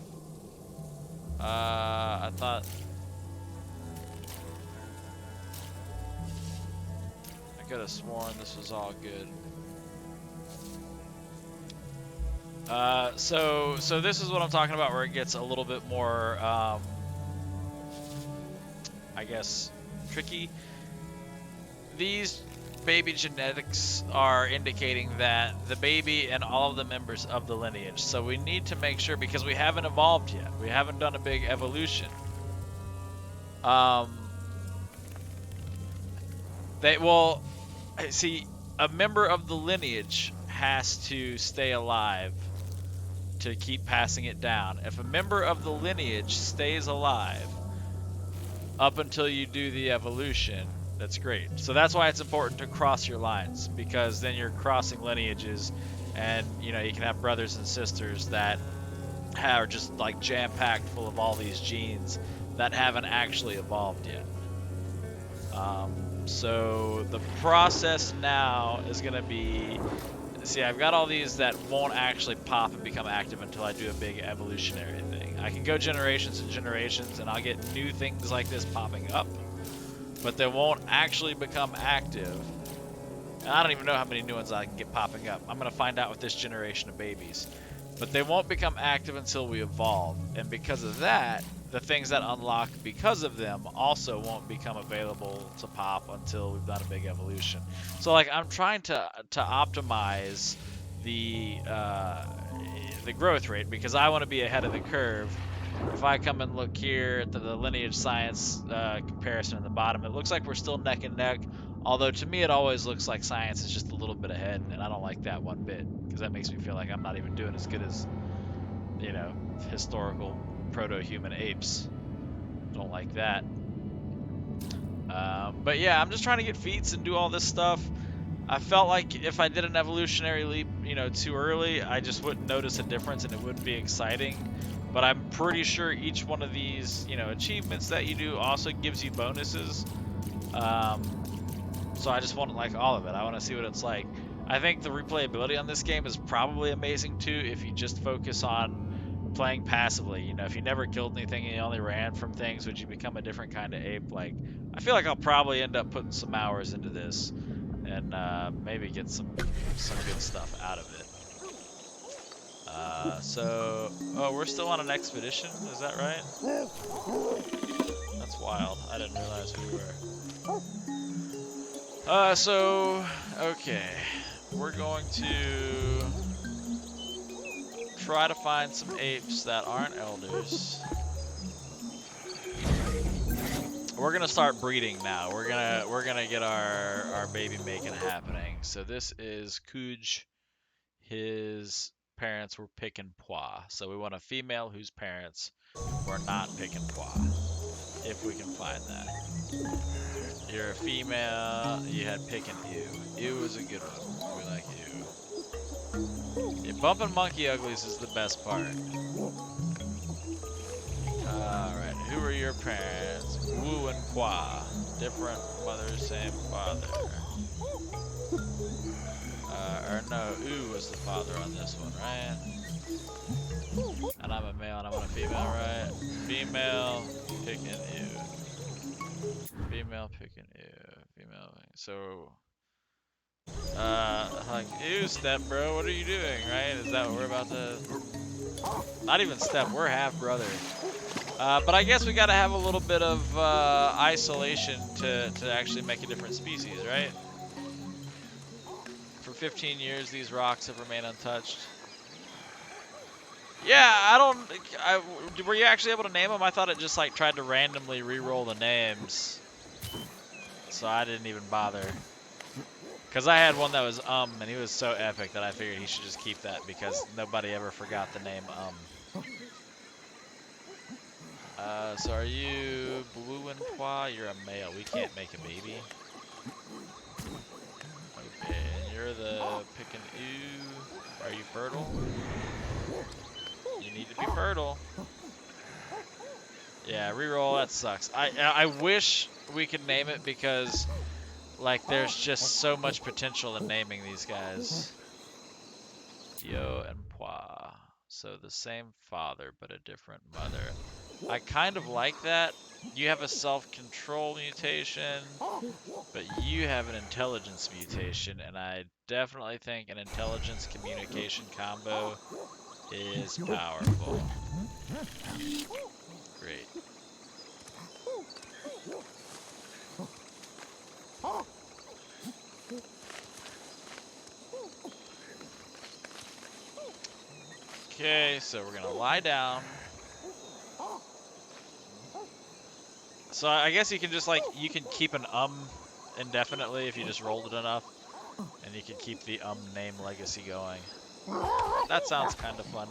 I thought... I could have sworn this was all good. So this is what I'm talking about, where it gets a little bit more, I guess, tricky. These baby genetics are indicating that the baby and all of the members of the lineage. So we need to make sure, because we haven't evolved yet. We haven't done a big evolution. See, a member of the lineage has to stay alive to keep passing it down. If a member of the lineage stays alive up until you do the evolution, that's great. So that's why it's important to cross your lines, because then you're crossing lineages, and you can have brothers and sisters that are just like jam-packed full of all these genes that haven't actually evolved yet. So the process now is going to be, see, I've got all these that won't actually pop and become active until I do a big evolutionary thing. I can go generations and generations and I'll get new things like this popping up, but they won't actually become active. And I don't even know how many new ones I can get popping up. I'm going to find out with this generation of babies. But they won't become active until we evolve. And because of that, the things that unlock because of them also won't become available to pop until we've done a big evolution. So like I'm trying to optimize the growth rate, because I want to be ahead of the curve. If I come and look here at the lineage science comparison in the bottom, it looks like we're still neck and neck. Although to me it always looks like science is just a little bit ahead, and I don't like that one bit, because that makes me feel like I'm not even doing as good as, historical proto-human apes. Don't like that. But yeah, I'm just trying to get feats and do all this stuff. I felt like if I did an evolutionary leap, too early, I just wouldn't notice a difference and it wouldn't be exciting. But I'm pretty sure each one of these, achievements that you do also gives you bonuses. So I just want like all of it. I want to see what it's like. I think the replayability on this game is probably amazing too if you just focus on playing passively. You know, if you never killed anything and you only ran from things, would you become a different kind of ape? Like, I feel like I'll probably end up putting some hours into this and maybe get some good stuff out of it. Oh, we're still on an expedition, is that right? That's wild. I didn't realize we were. Okay. We're going to try to find some apes that aren't elders. We're gonna start breeding now. We're gonna get our baby making happening. So this is Kuj. His parents were Pick and Pois. So we want a female whose parents were not Pick and Pois, if we can find that. You're a female. You had Pick and Ew. Ew is a good one. We like Ew. Yeah, bumping monkey uglies is the best part. Alright, who are your parents? Wu and Pois. Different mother, same father. Or no, Wu was the father on this one, right? And I'm a male and I want a female, right? Female, Pick and Ew. Female, Pick and Ew. Female, so... like, ew, Step, bro, what are you doing, right? Is that what we're about to... Not even Step, we're half brother. But I guess we gotta have a little bit of isolation to actually make a different species, right? For 15 years, these rocks have remained untouched. Yeah, were you actually able to name them? I thought it just like tried to randomly re-roll the names. So I didn't even bother. Because I had one that was and he was so epic that I figured he should just keep that because nobody ever forgot the name So are you Blue and Pois? You're a male. We can't make a baby. Okay, and you're the Pick and Ew. Are you fertile? You need to be fertile. Yeah, reroll, that sucks. I wish we could name it because like there's just so much potential in naming these guys. Yo and Pois. So the same father but a different mother. I kind of like that. You have a self-control mutation, but you have an intelligence mutation, and I definitely think an intelligence communication combo is powerful. Great. Okay, so we're gonna lie down. So I guess you can just like, you can keep an indefinitely if you just rolled it enough. And you can keep the name legacy going. That sounds kind of fun.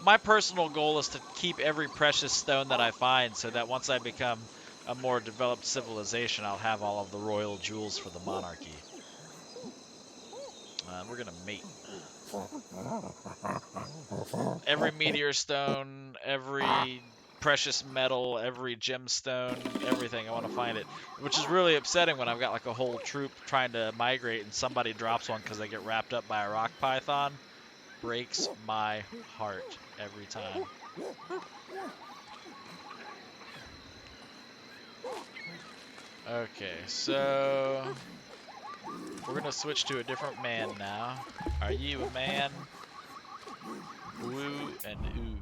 My personal goal is to keep every precious stone that I find so that once I become a more developed civilization, I'll have all of the royal jewels for the monarchy. We're gonna mate. Every meteor stone, every precious metal, every gemstone, everything, I want to find it. Which is really upsetting when I've got like a whole troop trying to migrate and somebody drops one because they get wrapped up by a rock python. Breaks my heart every time. Okay, so we're gonna switch to a different man now. Are you a man? Woo and ooh.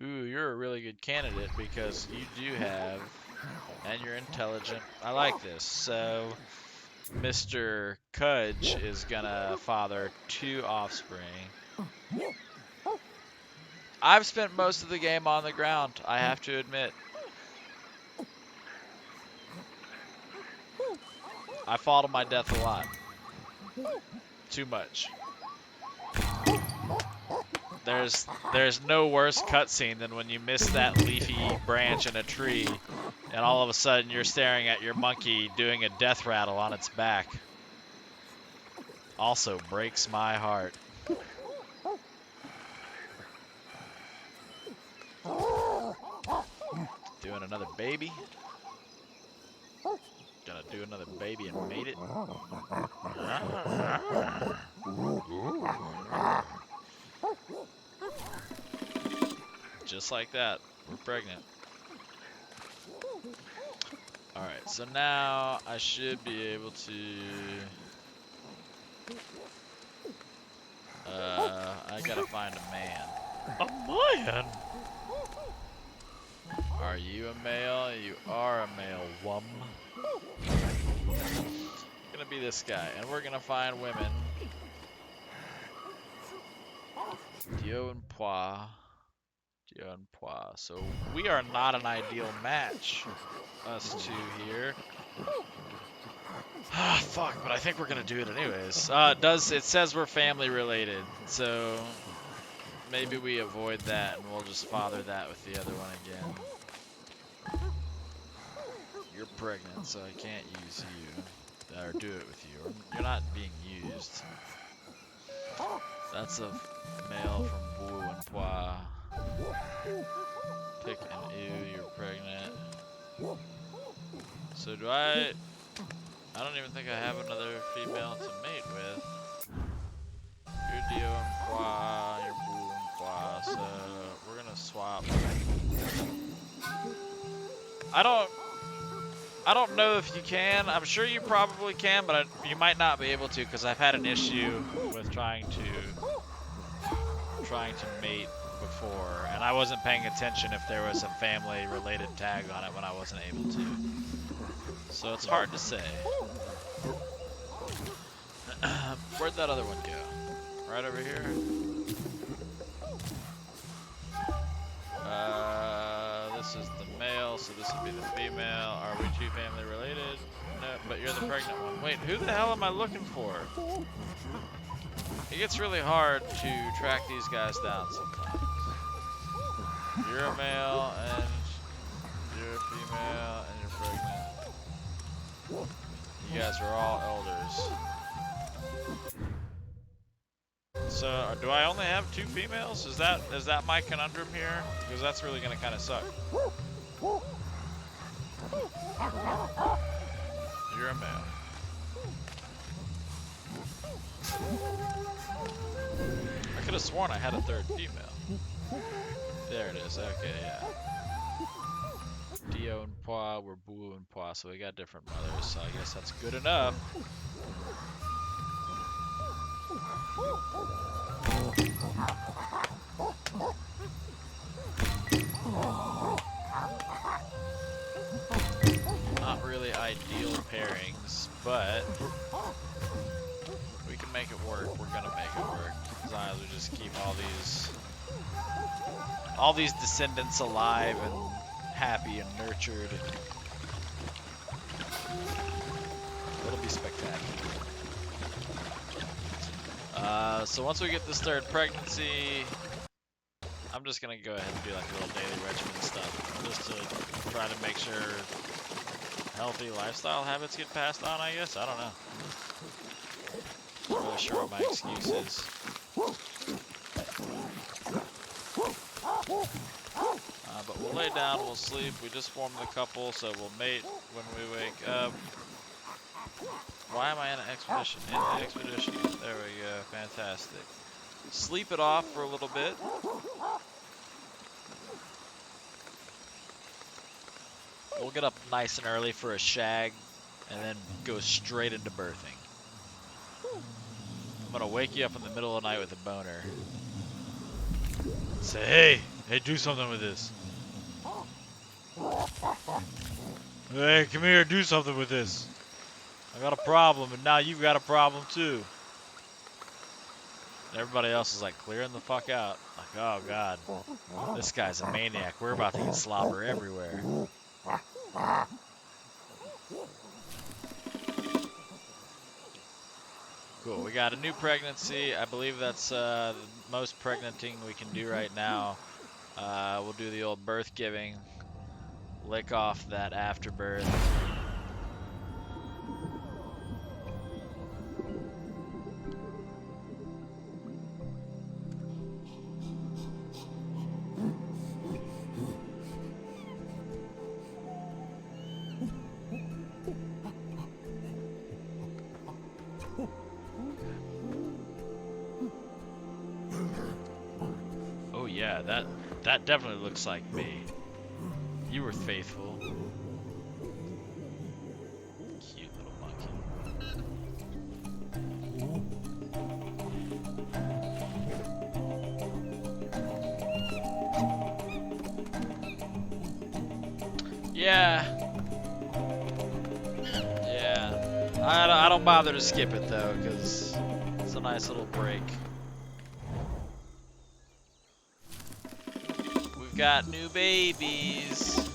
Ooh, you're a really good candidate because you do have, and you're intelligent. I like this. So, Mr. Kudge is gonna father 2 offspring. I've spent most of the game on the ground, I have to admit. I fall to my death a lot. Too much. There's no worse cutscene than when you miss that leafy branch in a tree and all of a sudden you're staring at your monkey doing a death rattle on its back. Also breaks my heart. Doing another baby. Gonna do another baby and mate it. Just like that, we're pregnant. Alright, so now I should be able to... I gotta find a man. A man? Are you a male? You are a male, wum. Gonna be this guy, and we're gonna find women. Dio and Pois. Dio and Pois. So we are not an ideal match, us two here. Ah, fuck, but I think we're gonna do it anyways. It says we're family related, so maybe we avoid that and we'll just father that with the other one again. You're pregnant, so I can't use you, or do it with you. You're not being used. That's a male from Boo and Pois. Pick an ew, you're pregnant. So do I don't even think I have another female to mate with. You're Dio and Pois, you're Boo and Pois, so we're gonna swap. I don't know if you can. I'm sure you probably can, but you might not be able to because I've had an issue with trying to mate before, and I wasn't paying attention if there was a family-related tag on it when I wasn't able to. So it's hard to say. Where'd that other one go? Right over here? This is the male, so this would be the female. Are we two family related? No, but you're the pregnant one. Wait, who the hell am I looking for? It gets really hard to track these guys down sometimes. You're a male, and you're a female, and you're pregnant. You guys are all elders. So, do I only have 2 females? Is that my conundrum here? Because that's really gonna kind of suck. You're a male. I could have sworn I had a 3rd female. There it is. Okay, yeah. Dio and Pois were Boo and Pois, so we got different mothers. So I guess that's good enough. Not really ideal pairings, but we can make it work. We're gonna make it work. As long as we just keep all these descendants alive and happy and nurtured. It'll be spectacular. So once we get this 3rd pregnancy, I'm just gonna go ahead and do like a little daily regimen stuff, just to try to make sure healthy lifestyle habits get passed on, I guess. I don't know. Not really sure what my excuse is. But we'll lay down, we'll sleep. We just formed the couple, so we'll mate when we wake up. Why am I in an expedition? In the expedition. There we go. Fantastic. Sleep it off for a little bit. We'll get up nice and early for a shag, and then go straight into birthing. I'm gonna wake you up in the middle of the night with a boner. Say, hey, do something with this. Hey, come here, do something with this. I got a problem, and now you've got a problem too. And everybody else is like clearing the fuck out. Like, oh god, this guy's a maniac. We're about to get slobber everywhere. Cool, we got a new pregnancy. I believe that's the most pregnanting we can do right now. We'll do the old birth giving. Lick off that afterbirth. Oh yeah, That definitely looks like me. You were faithful. Cute little monkey. Yeah. I don't bother to skip it though, because it's a nice little break. We've got new babies.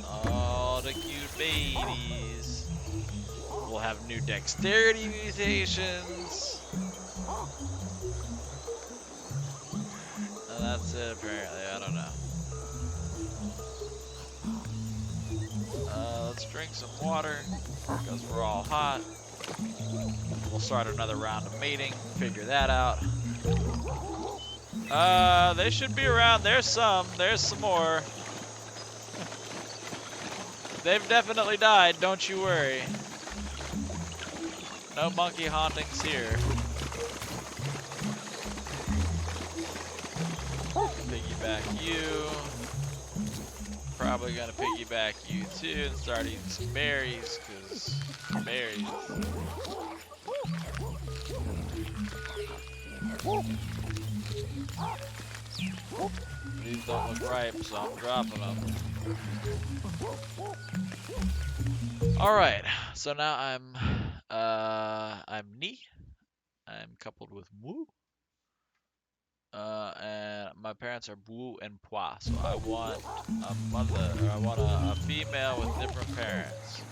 All the cute babies. We'll have new dexterity mutations. And that's it apparently, I don't know. Let's drink some water, because we're all hot. We'll start another round of mating, figure that out. They should be around. There's some more. They've definitely died, don't you worry. No monkey hauntings here. Piggyback you. Probably gonna piggyback you too and start eating some berries, cause berries. These don't look ripe, so I'm dropping them. All right, so now I'm Ni. I'm coupled with Wu. And my parents are Bu and Pua, so I want a mother, or I want a female with different parents.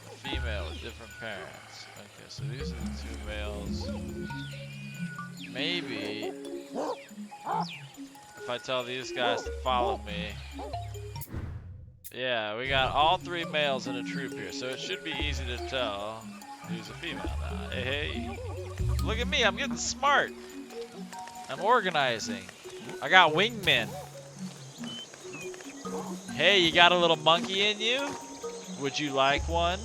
A female with different parents. Okay, so these are the two males. Maybe if I tell these guys to follow me. Yeah, we got all three males in a troop here, so it should be easy to tell who's a female now. Hey, look at me, I'm getting smart. I'm organizing. I got wingmen. Hey, you got a little monkey in you? Would you like one?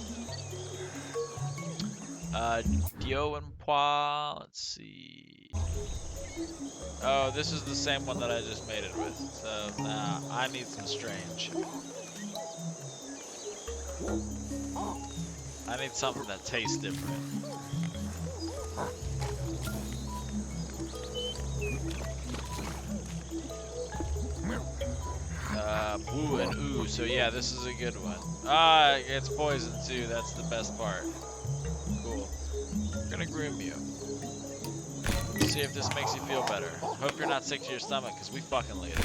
Dio and Pua, let's see. Oh, this is the same one that I just made it with. So, nah, I need some strange. I need something that tastes different. Woo and ooh, so yeah, this is a good one. Ah, it's poison too, that's the best part. Cool. I'm gonna groom you. See if this makes you feel better. Hope you're not sick to your stomach, because we fucking later.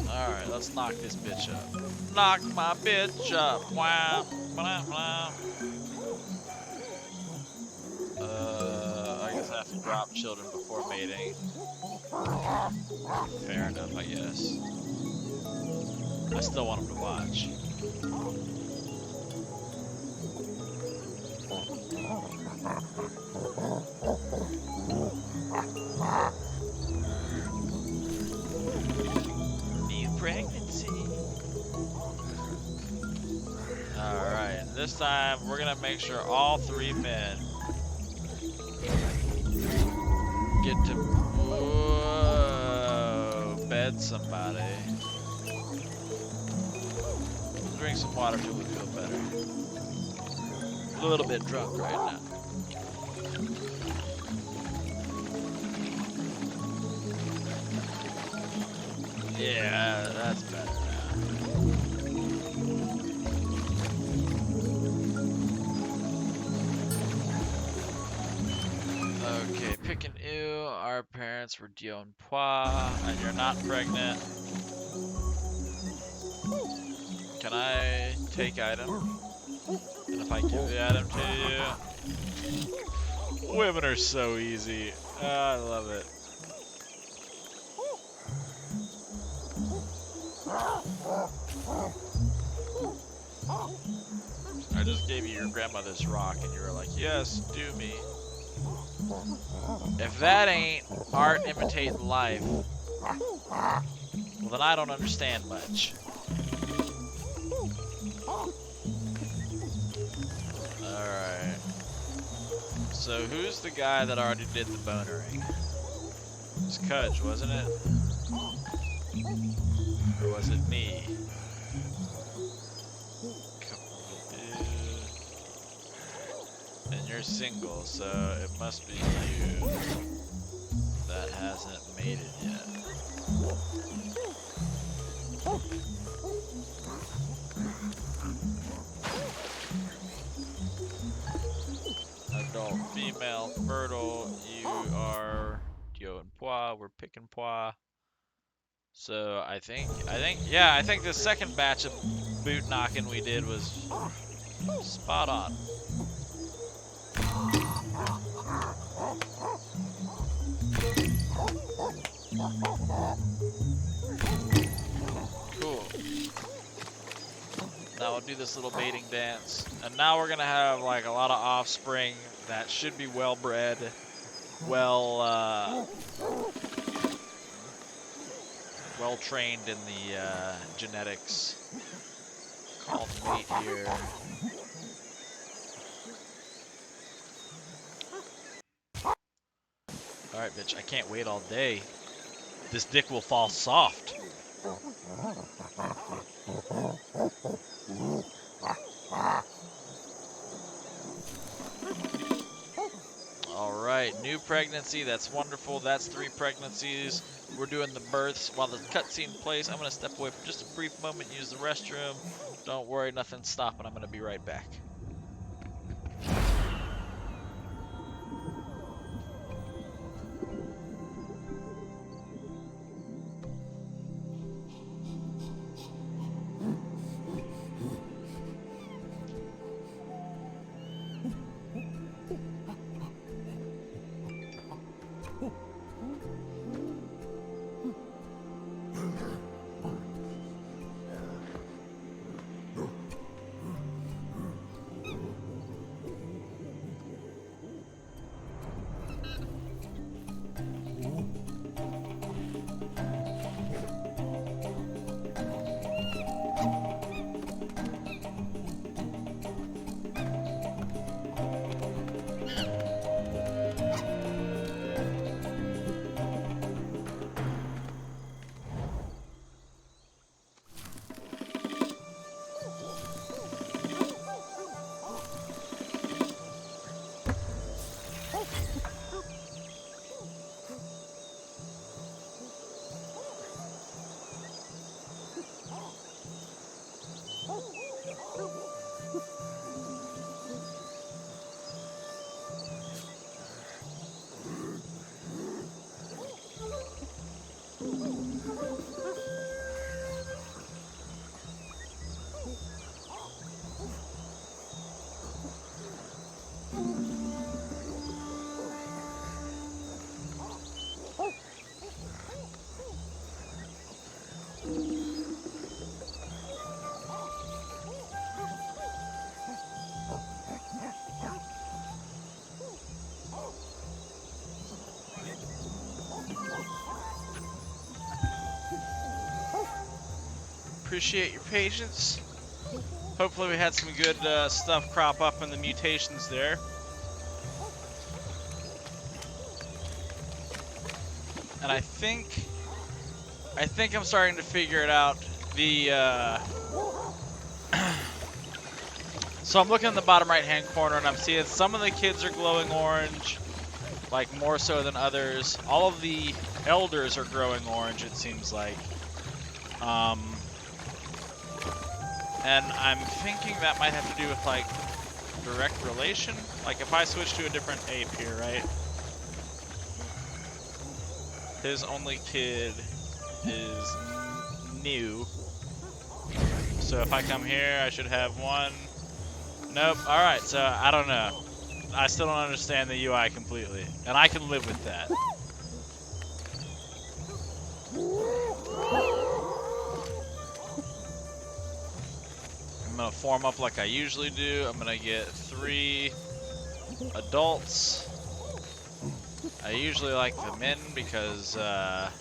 Alright, let's knock this bitch up. Knock my bitch up. Wow. Blah, blah. I guess I have to drop children before mating. Fair enough, I guess. I still want them to watch. New pregnancy. Alright, this time we're gonna make sure all three men get to bed somebody. Drink some water till we feel better. A little bit drunk right now. Yeah, that's better now. Okay, pick an ew. Our parents were Dio and Pua, and you're not pregnant. Can I take item? And if I give the item to you, women are so easy. Oh, I love it. I just gave you your grandmother's rock, and you were like, "Yes, do me." If that ain't art imitating life, well, then I don't understand much. Alright. So who's the guy that already did the bonering? It was Cudge, wasn't it? Or was it me? And you're single, so it must be you that hasn't made it yet. Adult, female, fertile, you are Dio and Pois, we're picking Pois. So I think the second batch of boot knocking we did was spot on. Cool. Now we'll do this little mating dance. And now we're gonna have like a lot of offspring that should be well bred, well trained in the genetics. Call mate here. Alright, bitch, I can't wait all day. This dick will fall soft. Alright, new pregnancy, that's wonderful. That's 3 pregnancies. We're doing the births while the cutscene plays. I'm gonna step away for just a brief moment, use the restroom. Don't worry, nothing's stopping. I'm gonna be right back. Appreciate your patience. Hopefully we had some good stuff crop up in the mutations there. And I think I'm starting to figure it out. So I'm looking in the bottom right hand corner and I'm seeing some of the kids are glowing orange, like more so than others. All of the elders are growing orange, it seems like. And I'm thinking that might have to do with like direct relation. Like if I switch to a different ape here, right? His only kid is new. So if I come here, I should have one. Nope. Alright, so I don't know. I still don't understand the UI completely. And I can live with that. I'm gonna form up like I usually do. I'm gonna get 3 adults. I usually like the men because I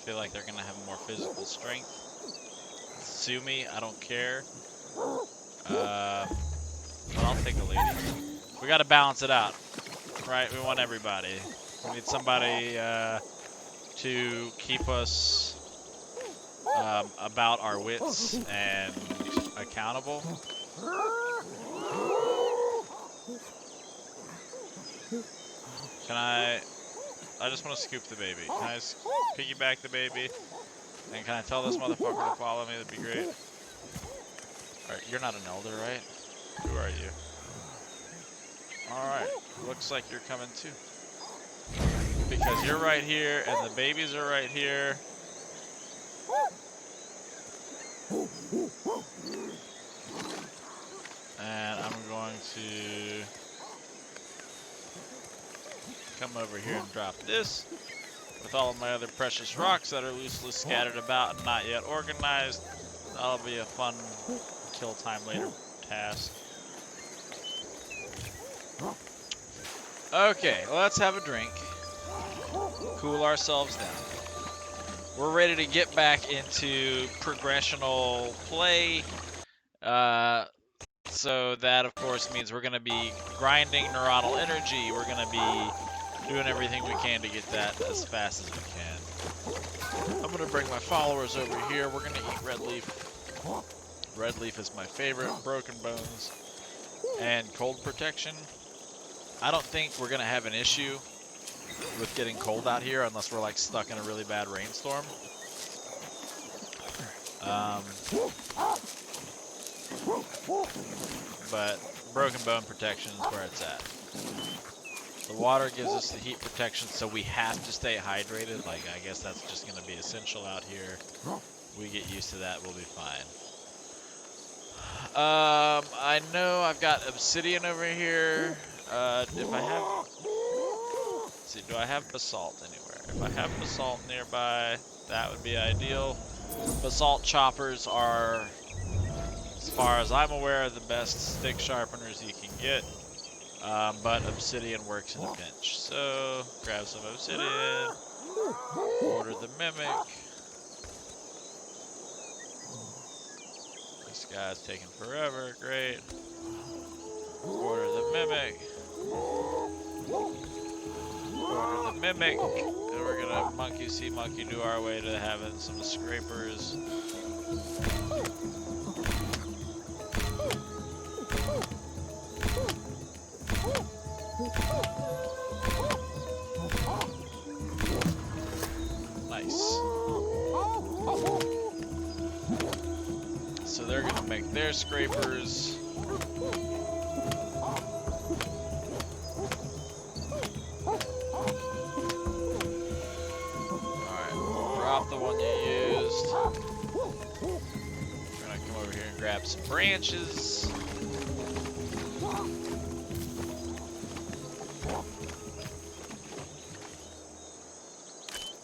feel like they're gonna have more physical strength. sue me. I don't care. But I'll take a lady. We got to balance it out, right? We want everybody. We need somebody to keep us about our wits and accountable. Can I just want to scoop the baby. Can I piggyback the baby? And can I tell this motherfucker to follow me? That'd be great. Alright, you're not an elder, right? Who are you? Alright, looks like you're coming too. Because you're right here, and the babies are right here. And I'm going to come over here and drop this with all of my other precious rocks that are loosely scattered about and not yet organized. That'll be a fun kill time later task. Okay, let's have a drink. Cool ourselves down. We're ready to get back into progressional play. So that, of course, means we're going to be grinding neuronal energy. We're going to be doing everything we can to get that as fast as we can. I'm going to bring my followers over here. We're going to eat red leaf. Red leaf is my favorite. Broken bones and cold protection. I don't think we're going to have an issue with getting cold out here unless we're like stuck in a really bad rainstorm. But broken bone protection is where it's at. The water gives us the heat protection, so we have to stay hydrated. Like, I guess that's just going to be essential out here. We get used to that, we'll be fine. I know I've got obsidian over here. If I have... Let's see, do I have basalt anywhere? If I have basalt nearby, that would be ideal. Basalt choppers are, as far as I'm aware, the best stick sharpeners you can get. But obsidian works in a pinch. So, grab some obsidian. Order the mimic. This guy's taking forever, great. Order the mimic. Order the mimic. And we're gonna monkey see, monkey do our way to having some scrapers. Nice. So they're gonna make their scrapers. Drop the one you used. We're gonna come over here and grab some branches.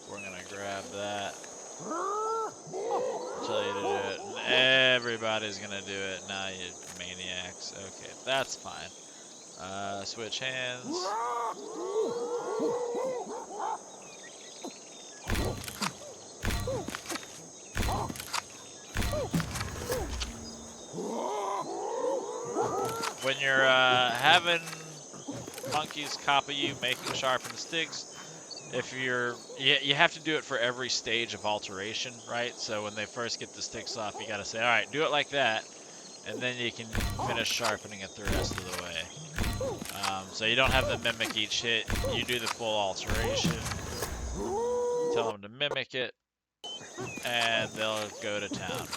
We're gonna grab that. I'll tell you to do it. And everybody's gonna do it. Now you maniacs. Okay, that's fine. Switch hands. When you're having monkeys copy you, making sharpened sticks, if you have to do it for every stage of alteration, right? So when they first get the sticks off, you gotta say, all right, do it like that, and then you can finish sharpening it the rest of the way. So you don't have the mimic each hit, you do the full alteration, tell them to mimic it, and they'll go to town.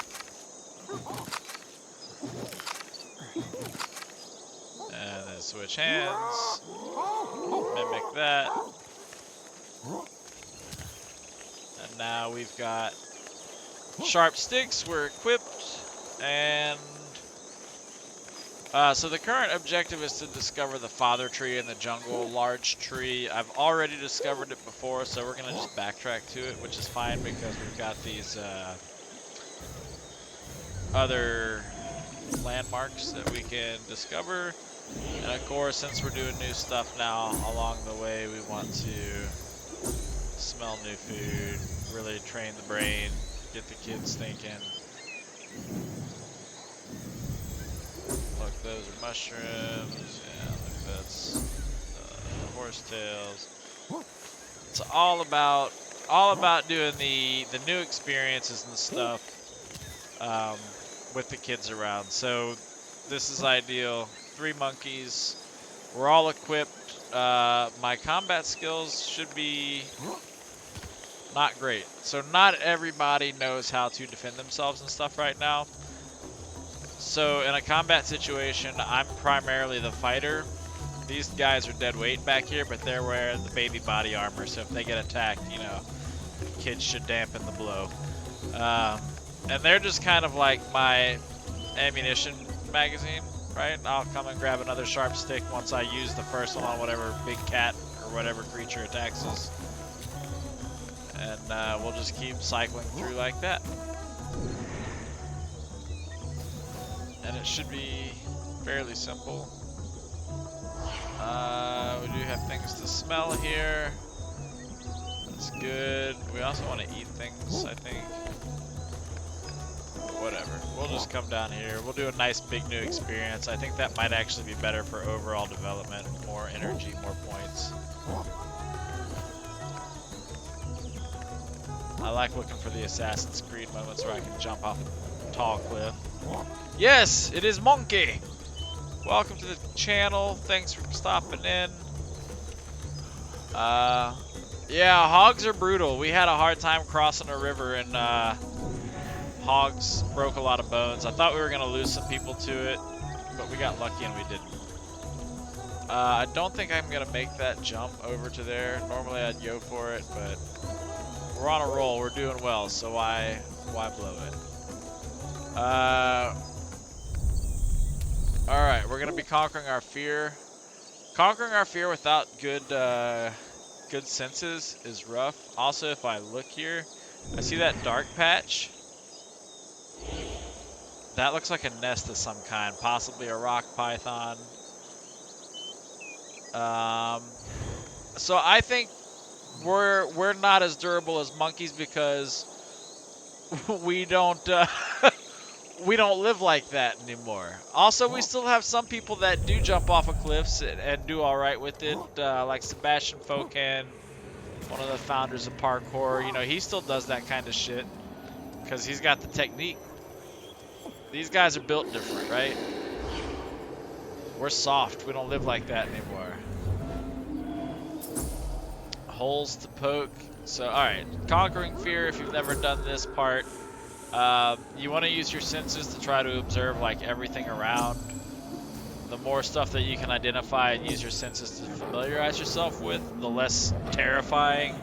And then switch hands, mimic that. And now we've got sharp sticks, we're equipped, and so the current objective is to discover the father tree in the jungle, large tree. I've already discovered it before, so we're gonna just backtrack to it, which is fine because we've got these other landmarks that we can discover. And of course, since we're doing new stuff now along the way, we want to smell new food, really train the brain, get the kids thinking. Look, those are mushrooms. Yeah, look, that's horsetails. It's all about doing the new experiences and stuff with the kids around. So this is ideal. 3 monkeys. We're all equipped. My combat skills should be not great. So not everybody knows how to defend themselves and stuff right now. So in a combat situation, I'm primarily the fighter. These guys are dead weight back here, but they're wearing the baby body armor, so if they get attacked, you know, kids should dampen the blow. And they're just kind of like my ammunition magazine, right? I'll come and grab another sharp stick once I use the first one on whatever big cat or whatever creature attacks us. And we'll just keep cycling through like that. And it should be fairly simple. We do have things to smell here. That's good. We also want to eat things, I think. Whatever. We'll just come down here. We'll do a nice big new experience. I think that might actually be better for overall development. More energy, more points. I like looking for the Assassin's Creed moments where I can jump off a tall cliff. Yes, it is Monkey! Welcome to the channel. Thanks for stopping in. Yeah, hogs are brutal. We had a hard time crossing a river and hogs broke a lot of bones. I thought we were gonna lose some people to it, but we got lucky and we didn't. I don't think I'm gonna make that jump over to there. Normally I'd go for it, but we're on a roll. We're doing well, so why blow it? Alright, we're gonna be conquering our fear. Conquering our fear without good senses is rough. Also, if I look here, I see that dark patch. That looks like a nest of some kind, possibly a rock python. So I think we're not as durable as monkeys because we don't we don't live like that anymore. Also, we still have some people that do jump off of cliffs and do all right with it, like Sebastian Focan, one of the founders of parkour. You know, he still does that kind of shit because he's got the technique. These guys are built different, right? We're soft. We don't live like that anymore. Holes to poke. So, alright. Conquering fear, if you've never done this part, you want to use your senses to try to observe like everything around. The more stuff that you can identify and use your senses to familiarize yourself with, the less terrifying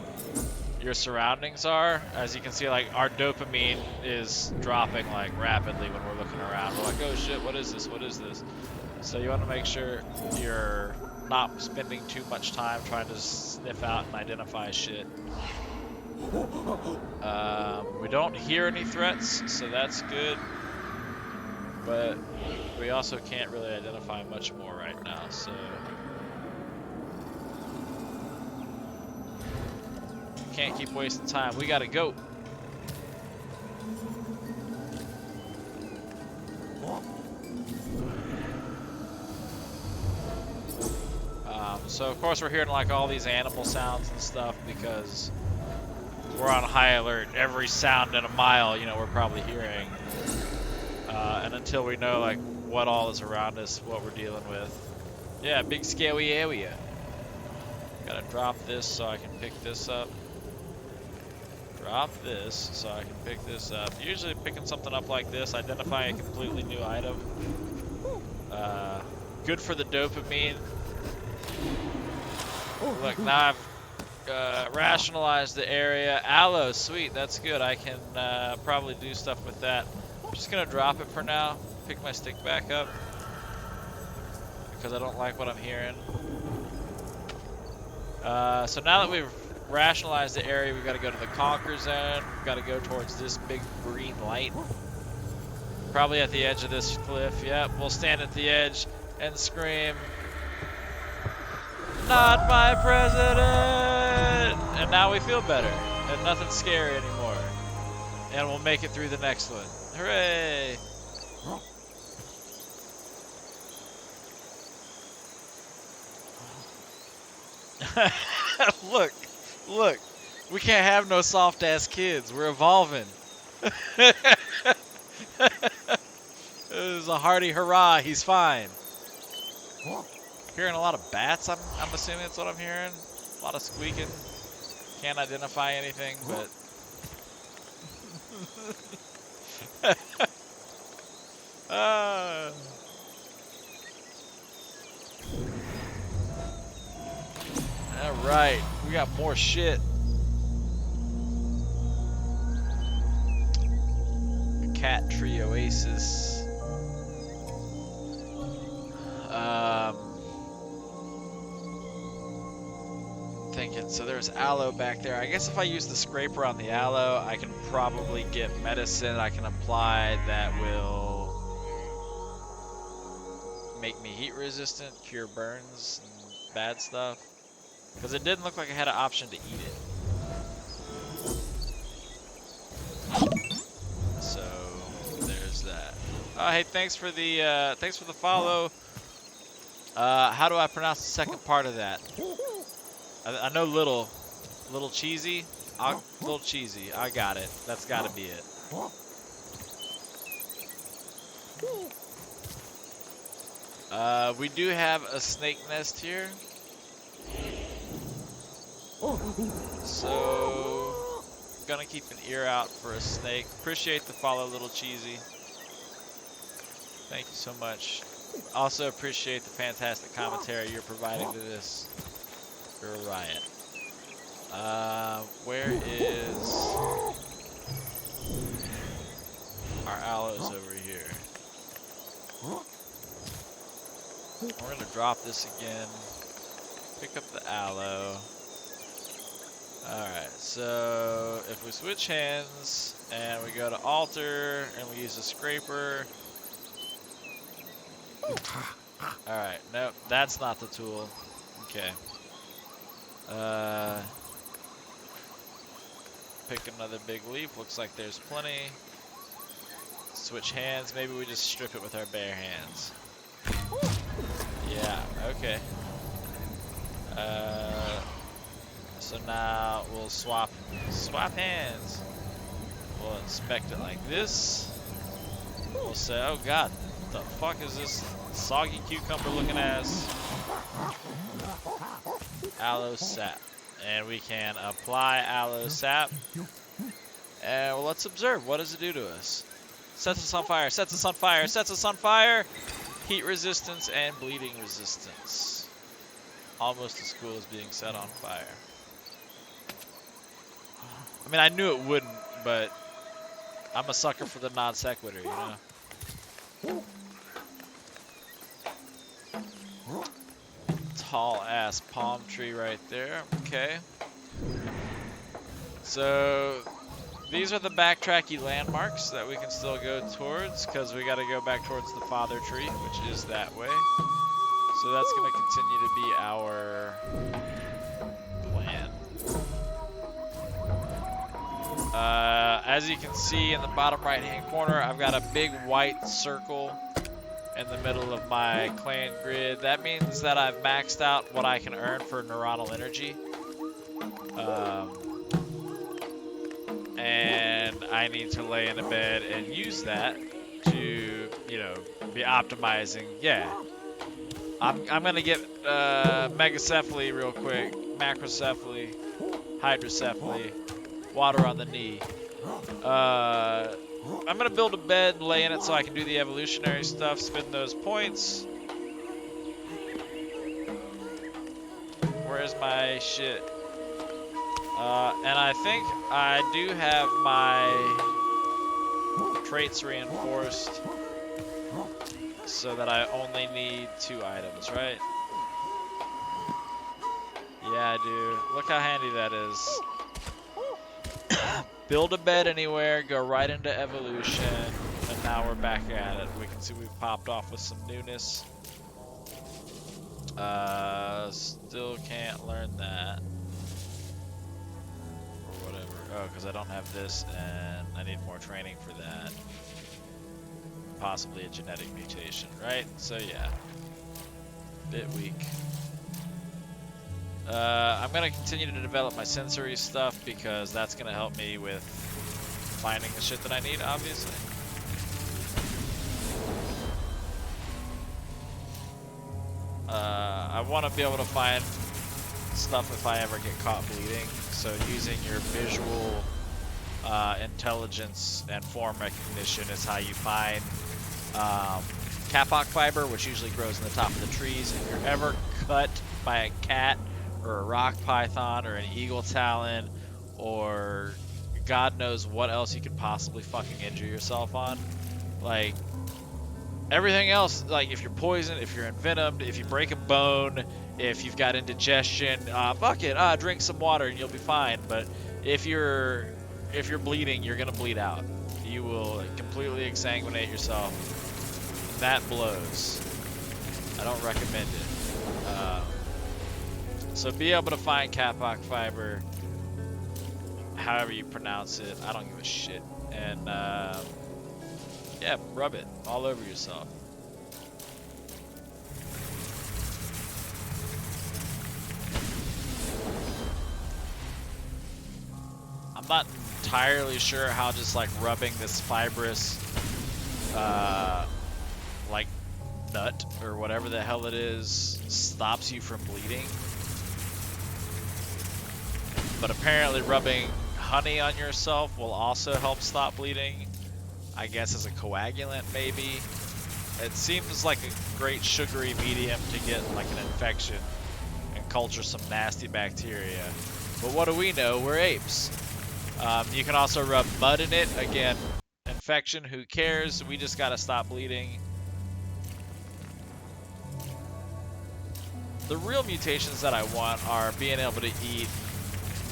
your surroundings are. As you can see, like, our dopamine is dropping like rapidly when we're looking around. We're like, oh shit, what is this? What is this? So you want to make sure you're not spending too much time trying to sniff out and identify shit. We don't hear any threats, so that's good. But we also can't really identify much more right now, so... Can't keep wasting time. We gotta go. So of course we're hearing like all these animal sounds and stuff because we're on high alert. Every sound in a mile, you know, we're probably hearing. And until we know like what all is around us, what we're dealing with. Yeah, big scary area. Gotta drop this so I can pick this up. Drop this so I can pick this up. Usually picking something up like this, identifying a completely new item. Good for the dopamine. Look, now I've rationalized the area. Aloe, sweet, that's good. I can probably do stuff with that. I'm just gonna drop it for now. Pick my stick back up because I don't like what I'm hearing. So now that we've rationalized the area, we've got to go to the conquer zone. We've got to go towards this big green light. Probably at the edge of this cliff. Yep, we'll stand at the edge and scream, "Not my president!" And now we feel better, and nothing's scary anymore. And we'll make it through the next one. Hooray! Look, look. We can't have no soft ass kids. We're evolving. It was a hearty hurrah. He's fine. Hearing a lot of bats. I'm assuming that's what I'm hearing. A lot of squeaking. Can't identify anything, but. All right, we got more shit. Cat Tree Oasis. Thinking, so there's aloe back there. I guess if I use the scraper on the aloe, I can probably get medicine I can apply that will make me heat resistant, cure burns and bad stuff. Because it didn't look like I had an option to eat it. So there's that. Oh, hey, thanks for the follow. How do I pronounce the second part of that? I know little cheesy. Little cheesy. I got it. That's got to be it. We do have a snake nest here. So, I'm gonna keep an ear out for a snake. Appreciate the follow, little cheesy. Thank you so much. Also appreciate the fantastic commentary you're providing to this. You're a riot. Where is our aloes over here? We're gonna drop this again. Pick up the aloe. Alright, so if we switch hands and we go to altar and we use a scraper. Alright, nope, that's not the tool. Okay. Pick another big leaf. Looks like there's plenty. Switch hands. Maybe we just strip it with our bare hands. Yeah, okay. So now we'll swap hands. We'll inspect it like this. We'll say, oh god, what the fuck is this soggy cucumber looking ass? Aloe sap. And we can apply aloe sap. And well, let's observe. What does it do to us? Sets us on fire, sets us on fire, sets us on fire. Heat resistance and bleeding resistance. Almost as cool as being set on fire. I mean, I knew it wouldn't, but I'm a sucker for the non sequitur, you know? Tall ass palm tree right there. Okay. So these are the backtracky landmarks that we can still go towards, because we got to go back towards the father tree, which is that way. So that's going to continue to be our plan. As you can see in the bottom right hand corner, I've got a big white circle in the middle of my clan grid. That means that I've maxed out what I can earn for neuronal energy. And I need to lay in a bed and use that to, you know, be optimizing. Yeah. I'm gonna get megacephaly real quick, macrocephaly, hydrocephaly, water on the knee. I'm gonna build a bed and lay in it so I can do the evolutionary stuff, spend those points. Where's my shit? And I think I do have my traits reinforced so that I only need 2 items, right? Yeah, I do. Look how handy that is. Build a bed anywhere, go right into evolution, and now we're back at it. We can see we've popped off with some newness. Still can't learn that. Or whatever. Oh, because I don't have this, and I need more training for that. possibly a genetic mutation, right? So yeah, bit weak. I'm gonna continue to develop my sensory stuff because that's gonna help me with finding the shit that I need, obviously. I want to be able to find stuff if I ever get caught bleeding. So using your visual intelligence and form recognition is how you find kapok fiber, which usually grows in the top of the trees. If you're ever cut by a cat or a rock python or an eagle talon or God knows what else you could possibly fucking injure yourself on, like everything else, like if you're poisoned, if you're envenomed, if you break a bone, if you've got indigestion, fuck it, drink some water and you'll be fine. But if you're bleeding, you're gonna bleed out. You will completely exsanguinate yourself. And that blows. I don't recommend it. So be able to find kapok fiber, however you pronounce it. I don't give a shit. And yeah, rub it all over yourself. I'm not entirely sure how just like rubbing this fibrous like nut or whatever the hell it is stops you from bleeding. But apparently rubbing honey on yourself will also help stop bleeding. I guess as a coagulant, maybe. It seems like a great sugary medium to get like an infection and culture some nasty bacteria. But what do we know? We're apes. You can also rub mud in it. Again, infection, who cares? We just gotta stop bleeding. The real mutations that I want are being able to eat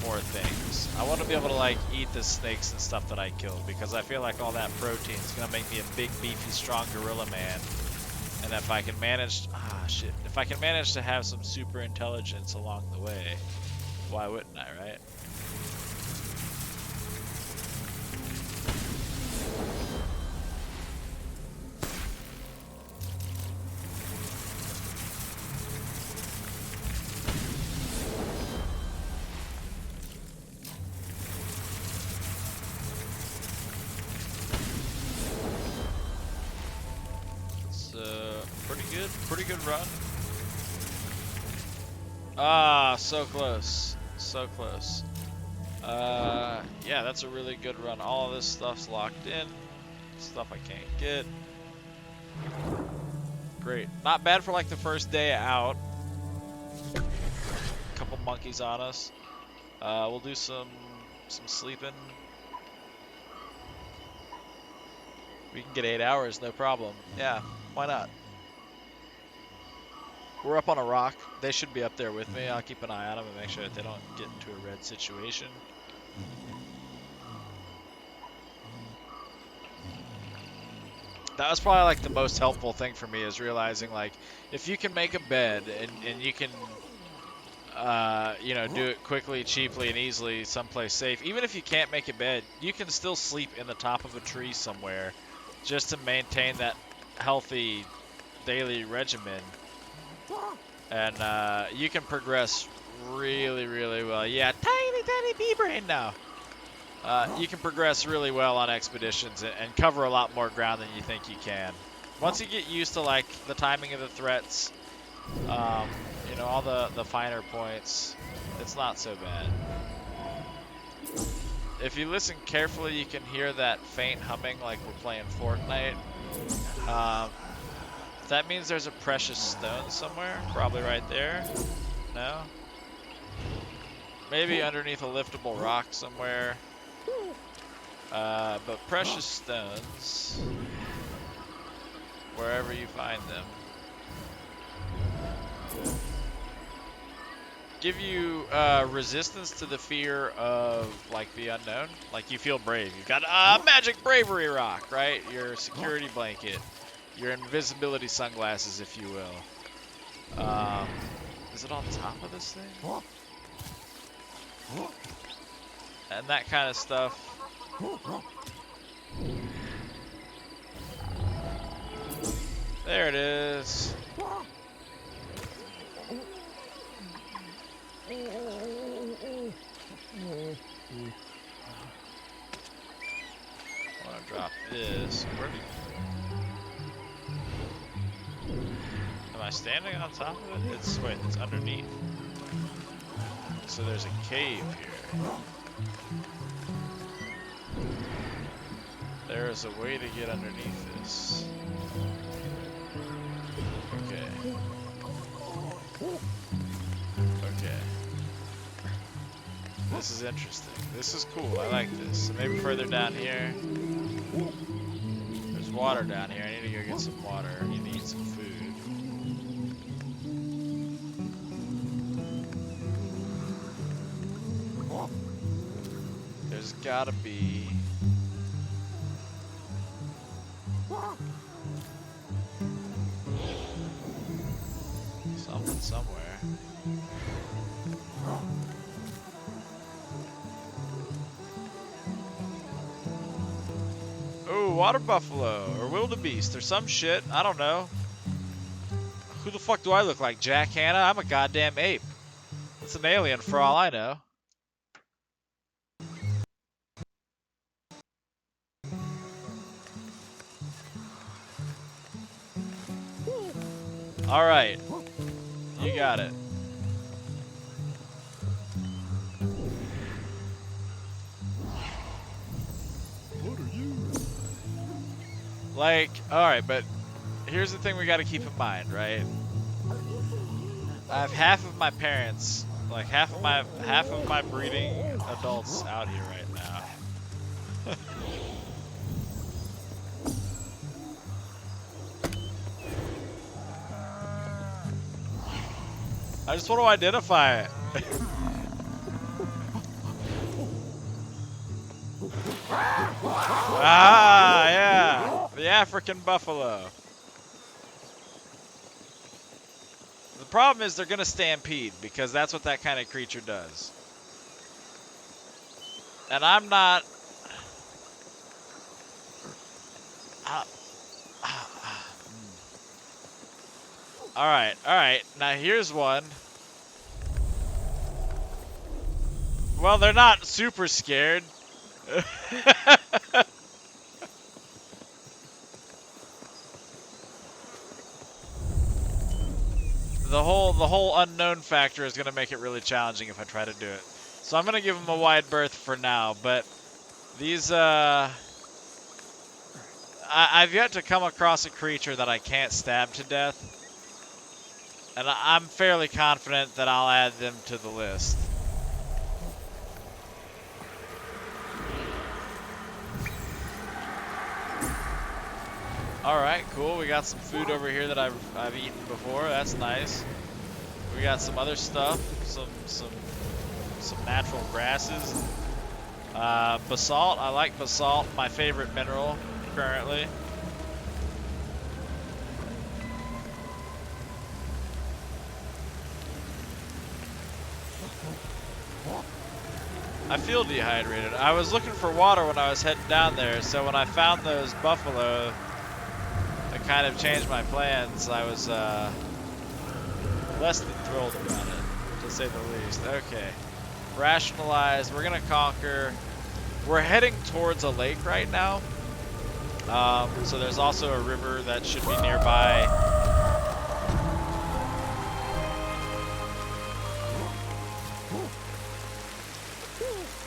more things. I want to be able to like eat the snakes and stuff that I killed because I feel like all that protein is gonna make me a big, beefy, strong gorilla man. And if I can manage, if I can manage to have some super intelligence along the way, why wouldn't I, right? Pretty good run. So close. So close. Yeah, that's a really good run. All of this stuff's locked in. Stuff I can't get. Great. Not bad for like the first day out. Couple monkeys on us. We'll do some sleeping. We can get 8 hours, no problem. Yeah, why not? We're up on a rock. They should be up there with me. I'll keep an eye on them and make sure that they don't get into a red situation. That was probably like the most helpful thing for me, is realizing like if you can make a bed and you can you know, do it quickly, cheaply, and easily someplace safe. Even if you can't make a bed, you can still sleep in the top of a tree somewhere just to maintain that healthy daily regimen. And you can progress really, really well. Yeah, tiny bee brain now. You can progress really well on expeditions and cover a lot more ground than you think you can. Once you get used to like the timing of the threats, you know, all the finer points, it's not so bad. If you listen carefully, you can hear that faint humming like we're playing Fortnite. That means there's a precious stone somewhere, probably right there. No? Maybe underneath a liftable rock somewhere. But precious stones, wherever you find them, give you resistance to the fear of like the unknown. Like you feel brave. You've got a magic bravery rock, right? Your security blanket, your invisibility sunglasses, if you will. Is it on top of this thing? And that kind of stuff. There it is. I want to drop this. Where did... Am I standing on top of it? It's, wait, it's underneath. So there's a cave here. There is a way to get underneath this. Okay. Okay. This is interesting. This is cool. I like this. So maybe further down here. There's water down here. I need to go get some water. I need to eat some food. There's gotta be... something somewhere. Oh, water buffalo or wildebeest or some shit. I don't know. Who the fuck do I look like, Jack Hanna? I'm a goddamn ape. It's an alien for all I know. All right, you got it. What are you? Like, all right, but here's the thing we got to keep in mind, right? I have half of my parents, like half of my breeding adults out here right now. I just want to identify it. Ah, yeah. The African buffalo. The problem is they're going to stampede because that's what that kind of creature does. And I'm not... Alright. Now here's one. Well, they're not super scared. The whole unknown factor is going to make it really challenging if I try to do it. So I'm going to give them a wide berth for now, but these I've yet to come across a creature that I can't stab to death. And I'm fairly confident that I'll add them to the list. Alright, cool. We got some food over here that I've eaten before. That's nice. We got some other stuff. Some natural grasses. Basalt. I like basalt. My favorite mineral currently. I feel dehydrated. I was looking for water when I was heading down there, so when I found those buffalo, it kind of changed my plans. I was less than thrilled about it, to say the least. Okay. Rationalize. We're going to conquer. We're heading towards a lake right now. So there's also a river that should be nearby.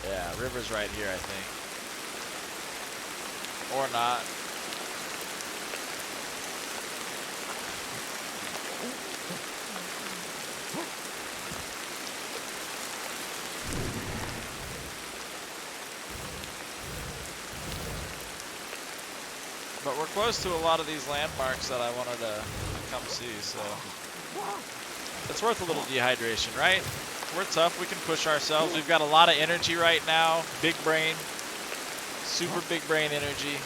Yeah, river's right here, I think. Or not. But we're close to a lot of these landmarks that I wanted to come see, so it's worth a little dehydration, right? We're tough, we can push ourselves. We've got a lot of energy right now, big brain, super big brain energy,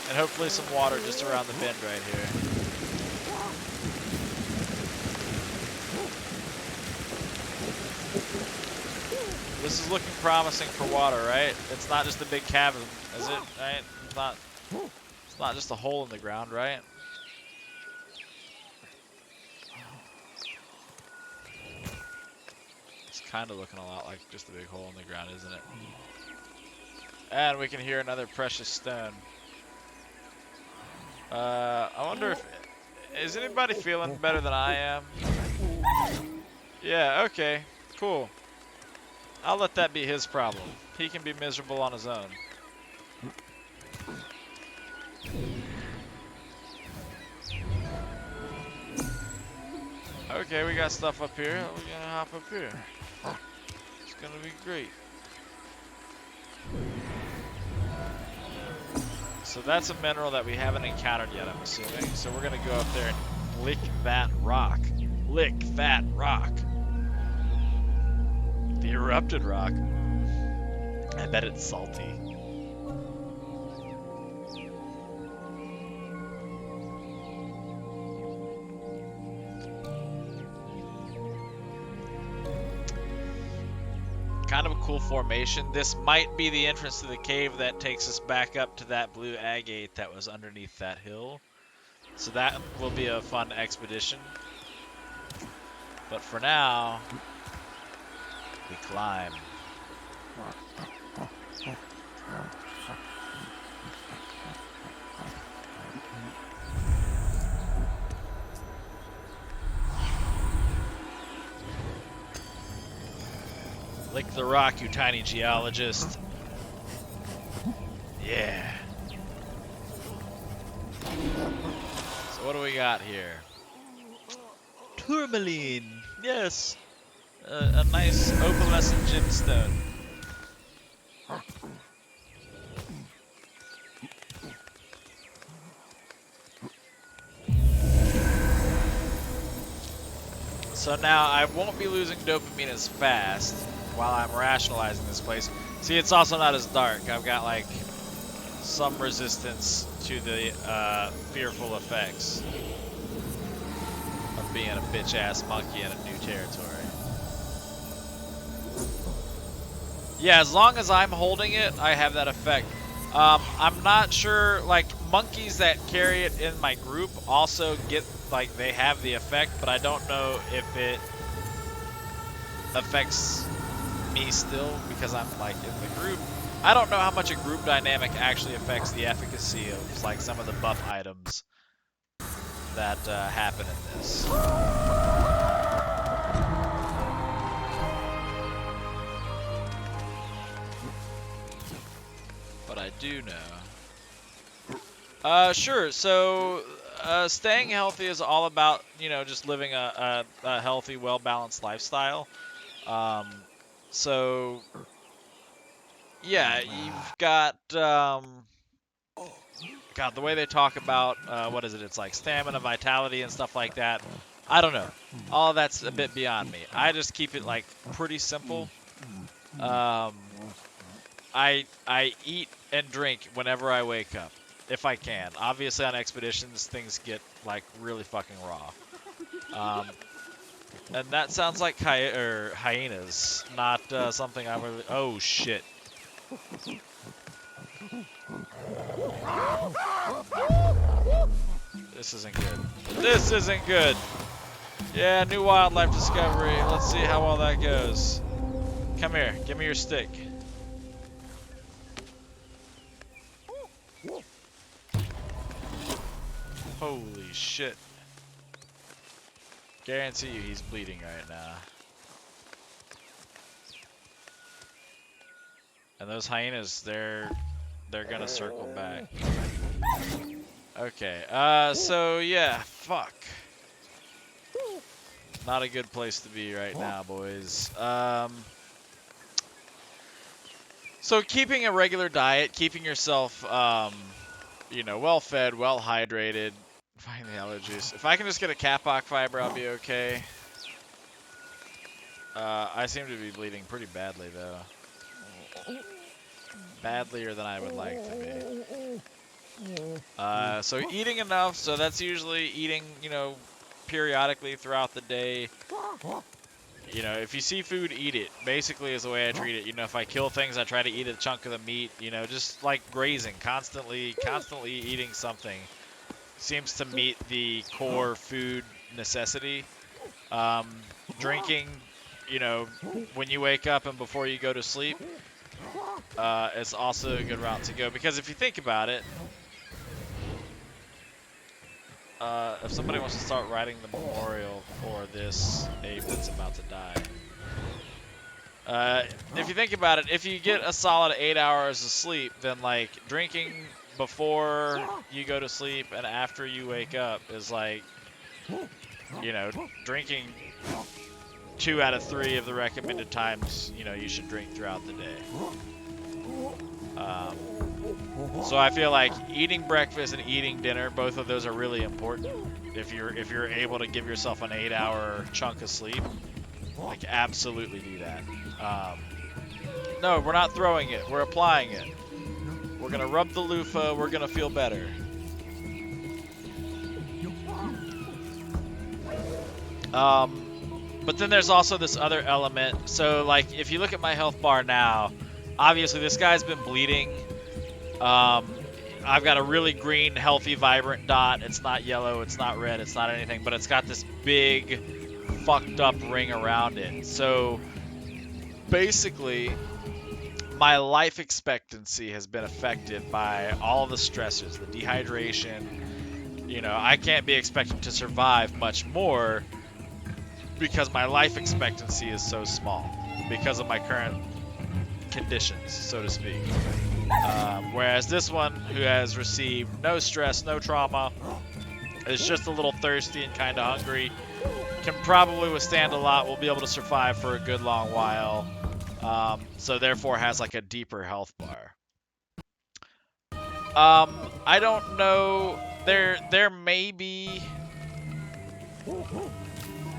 and hopefully some water just around the bend right here. This is looking promising for water, right? It's not just a big cavern, is it? Right? It's not just a hole in the ground, right? Kind of looking a lot like just a big hole in the ground, isn't it? And we can hear another precious stone. I wonder if... Is anybody feeling better than I am? Yeah, okay. Cool. I'll let that be his problem. He can be miserable on his own. Okay, we got stuff up here. We're gonna hop up here. It's gonna be great. So that's a mineral that we haven't encountered yet, I'm assuming. So we're gonna go up there and lick that rock. Lick that rock. The erupted rock. I bet it's salty. Kind of a cool formation. This might be the entrance to the cave that takes us back up to that blue agate that was underneath that hill. So that will be a fun expedition. But for now, we climb. Lick the rock, you tiny geologist. Yeah. So what do we got here? Tourmaline. Yes. A nice opalescent gemstone. So now I won't be losing dopamine as fast while I'm rationalizing this place. See, it's also not as dark. I've got like some resistance to the fearful effects of being a bitch-ass monkey in a new territory. Yeah, as long as I'm holding it, I have that effect. I'm not sure, like, monkeys that carry it in my group also get, like, they have the effect, but I don't know if it affects me still because I'm, like, in the group. I don't know how much a group dynamic actually affects the efficacy of, like, some of the buff items that happen in this. But I do know. Sure, so staying healthy is all about, you know, just living a healthy, well-balanced lifestyle. So, yeah, you've got, God, the way they talk about, what is it, it's like stamina, vitality, and stuff like that. I don't know. All that's a bit beyond me. I just keep it, like, pretty simple. I eat and drink whenever I wake up, if I can. Obviously, on expeditions, things get, like, really fucking raw. And that sounds like hyenas, not something I really... Oh, shit. This isn't good. This isn't good. Yeah, new wildlife discovery. Let's see how well that goes. Come here. Give me your stick. Holy shit. Guarantee you he's bleeding right now. And those hyenas, they're gonna circle back. Okay, so yeah, fuck. Not a good place to be right now, boys. So keeping a regular diet, keeping yourself, you know, well-fed, well-hydrated, fighting the allergies. If I can just get a Kapok fiber, I'll be okay. I seem to be bleeding pretty badly, though. Badlier than I would like to be. So eating enough, so that's usually eating, you know, periodically throughout the day. You know, if you see food, eat it. Basically is the way I treat it. You know, if I kill things, I try to eat a chunk of the meat. You know, just like grazing, constantly eating something seems to meet the core food necessity. Drinking you know, when you wake up and before you go to sleep, it's also a good route to go. Because if you think about it, if somebody wants to start writing the memorial for this ape that's about to die, if you think about it, if you get a solid 8 hours of sleep, then like drinking before you go to sleep and after you wake up is like, you know, drinking 2 out of 3 of the recommended times, you know, you should drink throughout the day. So I feel like eating breakfast and eating dinner, both of those are really important. If you're able to give yourself an 8-hour chunk of sleep, like absolutely do that. No, we're not throwing it. We're applying it. We're gonna rub the loofah. We're gonna feel better. But then there's also this other element. So like, if you look at my health bar now, obviously this guy's been bleeding. I've got a really green, healthy, vibrant dot. It's not yellow, it's not red, it's not anything, but it's got this big, fucked up ring around it. So basically, my life expectancy has been affected by all the stressors, the dehydration. You know, I can't be expected to survive much more because my life expectancy is so small because of my current conditions, so to speak. Whereas this one, who has received no stress, no trauma, is just a little thirsty and kind of hungry, can probably withstand a lot, will be able to survive for a good long while, so therefore has like a deeper health bar. I don't know, there may be,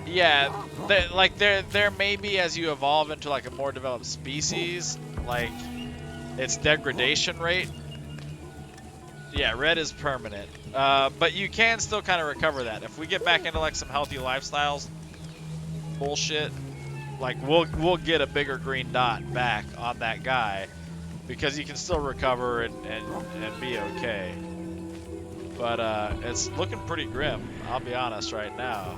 yeah, there may be, as you evolve into like a more developed species, like its degradation rate. Yeah, red is permanent. But you can still kind of recover that. If we get back into like some healthy lifestyles bullshit, like we'll get a bigger green dot back on that guy because you can still recover and be okay. But it's looking pretty grim, I'll be honest right now.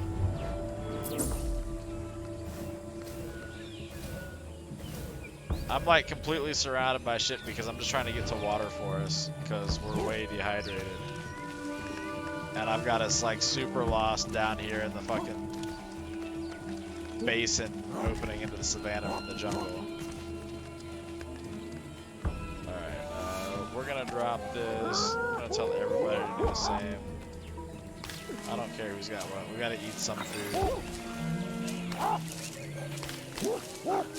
I'm like completely surrounded by shit because I'm just trying to get to water for us because we're way dehydrated. And I've got us like super lost down here in the fucking basin opening into the savannah from the jungle. Alright, we're gonna drop this. I'm gonna tell everybody to do the same. I don't care who's got what. We gotta eat some food.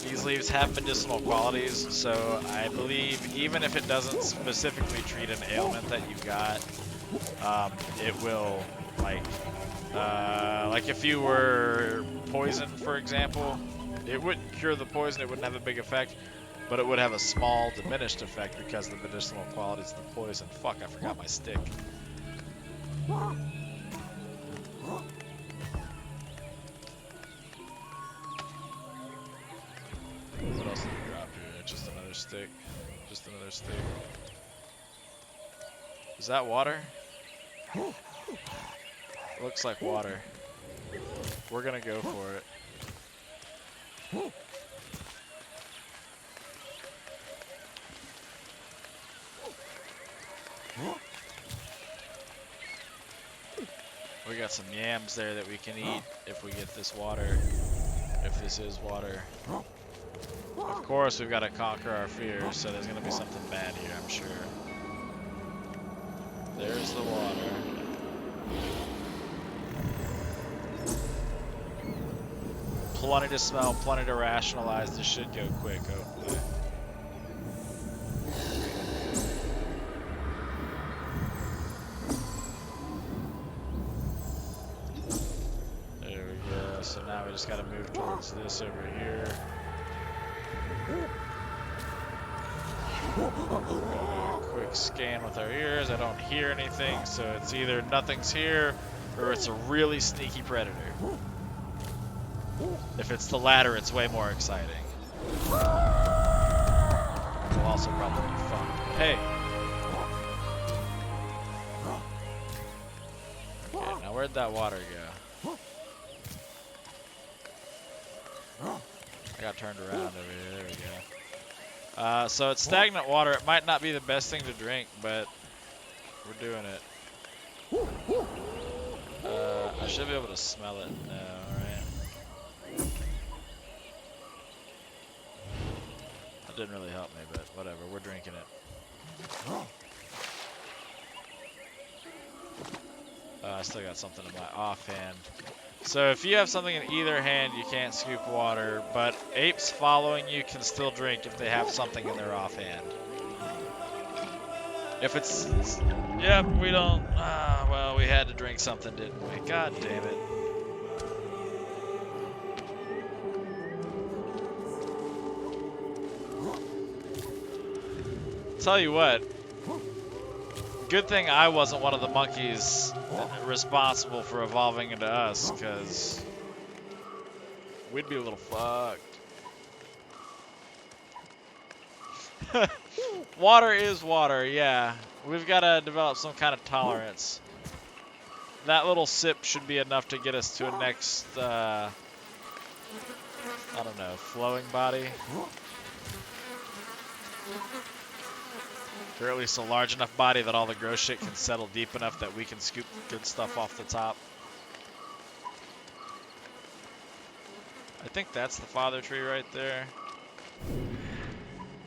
These leaves have medicinal qualities, so I believe even if it doesn't specifically treat an ailment that you've got, it will, like if you were poisoned, for example, it wouldn't cure the poison, it wouldn't have a big effect, but it would have a small diminished effect because of the medicinal qualities of the poison. Fuck, I forgot my stick. What else did we drop here? Just another stick. Just another stick. Is that water? Looks like water. We're gonna go for it. We got some yams there that we can eat if we get this water. If this is water. Of course, we've got to conquer our fears, so there's going to be something bad here, I'm sure. There's the water. Plenty to smell, plenty to rationalize. This should go quick, hopefully. There we go. So now we just got to move towards this over here. Quick scan with our ears. I don't hear anything, so it's either nothing's here or it's a really sneaky predator. If it's the latter, it's way more exciting. It'll also probably be fun. Hey! Okay, now where'd that water go? I got turned around over here. There we go. So it's stagnant water. It might not be the best thing to drink, but we're doing it. I should be able to smell it. No, alright. That didn't really help me, but whatever. We're drinking it. I still got something in my offhand. So if you have something in either hand, you can't scoop water, but apes following you can still drink if they have something in their offhand. If it's yep, we don't, well, we had to drink something, didn't we? God damn it. Tell you what, good thing I wasn't one of the monkeys responsible for evolving into us, because we'd be a little fucked. Water is water, yeah. We've got to develop some kind of tolerance. That little sip should be enough to get us to a next, I don't know, flowing body. Or at least a large enough body that all the gross shit can settle deep enough that we can scoop good stuff off the top. I think that's the father tree right there.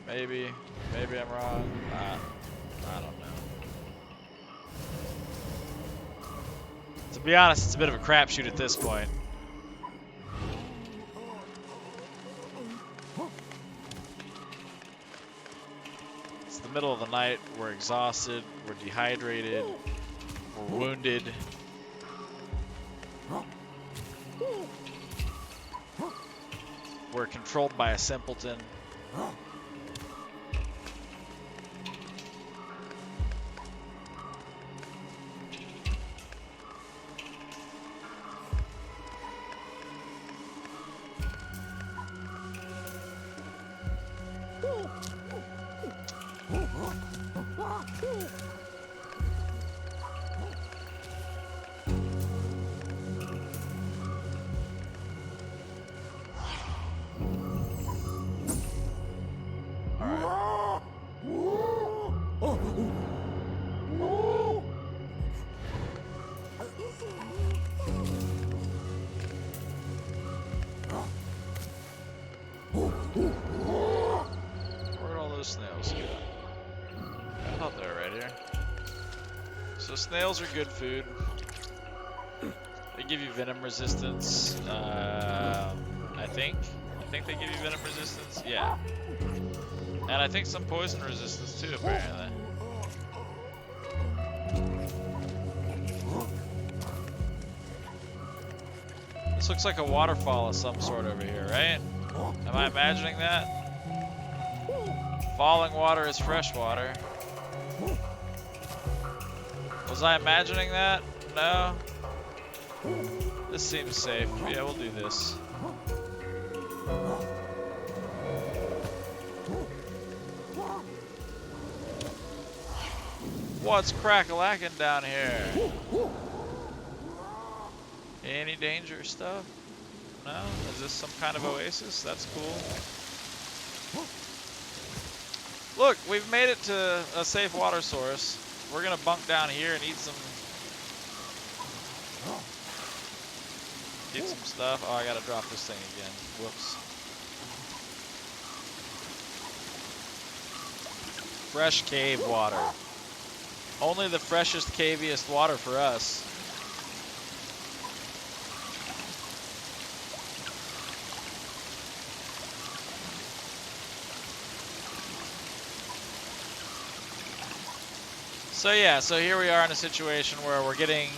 Maybe I'm wrong. I don't know. To be honest, it's a bit of a crapshoot at this point. It's the middle of the night. We're exhausted. We're dehydrated. We're wounded. We're controlled by a simpleton. Where'd all those snails go? I thought they were right here. So snails are good food. They give you venom resistance. I think they give you venom resistance. Yeah. And I think some poison resistance too, apparently. This looks like a waterfall of some sort over here, right? Am I imagining that? Falling water is fresh water. Was I imagining that? No? This seems safe. Yeah, we'll do this. What's crack-a-lackin' down here? Any danger stuff? No? Is this some kind of oasis? That's cool. Look, we've made it to a safe water source. We're gonna bunk down here and eat some stuff. Oh, I gotta drop this thing again. Whoops. Fresh cave water. Only the freshest, caviest water for us. So yeah, so here we are in a situation where we're getting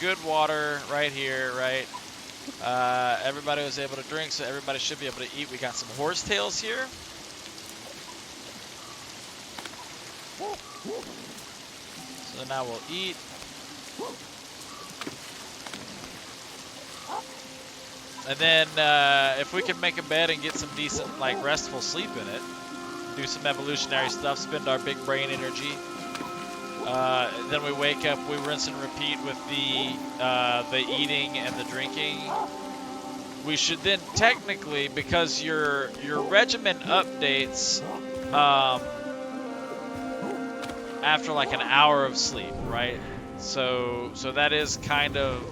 good water right here, right? Everybody was able to drink, so everybody should be able to eat. We got some horsetails here. So now we'll eat. And then if we can make a bed and get some decent, like, restful sleep in it, do some evolutionary stuff, spend our big brain energy. Then we wake up, we rinse and repeat with the eating and the drinking. we should then technically, because your regiment updates after like an hour of sleep, right? So that is kind of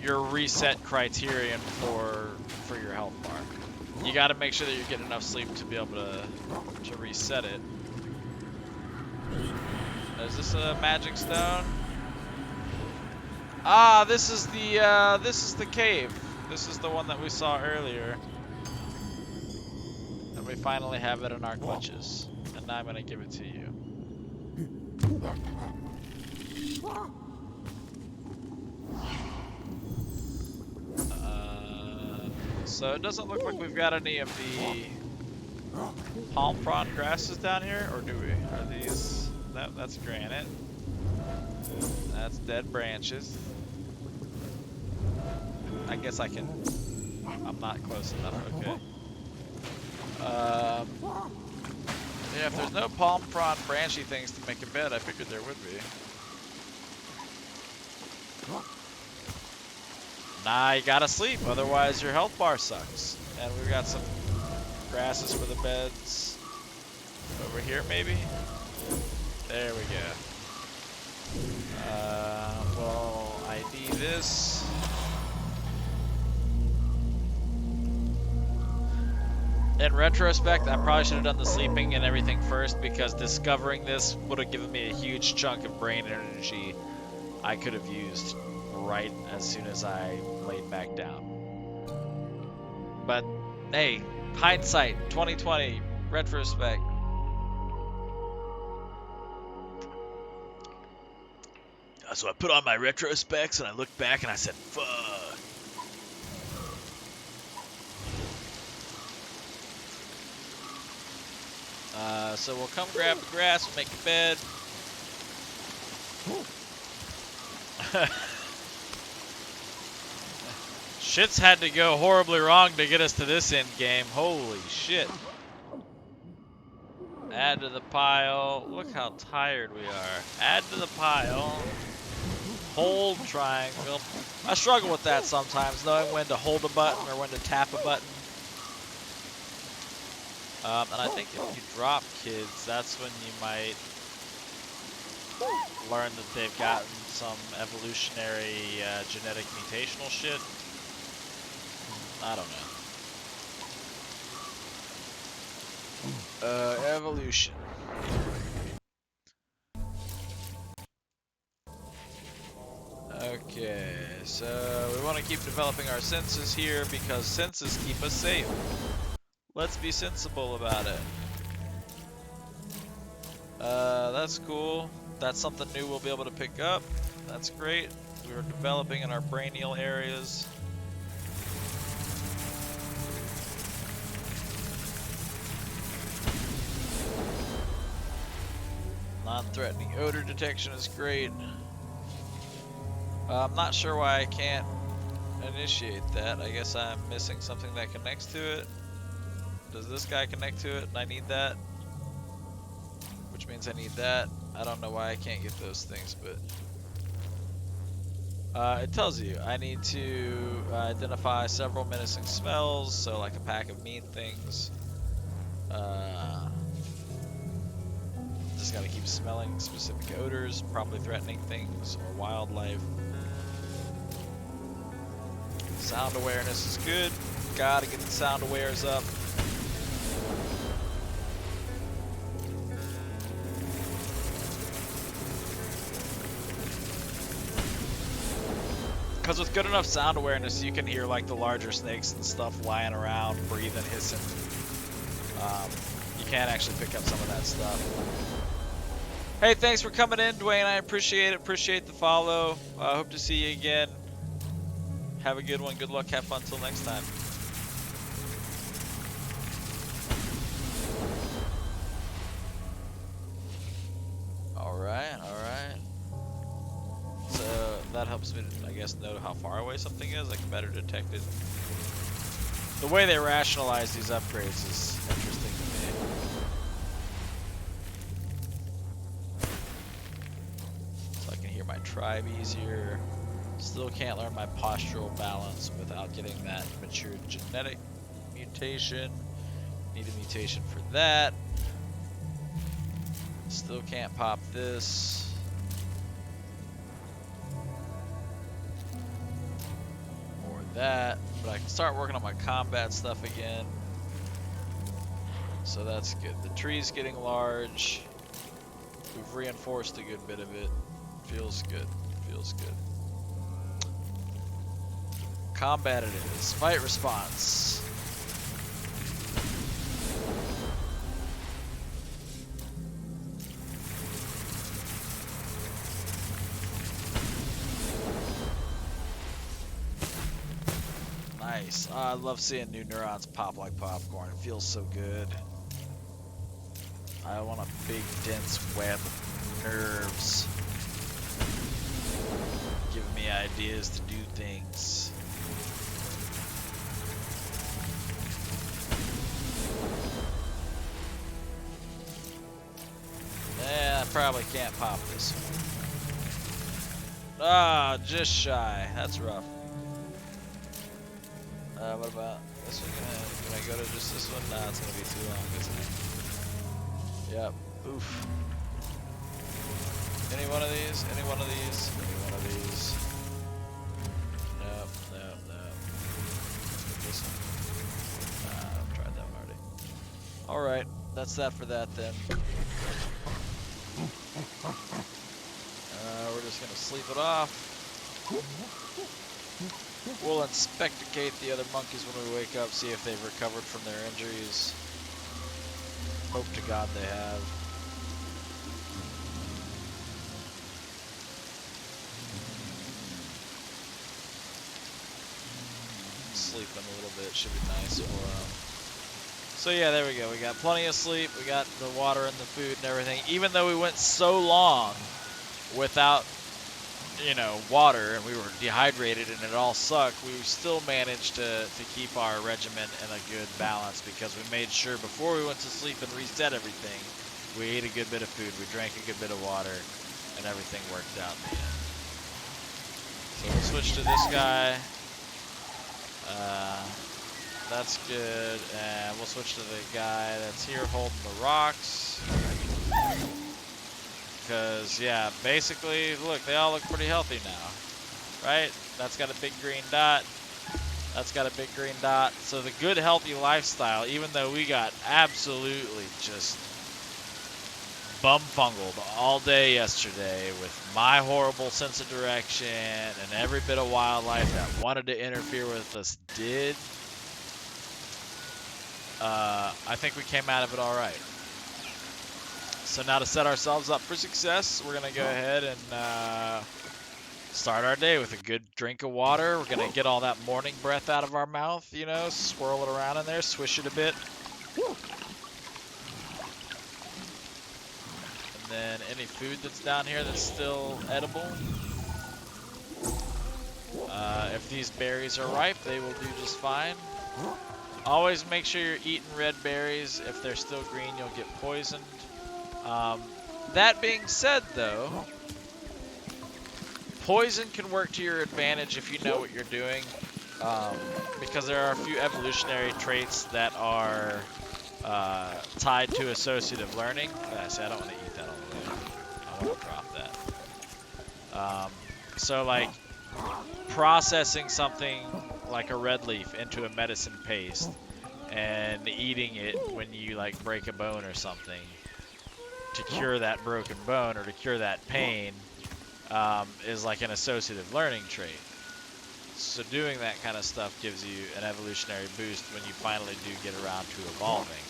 your reset criterion for your health bar. You got to make sure that you're getting enough sleep to be able to reset it. Is this a magic stone? Ah, this is the cave. This is the one that we saw earlier. And we finally have it in our clutches. And now I'm gonna give it to you. So it doesn't look like we've got any of the palm frond grasses down here, or do we? Are these? That's granite. That's dead branches. I guess I can. I'm not close enough. Okay. Yeah, if there's no palm frond branchy things to make a bed, I figured there would be. Nah, you gotta sleep, otherwise your health bar sucks. And we've got some grasses for the beds. Over here, maybe? There we go. Well, ID this. In retrospect, I probably should have done the sleeping and everything first, because discovering this would have given me a huge chunk of brain energy I could have used right as soon as I laid back down. But hey, hindsight, 2020, retrospect. So I put on my retrospects and I looked back and I said, fuck. So we'll come grab the grass, we'll make a bed. Shit's had to go horribly wrong to get us to this end game. Holy shit. Add to the pile. Look how tired we are. Add to the pile. Hold triangle. I struggle with that sometimes, knowing when to hold a button or when to tap a button. And I think if you drop kids, that's when you might learn that they've gotten some evolutionary genetic mutational shit. I don't know. Evolution. Okay, so we want to keep developing our senses here because senses keep us safe. Let's be sensible about it. That's cool. That's something new we'll be able to pick up. That's great. We were developing in our brainial areas. Non-threatening odor detection is great. I'm not sure why I can't initiate that. I guess I'm missing something that connects to it. Does this guy connect to it and I need that? Which means I need that. I don't know why I can't get those things, but it tells you I need to identify several menacing smells, so like a pack of mean things. Just gotta keep smelling specific odors, probably threatening things or wildlife. Sound awareness is good. Gotta get the sound awares up. Because with good enough sound awareness, you can hear like the larger snakes and stuff lying around, breathing, hissing. You can actually pick up some of that stuff. Hey, thanks for coming in, Dwayne. I appreciate it. Appreciate the follow. Hope to see you again. Have a good one. Good luck. Have fun. Till next time. Alright, alright. So that helps me, I guess, know how far away something is. I can better detect it. The way they rationalize these upgrades is interesting to me. So I can hear my tribe easier. Still can't learn my postural balance without getting that mature genetic mutation. Need a mutation for that. Still can't pop this. Or that. But I can start working on my combat stuff again. So that's good. The tree's getting large. We've reinforced a good bit of it. Feels good. Feels good. Combat it is. Fight response. Nice. I love seeing new neurons pop like popcorn. It feels so good. I want a big, dense web of nerves. Giving me ideas to do things. I probably can't pop this one. Ah, just shy. That's rough. What about this one? Can I go to just this one? Nah, it's gonna be too long, isn't it? Yep. Oof. Any one of these? Any one of these? Any one of these? Nope, nope, nope. This one. Nah, I've tried that one already. Alright, that's that for that then. We're just gonna sleep it off. We'll inspecticate the other monkeys when we wake up, see if they've recovered from their injuries. Hope to God they have. Sleep them a little bit, should be nice for them. So yeah, there we go. We got plenty of sleep. We got the water and the food and everything. Even though we went so long without, you know, water, and we were dehydrated and it all sucked, we still managed to keep our regimen in a good balance because we made sure before we went to sleep and reset everything, we ate a good bit of food, we drank a good bit of water, and everything worked out in the end. So we'll switch to this guy. That's good, and we'll switch to the guy that's here holding the rocks. Because, yeah, basically, look, they all look pretty healthy now, right? That's got a big green dot. That's got a big green dot. So the good, healthy lifestyle, even though we got absolutely just bumfungled all day yesterday with my horrible sense of direction and every bit of wildlife that wanted to interfere with us did, I think we came out of it all right. So now to set ourselves up for success, we're going to go ahead and start our day with a good drink of water. We're going to get all that morning breath out of our mouth, you know, swirl it around in there, swish it a bit. And then any food that's down here that's still edible. If these berries are ripe, they will do just fine. Always make sure you're eating red berries. If they're still green, you'll get poisoned. That being said, though, poison can work to your advantage if you know what you're doing, because there are a few evolutionary traits that are tied to associative learning. I don't want to eat that all the way. I want to drop that. So, like, processing something like a red leaf into a medicine paste and eating it when you, like, break a bone or something to cure that broken bone or to cure that pain is like an associative learning trait. So doing that kind of stuff gives you an evolutionary boost when you finally do get around to evolving.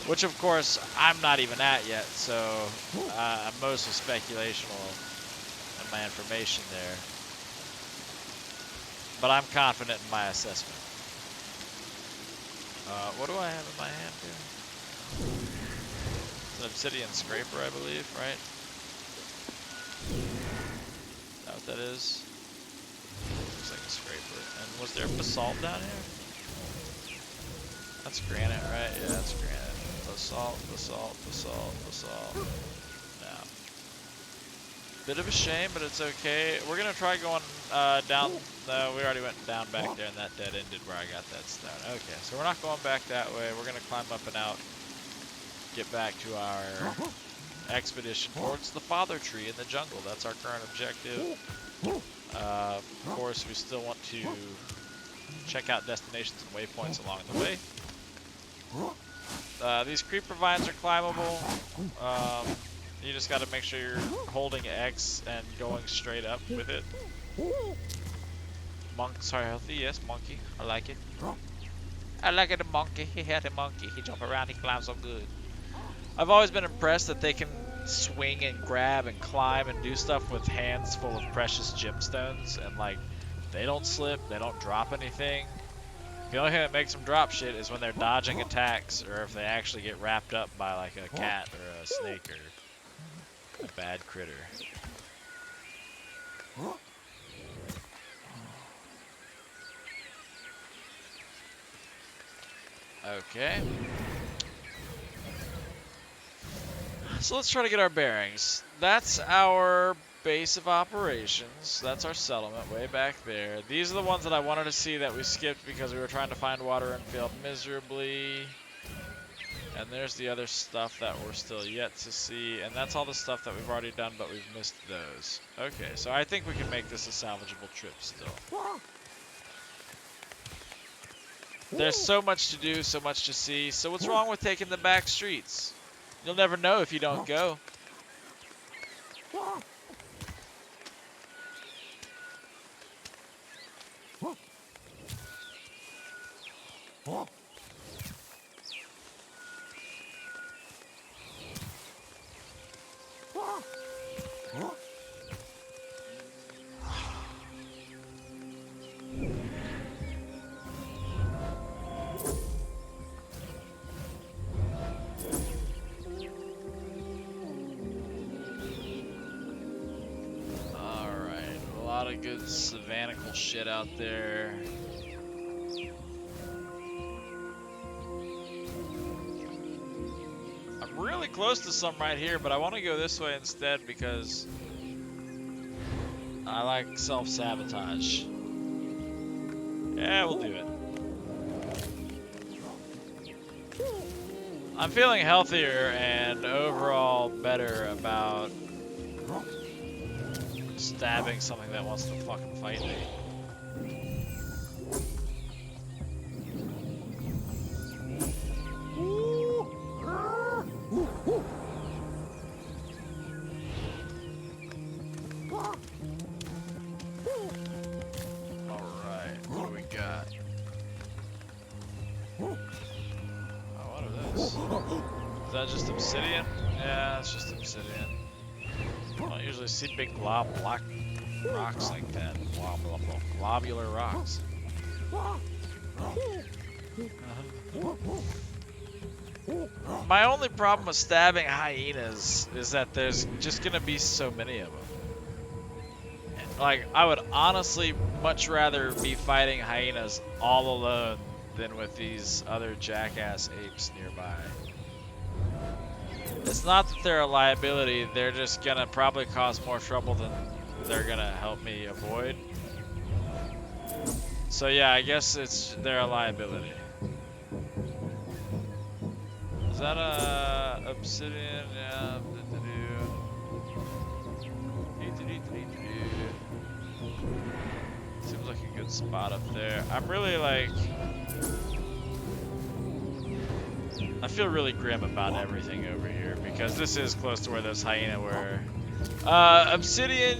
Which, of course, I'm not even at yet, so I'm mostly speculational in my information there. But I'm confident in my assessment. What do I have in my hand here? It's an obsidian scraper, I believe, right? Is that what that is? Looks like a scraper. And was there basalt down here? That's granite, right? Yeah, that's granite. Basalt, basalt, basalt, basalt. No. Bit of a shame, but it's okay. We're gonna try going down. We already went down back there, and that dead ended where I got that stone. Okay, so we're not going back that way. We're gonna climb up and out, get back to our expedition towards the Father Tree in the jungle. That's our current objective. Of course, we still want to check out destinations and waypoints along the way. These creeper vines are climbable. You just got to make sure you're holding X and going straight up with it. Monks are healthy, yes, monkey. I like it. I like it, a monkey. He had a monkey. He jump around, he climbs so good. I've always been impressed that they can swing and grab and climb and do stuff with hands full of precious gemstones, and like, they don't slip, they don't drop anything. The only thing that makes them drop shit is when they're dodging attacks, or if they actually get wrapped up by like a cat or a snake or a bad critter. Okay. So let's try to get our bearings. That's our base of operations. That's our settlement way back there. These are the ones that I wanted to see that we skipped because we were trying to find water and failed miserably. And there's the other stuff that we're still yet to see. And that's all the stuff that we've already done, but we've missed those. Okay, so I think we can make this a salvageable trip still. There's so much to do, so much to see. So what's wrong with taking the back streets? You'll never know if you don't go. Good savannical shit out there. I'm really close to some right here, but I want to go this way instead because I like self-sabotage. Yeah, we'll do it. I'm feeling healthier and overall better about stabbing something that wants to fucking fight me. Alright, what do we got? Oh, what are those? Is that just obsidian? Yeah, it's just obsidian. I don't usually see big block rocks like that. Globular rocks. My only problem with stabbing hyenas is that there's just gonna be so many of them. Like, I would honestly much rather be fighting hyenas all alone than with these other jackass apes nearby. It's not that they're a liability, they're just gonna probably cause more trouble than they're gonna help me avoid. So yeah, I guess they're a liability. Is that a obsidian? Yeah. Seems like a good spot up there. I'm really like, I feel really grim about everything over here because this is close to where those hyena were. Obsidian,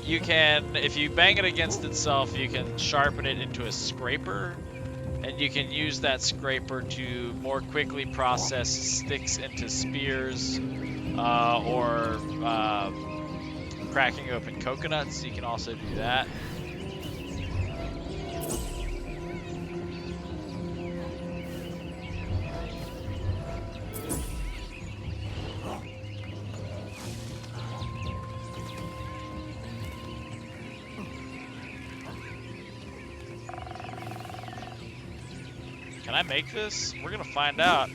you can, if you bang it against itself, you can sharpen it into a scraper, and you can use that scraper to more quickly process sticks into spears, or cracking open coconuts. You can also do that. Can I make this? We're gonna find out.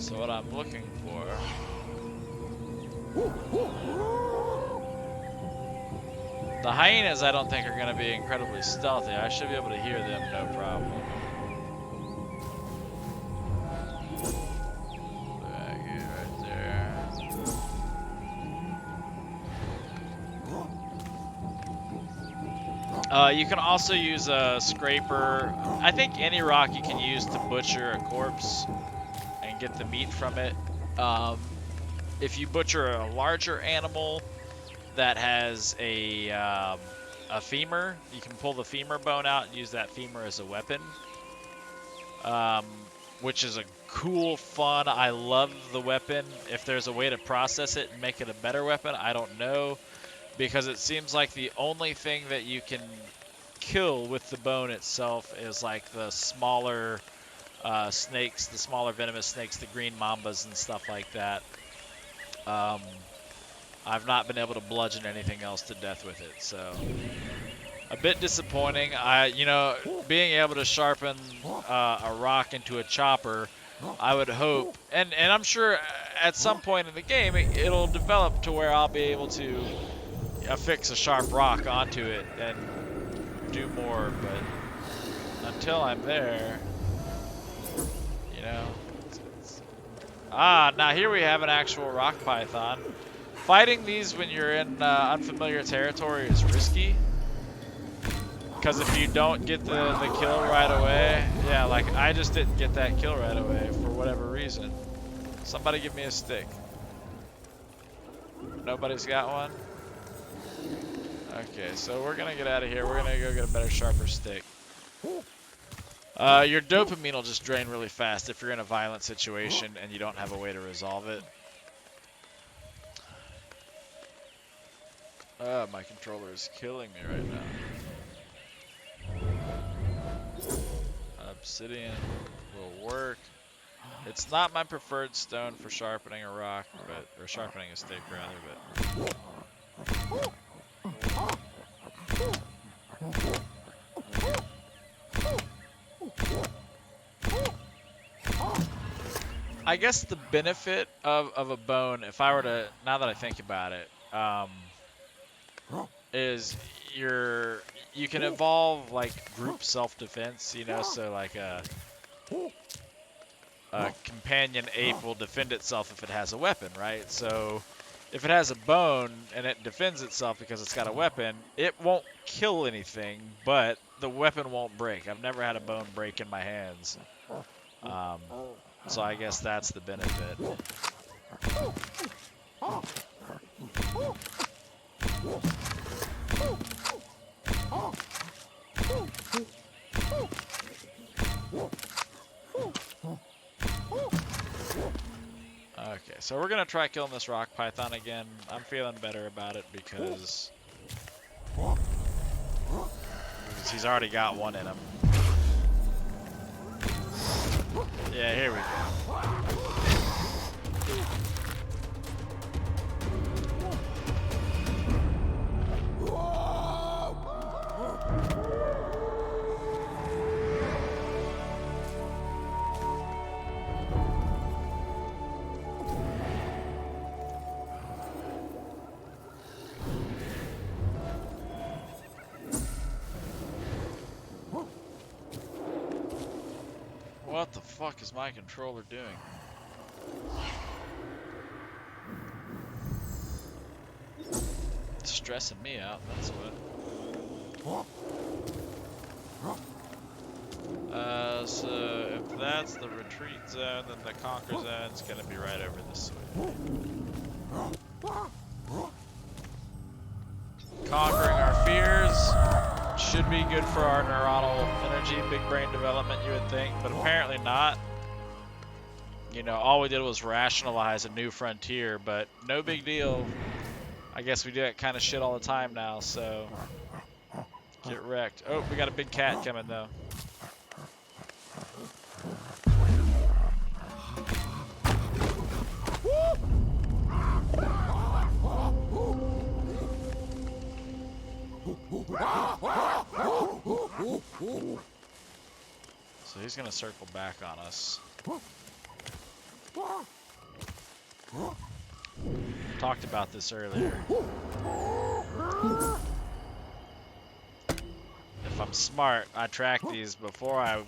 So what I'm looking for... The hyenas I don't think are going to be incredibly stealthy. I should be able to hear them no problem. Back here, right there. You can also use a scraper. I think any rock you can use to butcher a corpse and get the meat from it. If you butcher a larger animal that has a femur, you can pull the femur bone out and use that femur as a weapon, which is a cool, fun. I love the weapon. If there's a way to process it and make it a better weapon, I don't know, because it seems like the only thing that you can kill with the bone itself is like the smaller snakes, the smaller venomous snakes, the green mambas and stuff like that. I've not been able to bludgeon anything else to death with it, so a bit disappointing. You know, being able to sharpen a rock into a chopper, I would hope, and I'm sure at some point in the game it'll develop to where I'll be able to affix a sharp rock onto it and do more, but until I'm there, you know. Now here we have an actual rock python. Fighting these when you're in unfamiliar territory is risky, because if you don't get the kill right away, yeah, like I just didn't get that kill right away for whatever reason. Somebody give me a stick. Nobody's got one? Okay, so we're gonna get out of here. We're gonna go get a better, sharper stick. Your dopamine will just drain really fast if you're in a violent situation and you don't have a way to resolve it. My controller is killing me right now. Obsidian will work. It's not my preferred stone for sharpening a rock, or sharpening a stick rather, but... I guess the benefit of a bone, if I were to, now that I think about it, is you can evolve like group self-defense, you know, so like a companion ape will defend itself if it has a weapon, right? So if it has a bone and it defends itself because it's got a weapon, it won't kill anything, but the weapon won't break. I've never had a bone break in my hands. So I guess that's the benefit. Okay, so we're gonna try killing this rock python again. I'm feeling better about it because he's already got one in him. Yeah, here we go. What the fuck is my controller doing? It's stressing me out, that's what. So if that's the retreat zone, then the conquer zone's gonna be right over this way. Conquering our fears should be good for our neuronal energy, big brain development, you would think, but apparently not. You know, all we did was rationalize a new frontier, but no big deal. I guess we do that kind of shit all the time now, so get wrecked. Oh, we got a big cat coming though. So he's gonna circle back on us. Talked about this earlier. If I'm smart, I track these before I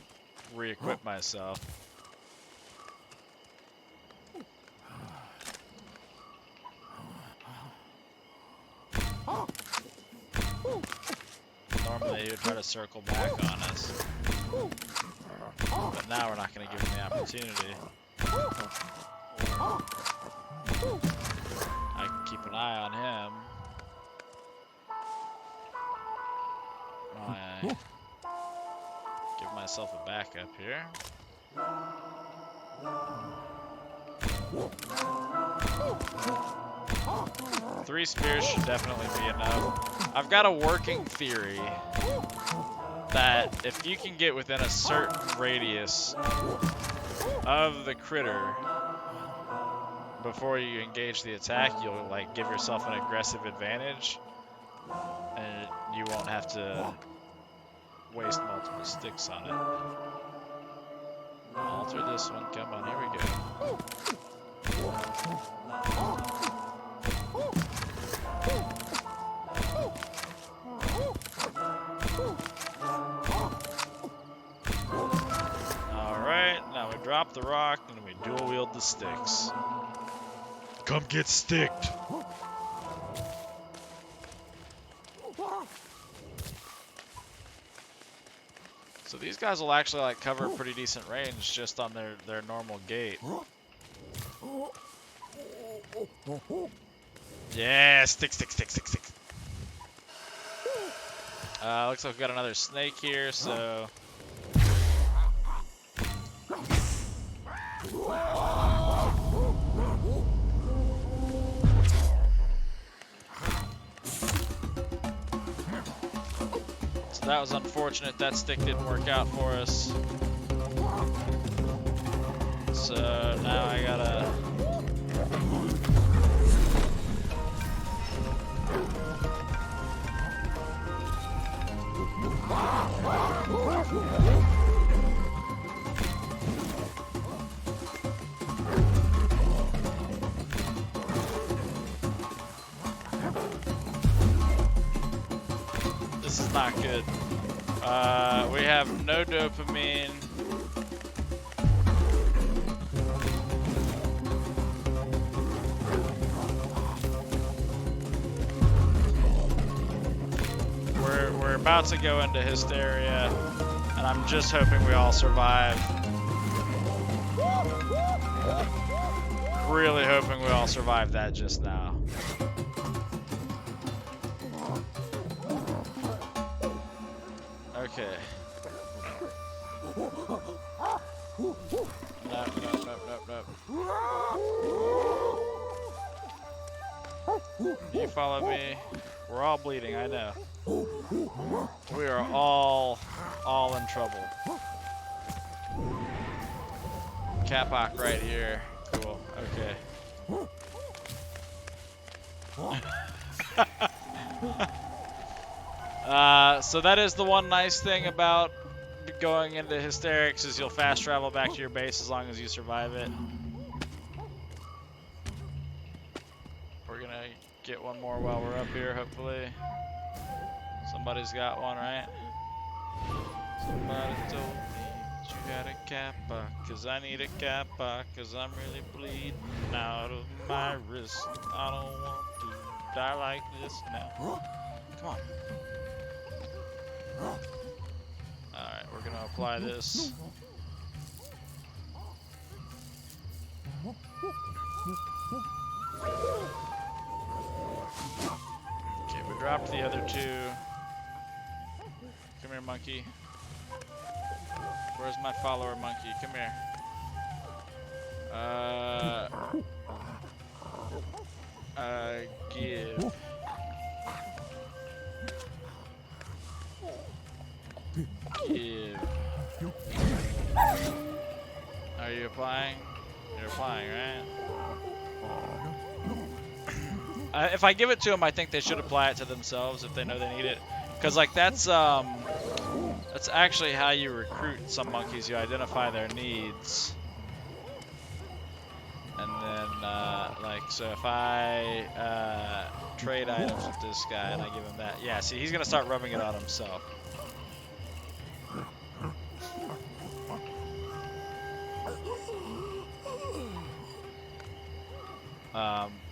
re-equip myself. Normally he would try to circle back on us. But now we're not going to give him the opportunity. I can keep an eye on him. I give myself a backup here. Three spears should definitely be enough. I've got a working theory that if you can get within a certain radius of the critter before you engage the attack, you'll like give yourself an aggressive advantage, and you won't have to waste multiple sticks on it. Alter this one. Come on, here we go. Alright, now we drop the rock and we dual wield the sticks. Come get sticked! So these guys will actually like cover pretty decent range just on their normal gait. Yeah, stick. Looks like we've got another snake here, so... So that was unfortunate, that stick didn't work out for us. So now I gotta... This is not good. We have no dopamine. We're about to go into hysteria, and I'm just hoping we all survive. Really hoping we all survive that just now. Okay. Nope. You follow me? We're all bleeding, I know. We are all in trouble. Capoc right here. Cool. Okay. So that is the one nice thing about going into hysterics is you'll fast travel back to your base as long as you survive it. We're gonna get one more while we're up here, hopefully. Somebody's got one, right? Somebody told me that you had a kappa, cause I need a kappa, cause I'm really bleeding out of my wrist. I don't want to die like this now. Come on. Alright, we're gonna apply this. Okay, we dropped the other two. Come here, monkey. Where's my follower, monkey? Come here. Give. Give. Are you applying? You're applying, right? If I give it to them, I think they should apply it to themselves if they know they need it. Cause like that's actually how you recruit some monkeys. You identify their needs. like, so if I trade items with this guy and I give him that, yeah, see, he's gonna start rubbing it on himself.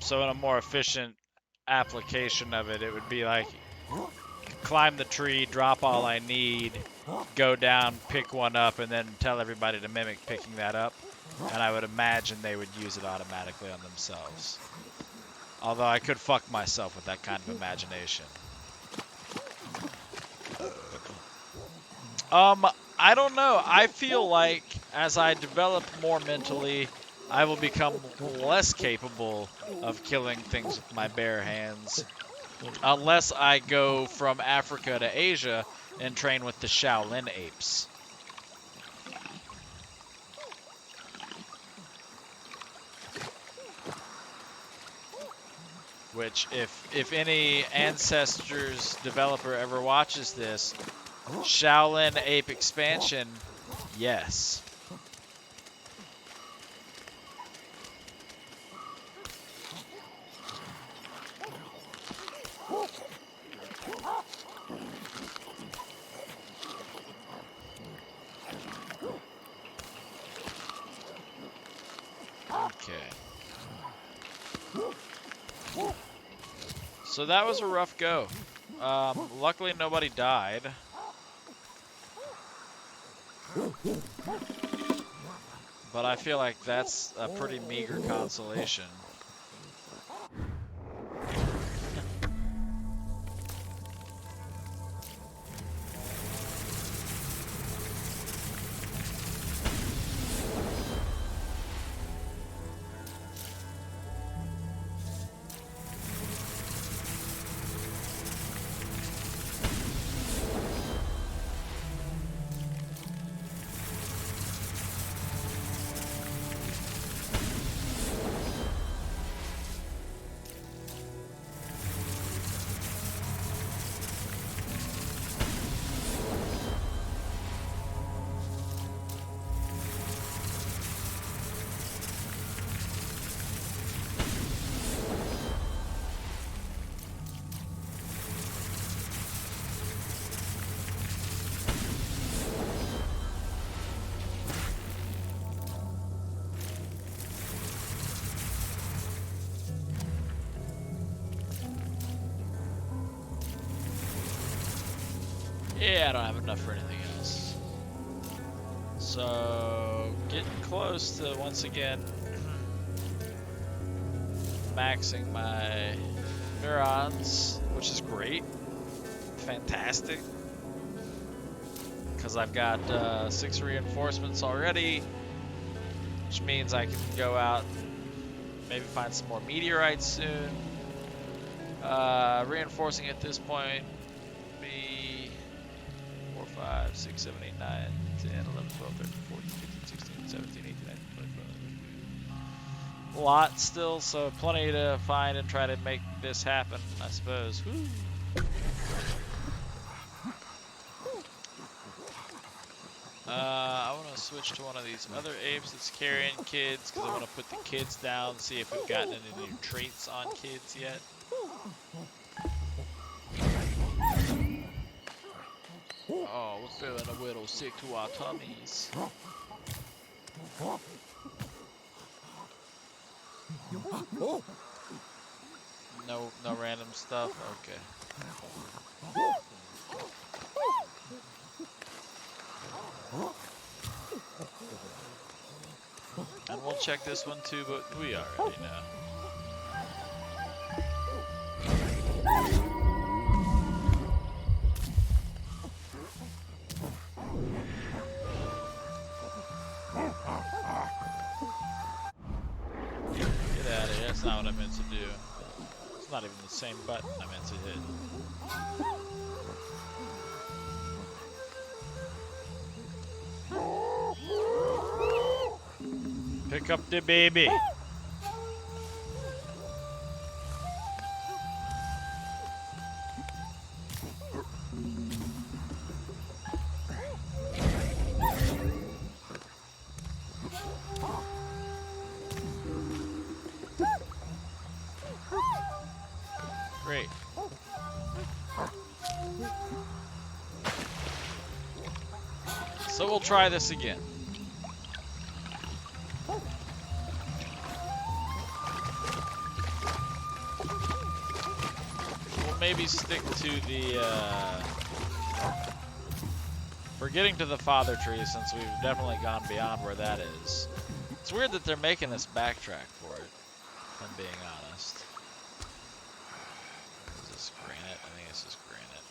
So in a more efficient application of it, it would be like climb the tree, drop all I need, go down, pick one up, and then tell everybody to mimic picking that up. And I would imagine they would use it automatically on themselves. Although I could fuck myself with that kind of imagination. I don't know. I feel like as I develop more mentally, I will become less capable of killing things with my bare hands. Unless I go from Africa to Asia and train with the Shaolin apes. Which, if any Ancestors developer ever watches this, Shaolin Ape expansion, yes. Okay. So that was a rough go. Luckily nobody died. But I feel like that's a pretty meager consolation. Yeah, I don't have enough for anything else. So, getting close to, once again, maxing my neurons, which is great. Fantastic. Because I've got 6 reinforcements already, which means I can go out, maybe find some more meteorites soon. Reinforcing at this point be 4, 5, 6, 7, 8, 9, 10, 11, 12, 13, 14, 15, 16, 17, 18, 19, 20, 21. A lot still, so plenty to find and try to make this happen, I suppose. Woo. I want to switch to one of these other apes that's carrying kids, because I want to put the kids down, see if we've gotten any new traits on kids yet. Oh, we're feeling a little sick to our tummies. No random stuff? Okay. And we'll check this one too, but we already know. Get out of here, that's not what I meant to do. It's not even the same button I meant to hit. Pick up the baby. So we'll try this again. We'll maybe stick to the, we're getting to the father tree since we've definitely gone beyond where that is. It's weird that they're making us backtrack for it, if I'm being honest. Is this granite? I think this is granite.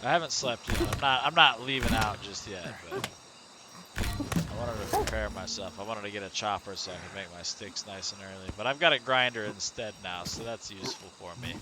I haven't slept yet. I'm not leaving out just yet, but I wanted to prepare myself. I wanted to get a chopper so I can make my sticks nice and early. But I've got a grinder instead now, so that's useful for me.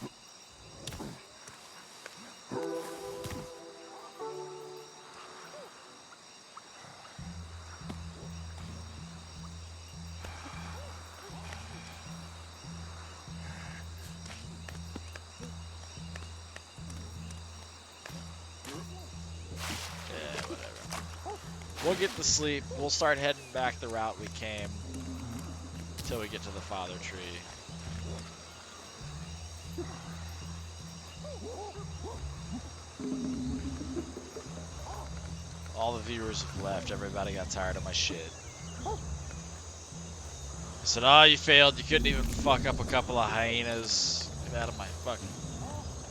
We'll get to sleep. We'll start heading back the route we came until we get to the father tree. All the viewers have left. Everybody got tired of my shit. I said, oh, you failed. You couldn't even fuck up a couple of hyenas. Get out of my fucking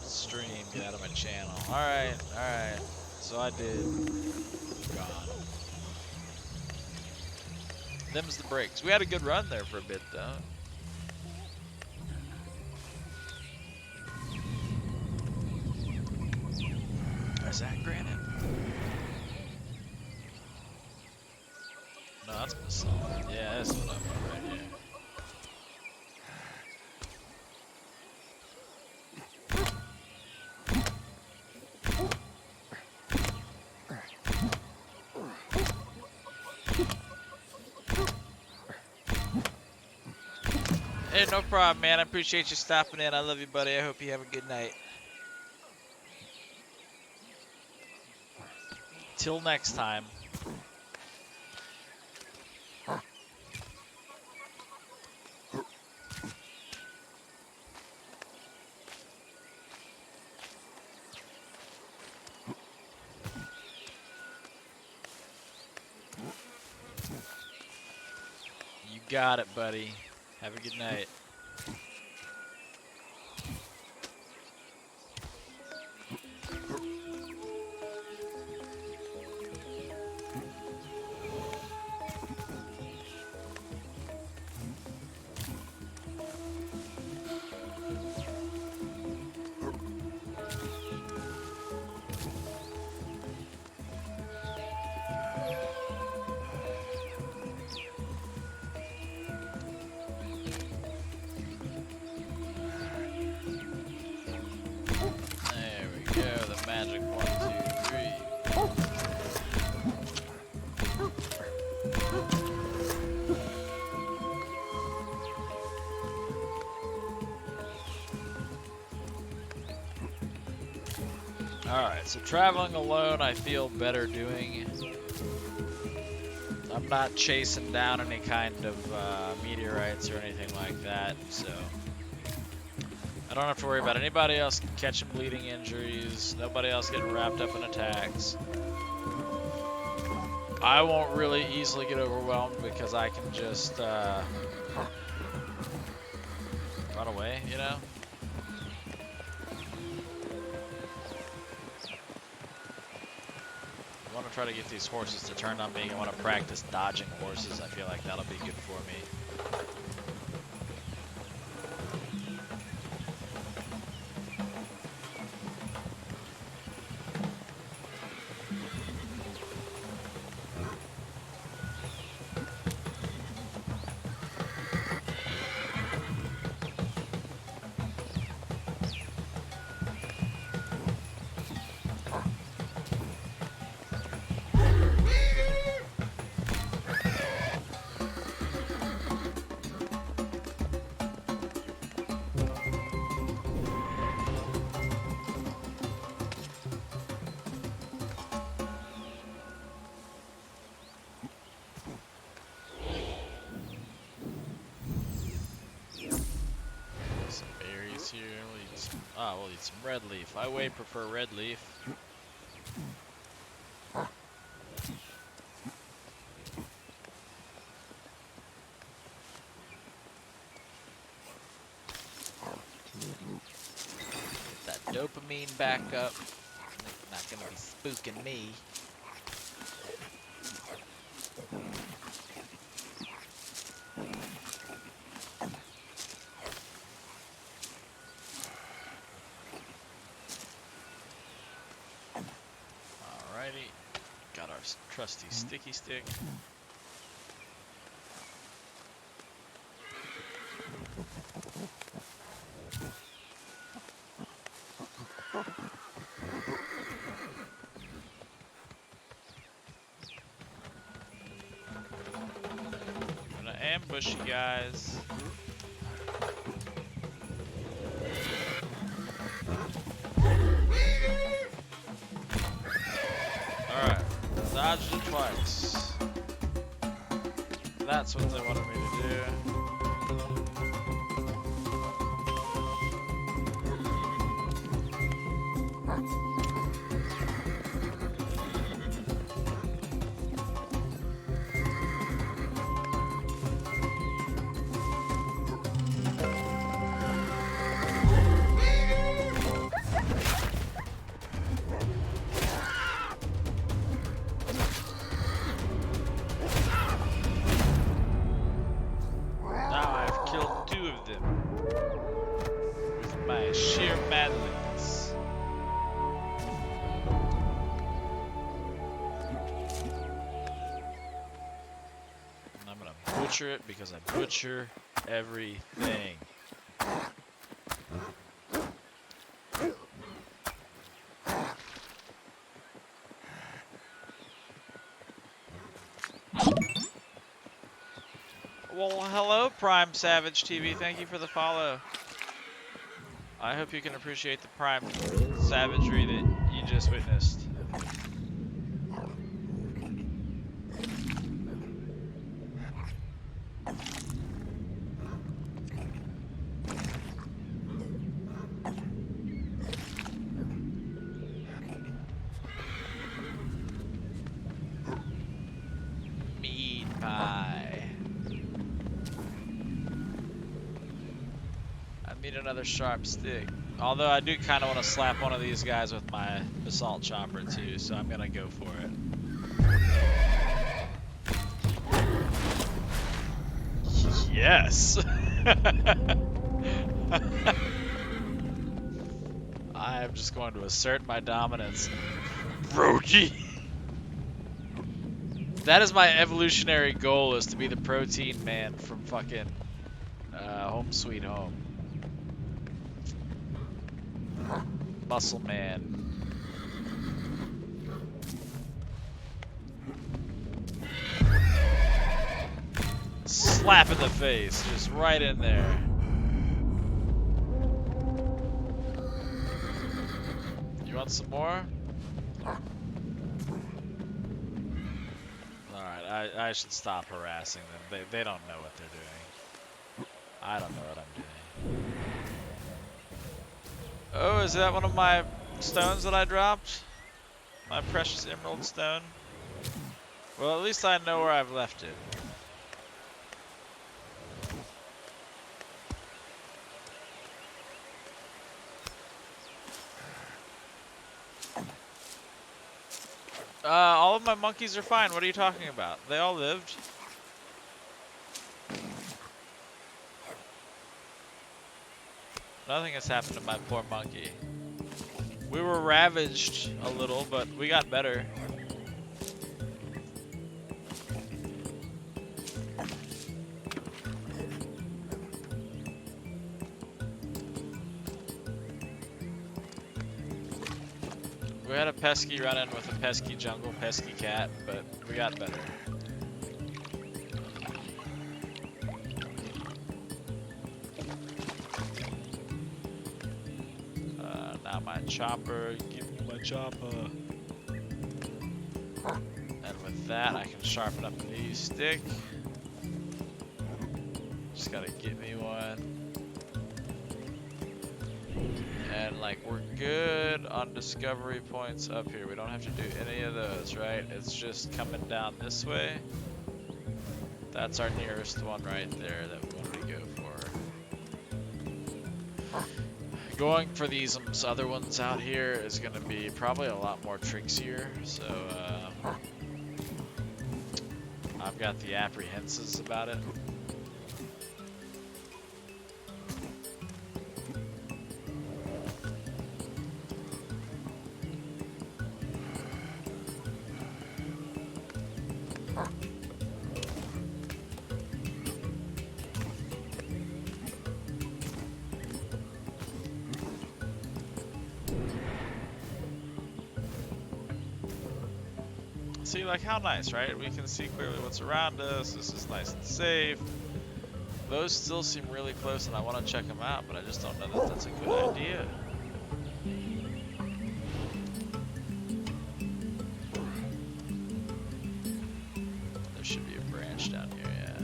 stream. Get out of my channel. Alright, alright. So I did. Gone. Them's the breaks. We had a good run there for a bit, though. Is that granite? No, that's basalt. Yeah, that's what I'm right here. Hey, no problem, man. I appreciate you stopping in. I love you, buddy. I hope you have a good night. Till next time. You got it, buddy. Have a good night. Magic 1, 2, 3. Alright, so traveling alone I feel better doing. I'm not chasing down any kind of meteorites or anything like that, so I don't have to worry about anybody else catching bleeding injuries, nobody else getting wrapped up in attacks. I won't really easily get overwhelmed because I can just run away, you know? I want to try to get these horses to turn on me. I want to practice dodging horses. I feel like that'll be good for me. Ah, we'll eat some red leaf. I way prefer red leaf. Get that dopamine back up. Not gonna be spooking me. Alrighty, got our trusty sticky stick. Gonna ambush you guys. Alright, dodged it twice. That's what they wanted me to do. Now I've killed 2 of them with my sheer madness. And I'm gonna butcher it because I butcher everything. Well, hello, Prime Savage TV. Thank you for the follow. I hope you can appreciate the Prime savagery that you just witnessed. Meat pie. I need another sharp stick. Although I do kind of want to slap one of these guys with my assault chopper too, so I'm gonna go for it. Yes! I am just going to assert my dominance. Brokey! That is my evolutionary goal, is to be the protein man from fucking Home Sweet Home. Muscle man. Slap in the face, just right in there. You want some more? Alright, I should stop harassing them. They don't know what they're doing. I don't know what I'm doing. Oh, is that one of my stones that I dropped? My precious emerald stone? Well, at least I know where I've left it. All of my monkeys are fine. What are you talking about? They all lived. Nothing has happened to my poor monkey. We were ravaged a little, but we got better. We had a pesky run-in with a pesky jungle, pesky cat, but we got better. Now my chopper, give me my chopper. And with that, I can sharpen up a new stick. Just gotta get me one. And like we're good on discovery points up here. We don't have to do any of those, right? It's just coming down this way. That's our nearest one right there that we want to go for. Going for these other ones out here is going to be probably a lot more trickier. So I've got the apprehensions about it. See, like, how nice, right? We can see clearly what's around us. This is nice and safe. Those still seem really close, and I want to check them out, but I just don't know that that's a good idea. There should be a branch down here, yeah.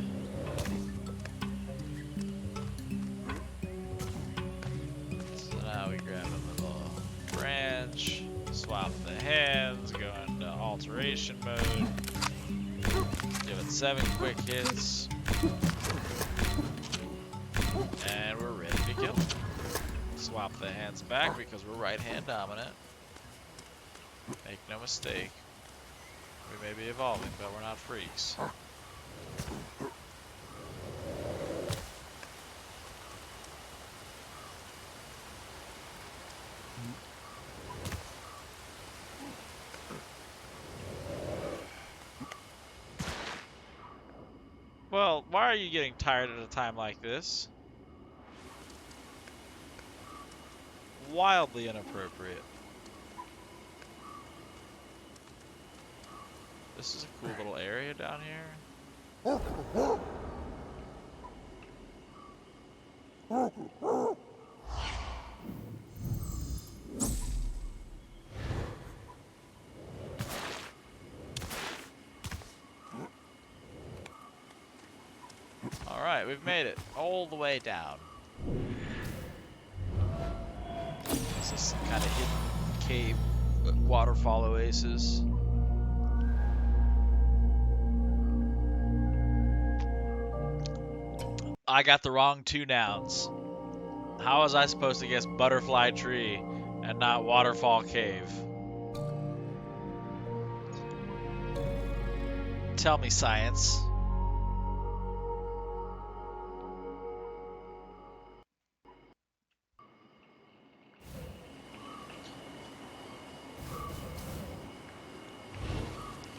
So now we grab a little branch, swap the hands, go into alteration mode, give it 7 quick hits, and we're ready to kill. Swap the hands back because we're right hand dominant. Make no mistake, we may be evolving, but we're not freaks. Well, why are you getting tired at a time like this? Wildly inappropriate. This is a cool little area down here. Alright, we've made it all the way down. This is some kind of hidden cave waterfall oasis. I got the wrong 2 nouns. How was I supposed to guess butterfly tree and not waterfall cave? Tell me, science.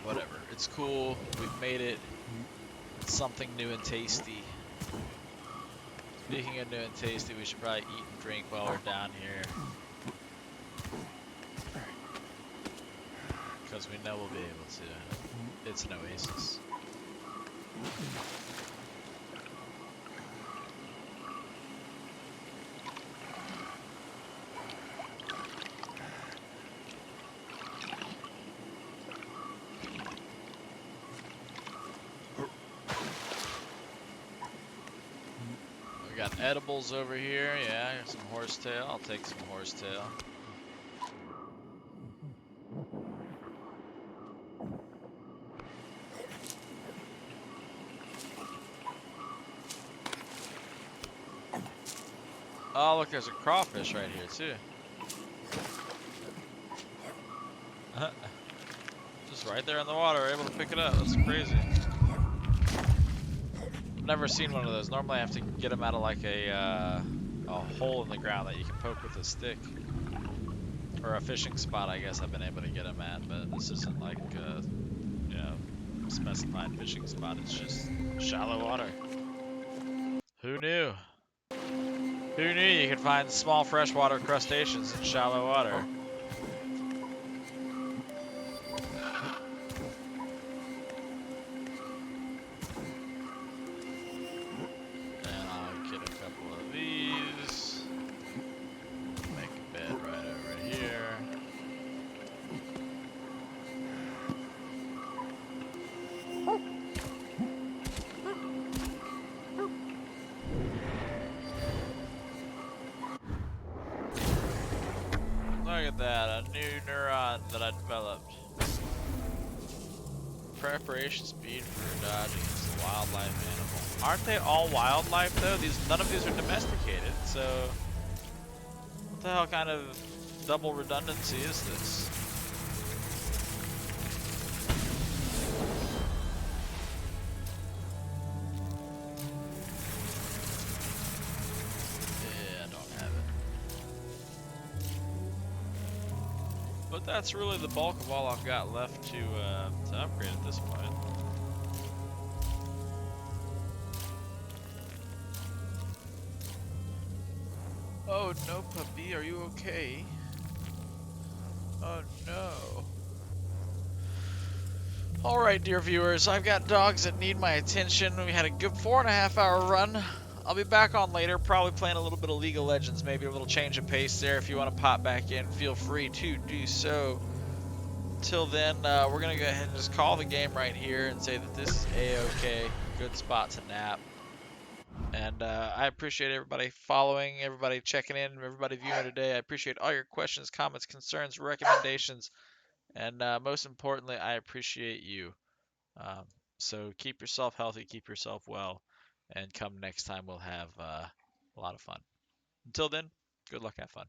Whatever. It's cool. We've made it. It's something new and tasty. Speaking of new and tasty, we should probably eat and drink while we're down here. Because we know we'll be able to. It's an oasis. We got edibles over here. Yeah, here's some horsetail. I'll take some horsetail. Oh, look, there's a crawfish right here, too. Just right there in the water, we're able to pick it up. That's crazy. I've never seen one of those. Normally I have to get them out of like a hole in the ground that you can poke with a stick. Or a fishing spot, I guess I've been able to get them at, but this isn't like a, you know, specified fishing spot. It's just shallow water. Who knew? Who knew you could find small freshwater crustaceans in shallow water? And I'll get a couple of these. Make a bed right over here. at that, a new neuron that I developed. Preparation speed for dodging against a wildlife animal. Aren't they all wildlife though? None of these are domesticated, so what the hell kind of double redundancy is this? Yeah, I don't have it. But that's really the bulk of all I've got left to upgrade at this point. Oh no, puppy, are you okay? Oh no. Alright, dear viewers, I've got dogs that need my attention. We had a good 4.5 hour run. I'll be back on later, probably playing a little bit of League of Legends, maybe a little change of pace there. If you want to pop back in, feel free to do so. Till then, we're going to go ahead and just call the game right here and say that this is A-OK. Good spot to nap. And I appreciate everybody following, everybody checking in, everybody viewing today. I appreciate all your questions, comments, concerns, recommendations, and most importantly, I appreciate you. Um, so keep yourself healthy, keep yourself well, and come next time we'll have a lot of fun. Until then, good luck, have fun.